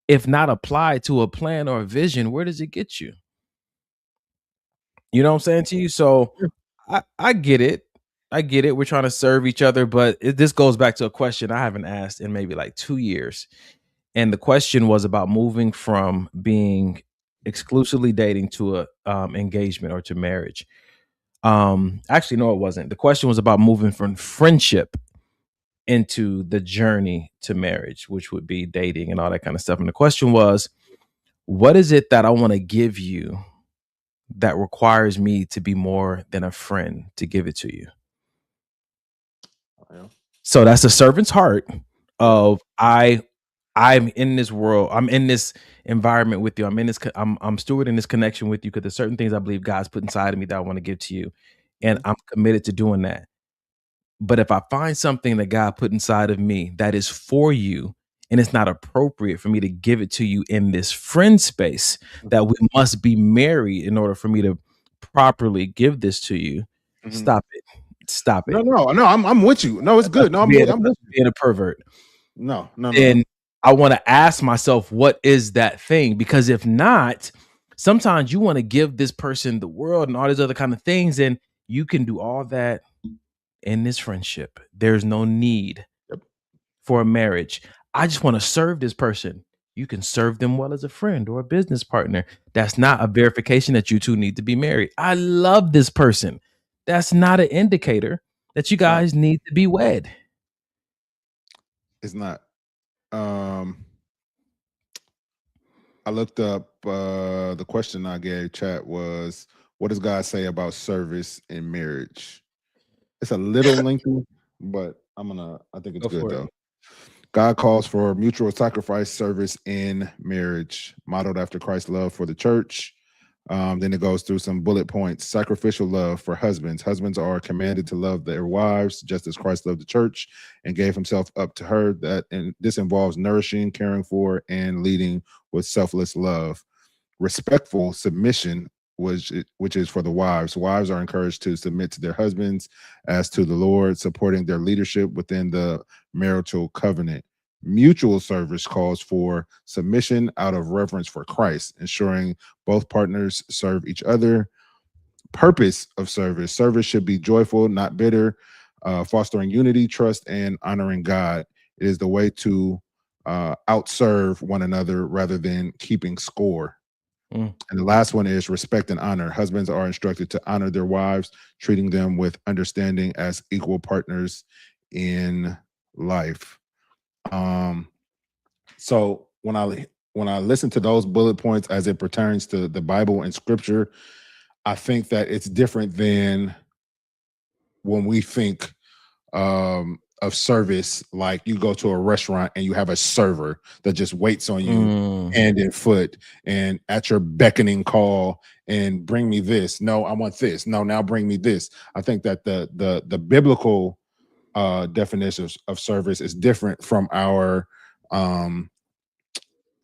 if not applied to a plan or a vision, where does it get you? You know what I'm saying to you? So I get it. I get it. We're trying to serve each other, but this goes back to a question I haven't asked in maybe like 2 years. And the question was about moving from being exclusively dating to a engagement or to marriage. Actually, no, it wasn't. The question was about moving from friendship into the journey to marriage, which would be dating and all that kind of stuff. And the question was, what is it that I want to give you that requires me to be more than a friend to give it to you? So that's a servant's heart of I'm in this world. I'm in this environment with you. I'm stewarding this connection with you because there's certain things I believe God's put inside of me that I want to give to you. And I'm committed to doing that. But if I find something that God put inside of me that is for you, and it's not appropriate for me to give it to you in this friend space, that we must be married in order for me to properly give this to you, stop it. Stop it. No, I'm with you. No, it's good. No, I'm with you. Being a pervert. No. And I want to ask myself, what is that thing? Because if not, sometimes you want to give this person the world and all these other kind of things, and you can do all that in this friendship. There's no need for a marriage. I just want to serve this person. You can serve them well as a friend or a business partner. That's not a verification that you two need to be married. I love this person. That's not an indicator that you guys need to be wed. It's not. I looked up the question I gave chat was, what does God say about service in marriage? It's a little lengthy, but I think it's good though. God calls for mutual sacrifice service in marriage, modeled after Christ's love for the church. Then it goes through some bullet points. Sacrificial love for husbands. Husbands are commanded to love their wives just as Christ loved the church and gave himself up to her. And this involves nourishing, caring for, and leading with selfless love. Respectful submission, which is for the wives. Wives are encouraged to submit to their husbands as to the Lord, supporting their leadership within the marital covenant. Mutual service calls for submission out of reverence for Christ, ensuring both partners serve each other. Purpose of service. Service should be joyful, not bitter, fostering unity, trust, and honoring God. It is the way to outserve one another rather than keeping score. And the last one is respect and honor. Husbands are instructed to honor their wives, treating them with understanding as equal partners in life. So when I listen to those bullet points as it pertains to the Bible and scripture, I think that it's different than when we think of service, like you go to a restaurant and you have a server that just waits on you hand and foot and at your beckoning call and bring me this. No, I want this. No, now bring me this. I think that the biblical definition of service is different from our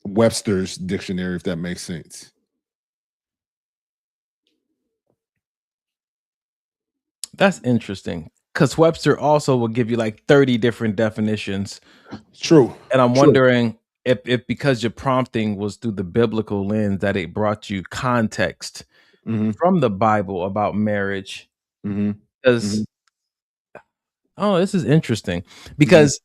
Webster's dictionary, if that makes sense. That's interesting, because Webster also will give you like 30 different definitions. True. And I'm wondering if because your prompting was through the biblical lens, that it brought you context from the Bible about marriage. Because this is interesting, because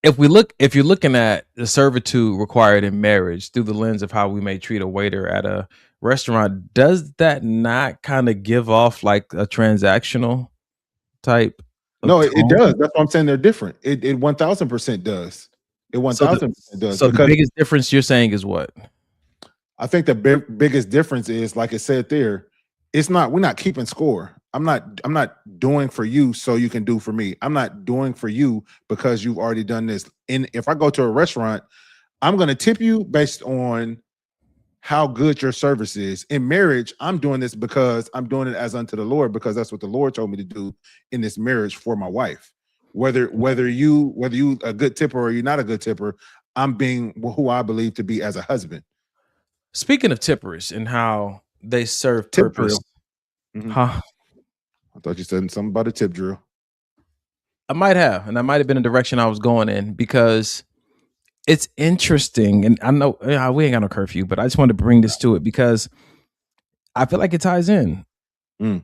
if you're looking at the servitude required in marriage through the lens of how we may treat a waiter at a restaurant, does that not kind of give off like a transactional type? No, it does. That's why I'm saying they're different. It 1000% does. It 1000% does. So the biggest difference you're saying is what? I think the biggest difference is, like it said there, we're not keeping score. I'm not doing for you so you can do for me. I'm not doing for you because you've already done this. And if I go to a restaurant, I'm going to tip you based on how good your service is. In marriage, I'm doing this because I'm doing it as unto the Lord, because that's what the Lord told me to do in this marriage for my wife. Whether you a good tipper or you're not a good tipper, I'm being who I believe to be as a husband. Speaking of tippers and how they serve purpose, huh? I thought you said something about a tip drill. I might have, and that might have been the direction I was going in, because it's interesting. And I know we ain't got no curfew, but I just wanted to bring this to it because I feel like it ties in to an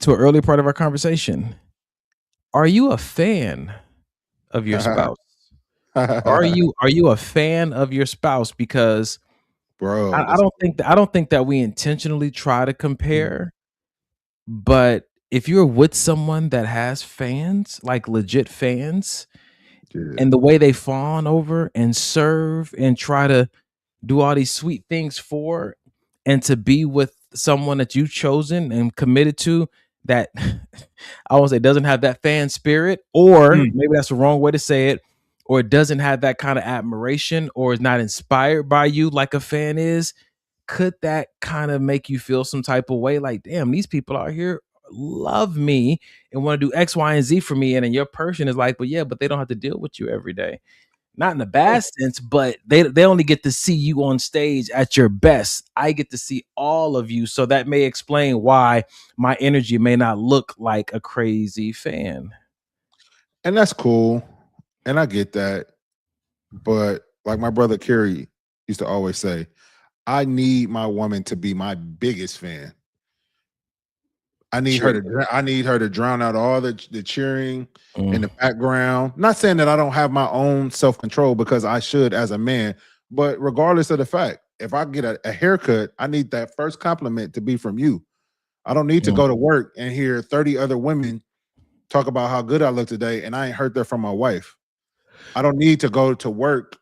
earlier part of our conversation. Are you a fan of your spouse? Are you a fan of your spouse? Because bro, I don't think that we intentionally try to compare, but if you're with someone that has fans, like legit fans, and the way they fawn over and serve and try to do all these sweet things for, and to be with someone that you've chosen and committed to, that I won't say doesn't have that fan spirit, or maybe that's the wrong way to say it, or it doesn't have that kind of admiration, or is not inspired by you like a fan is, could that kind of make you feel some type of way? Like, damn, these people out here love me and want to do X, Y, and Z for me. And then your person is like, but they don't have to deal with you every day. Not in the bad sense, but they only get to see you on stage at your best. I get to see all of you. So that may explain why my energy may not look like a crazy fan. And that's cool. And I get that. But like my brother Kerry used to always say, I need my woman to be my biggest fan. I need her to drown out all the cheering in the background. Not saying that I don't have my own self-control, because I should as a man, but regardless of the fact, if I get a haircut, I need that first compliment to be from you. I don't need to go to work and hear 30 other women talk about how good I look today, and I ain't heard that from my wife. I don't need to go to work.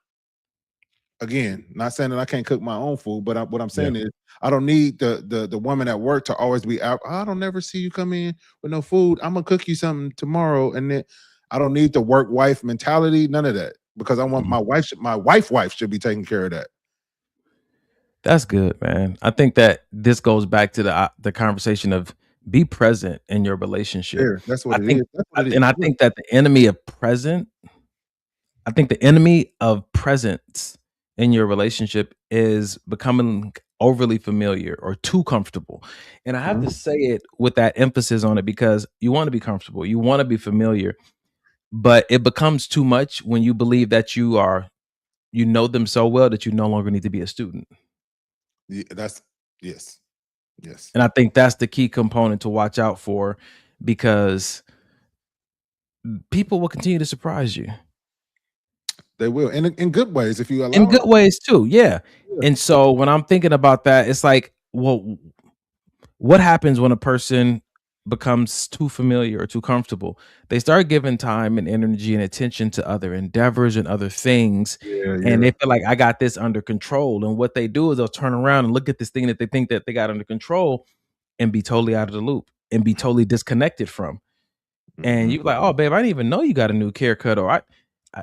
Again, not saying that I can't cook my own food, but what I'm saying is I don't need the woman at work to always be out. I don't never see you come in with no food. I'm gonna cook you something tomorrow, and then I don't need the work wife mentality. None of that, because I want my wife should be taking care of that. That's good, man. I think that this goes back to the conversation of be present in your relationship. Sure, that's what it is. And I think that the enemy of presence in your relationship is becoming overly familiar or too comfortable. And I have to say it with that emphasis on it, because you want to be comfortable, you want to be familiar, but it becomes too much when you believe that you know them so well that you no longer need to be a student. Yeah, yes. And I think that's the key component to watch out for, because people will continue to surprise you. They will, in good ways if you allow In good it. ways too, yeah. And so when I'm thinking about that, it's like, well, what happens when a person becomes too familiar or too comfortable? They start giving time and energy and attention to other endeavors and other things, and they feel like, I got this under control. And what they do is they'll turn around and look at this thing that they think that they got under control and be totally out of the loop and be totally disconnected from. And you're like, oh, babe, I didn't even know you got a new haircut, or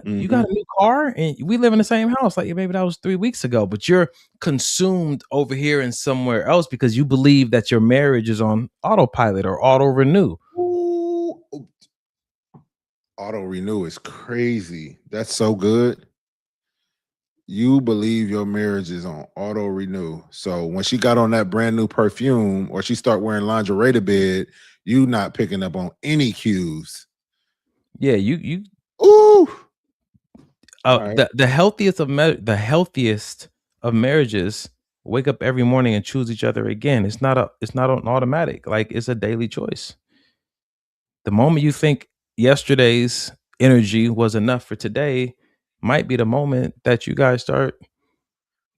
you got a new car, and we live in the same house. Like, maybe that was 3 weeks ago, but you're consumed over here and somewhere else because you believe that your marriage is on autopilot or auto renew. Auto renew is crazy. That's so good. You believe your marriage is on auto renew. So when she got on that brand new perfume, or she start wearing lingerie to bed, you not picking up on any cues. Yeah, you. Ooh. The healthiest of marriages wake up every morning and choose each other again. It's not on automatic. Like, it's a daily choice. The moment you think yesterday's energy was enough for today might be the moment that you guys start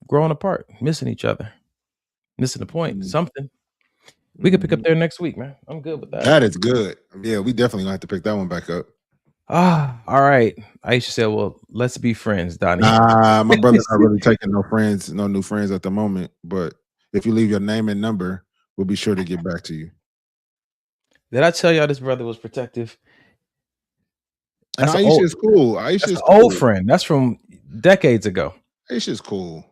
growing apart, missing each other, missing the point. Something. We could pick up there next week, man. I'm good with that. That is good. Yeah, we definitely gonna have to pick that one back up. All right. Aisha said, well, let's be friends, Donnie. My brother's not really taking no new friends at the moment. But if you leave your name and number, we'll be sure to get back to you. Did I tell y'all this brother was protective? And Aisha is cool. Aisha is cool. Old friend. That's from decades ago. Aisha's cool.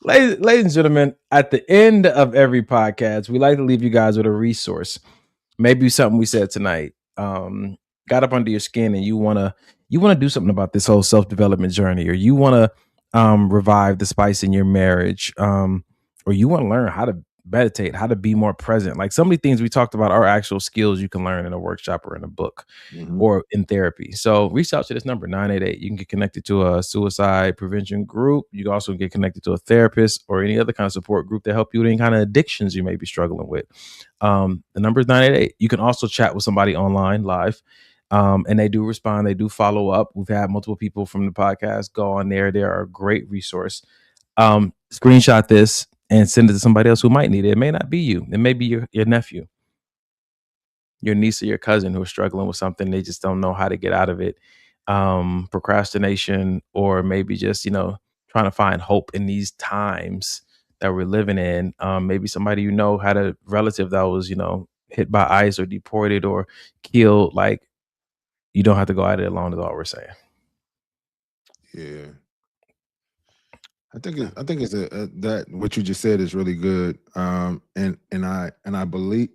Ladies and gentlemen, at the end of every podcast, we like to leave you guys with a resource. Maybe something we said tonight got up under your skin, and you want to do something about this whole self-development journey, or you want to revive the spice in your marriage, or you want to learn how to meditate, how to be more present. Like, some of the things we talked about are actual skills you can learn in a workshop or in a book or in therapy. So reach out to this number, 988. You can get connected to a suicide prevention group. You can also get connected to a therapist or any other kind of support group to help you with any kind of addictions you may be struggling with. The number is 988. You can also chat with somebody online live. And they do respond. They do follow up. We've had multiple people from the podcast go on there. They are a great resource. Screenshot this and send it to somebody else who might need it. It may not be you. It may be your nephew, your niece, or your cousin who are struggling with something. They just don't know how to get out of it. Procrastination, or maybe just, trying to find hope in these times that we're living in. Maybe somebody had a relative that was, hit by ICE or deported or killed. Like, you don't have to go at it alone, is all we're saying. Yeah. I think it's that what you just said is really good. And I believe,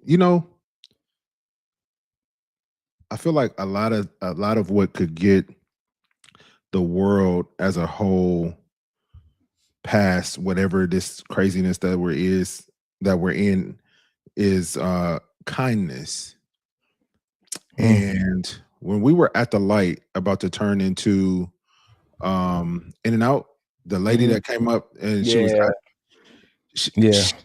I feel like a lot of what could get the world as a whole past whatever this craziness that we're in is kindness. And when we were at the light about to turn into In-N-Out, the lady that came up and she was I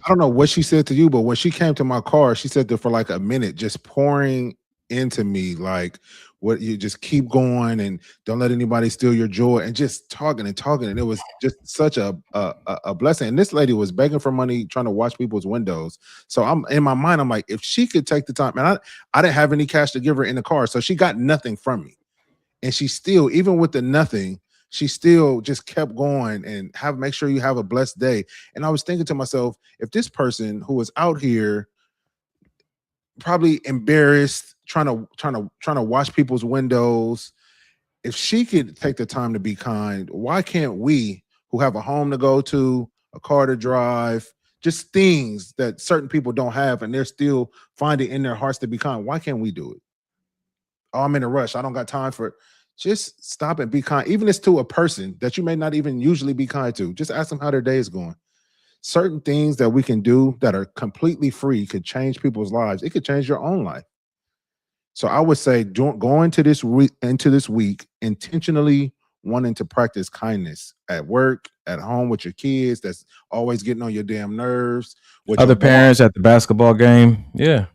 don't know what she said to you, but when she came to my car, she said that for like a minute, just pouring into me, like, what, you just keep going and don't let anybody steal your joy, and just talking. And it was just such a blessing. And this lady was begging for money, trying to wash people's windows. So I'm in my mind, I'm like, if she could take the time, and I didn't have any cash to give her in the car, so she got nothing from me. And she still, even with the nothing, she still just kept going and make sure you have a blessed day. And I was thinking to myself, if this person who was out here probably embarrassed, trying to wash people's windows, if she could take the time to be kind, why can't we, who have a home to go to, a car to drive, just things that certain people don't have, and they're still finding in their hearts to be kind? Why can't we do it? Oh, I'm in a rush, I don't got time for it. Just stop and be kind. Even if it's to a person that you may not even usually be kind to, just ask them how their day is going. Certain things that we can do that are completely free could change people's lives. It could change your own life. So I would say go into this week intentionally wanting to practice kindness at work, at home with your kids. That's always getting on your damn nerves. With Other parents at the basketball game. Yeah.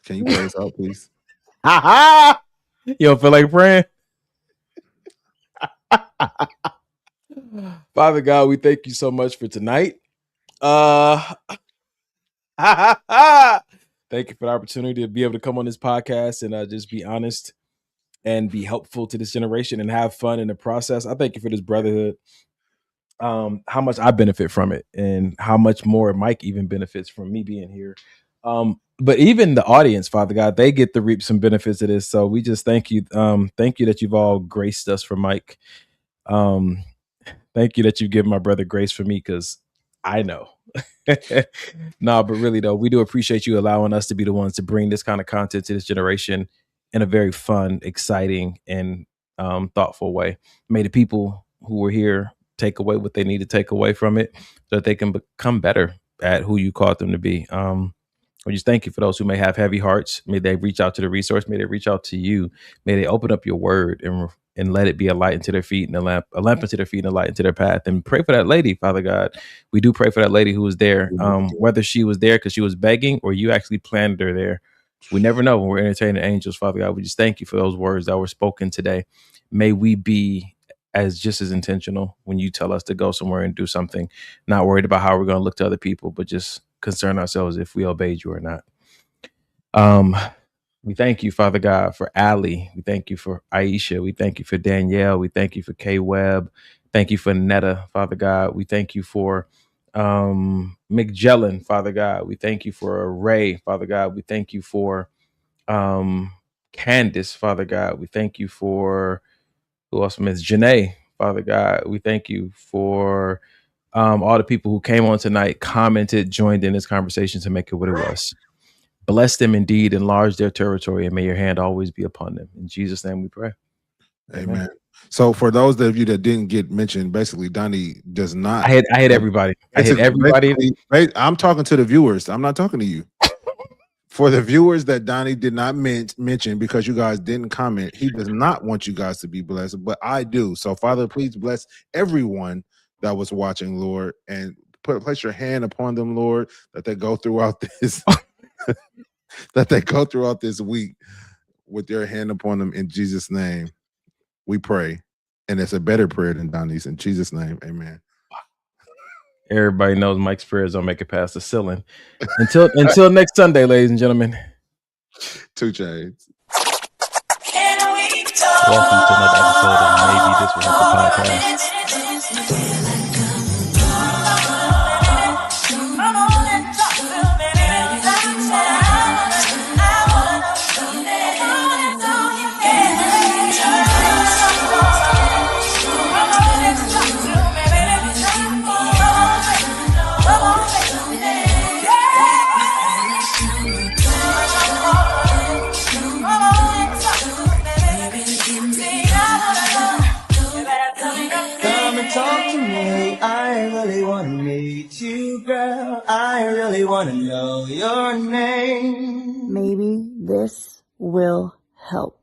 Can you play us out, please? You don't feel like praying? Father God, we thank you so much for tonight. Thank you for the opportunity to be able to come on this podcast and just be honest and be helpful to this generation and have fun in the process. I thank you for this brotherhood. How much I benefit from it and how much more Mike even benefits from me being here. But even the audience, Father God, they get to reap some benefits of this. So we just thank you. Thank you that you've all graced us for Mike. Thank you that you've given my brother grace for me, because I know. No, but really though, we do appreciate you allowing us to be the ones to bring this kind of content to this generation in a very fun, exciting, and thoughtful way. May the people who were here take away what they need to take away from it so that they can become better at who you called them to be. We just thank you for those who may have heavy hearts. May they reach out to the resource. May they reach out to you. May they open up your word and let it be a light into their feet and a lamp into their feet and a light into their path. And pray for that lady, Father God. We do pray for that lady who was there, whether she was there because she was begging or you actually planted her there. We never know when we're entertaining angels, Father God. We just thank you for those words that were spoken today. May we be just as intentional when you tell us to go somewhere and do something, not worried about how we're going to look to other people, but just concern ourselves if we obeyed you or not. We thank you, Father God, for Allie. We thank you for Aisha. We thank you for Danielle. We thank you for K Webb. Thank you for Netta, Father God. We thank you for McJellen, Father God. We thank you for Ray, Father God. We thank you for Candace, Father God. We thank you for who else? Miss Janae, Father God. We thank you for all the people who came on tonight, commented, joined in this conversation to make it what it was. Bless them indeed, enlarge their territory, and may your hand always be upon them. In Jesus' name we pray. Amen. So for those of you that didn't get mentioned, basically Donnie does not. I hit everybody. I hit everybody. I'm talking to the viewers. I'm not talking to you. For the viewers that Donnie did not mention because you guys didn't comment, he does not want you guys to be blessed, but I do. So Father, please bless everyone that was watching, Lord, and place your hand upon them, Lord, that they go throughout this this week with your hand upon them. In Jesus' name we pray, and it's a better prayer than Donnie's. In Jesus' name, amen. Everybody knows Mike's prayers don't make it past the ceiling. Until next Sunday, ladies and gentlemen. 2 Chainz. Welcome to another episode of Maybe This Will Help the Podcast. Girl, I really want to know your name. Maybe this will help.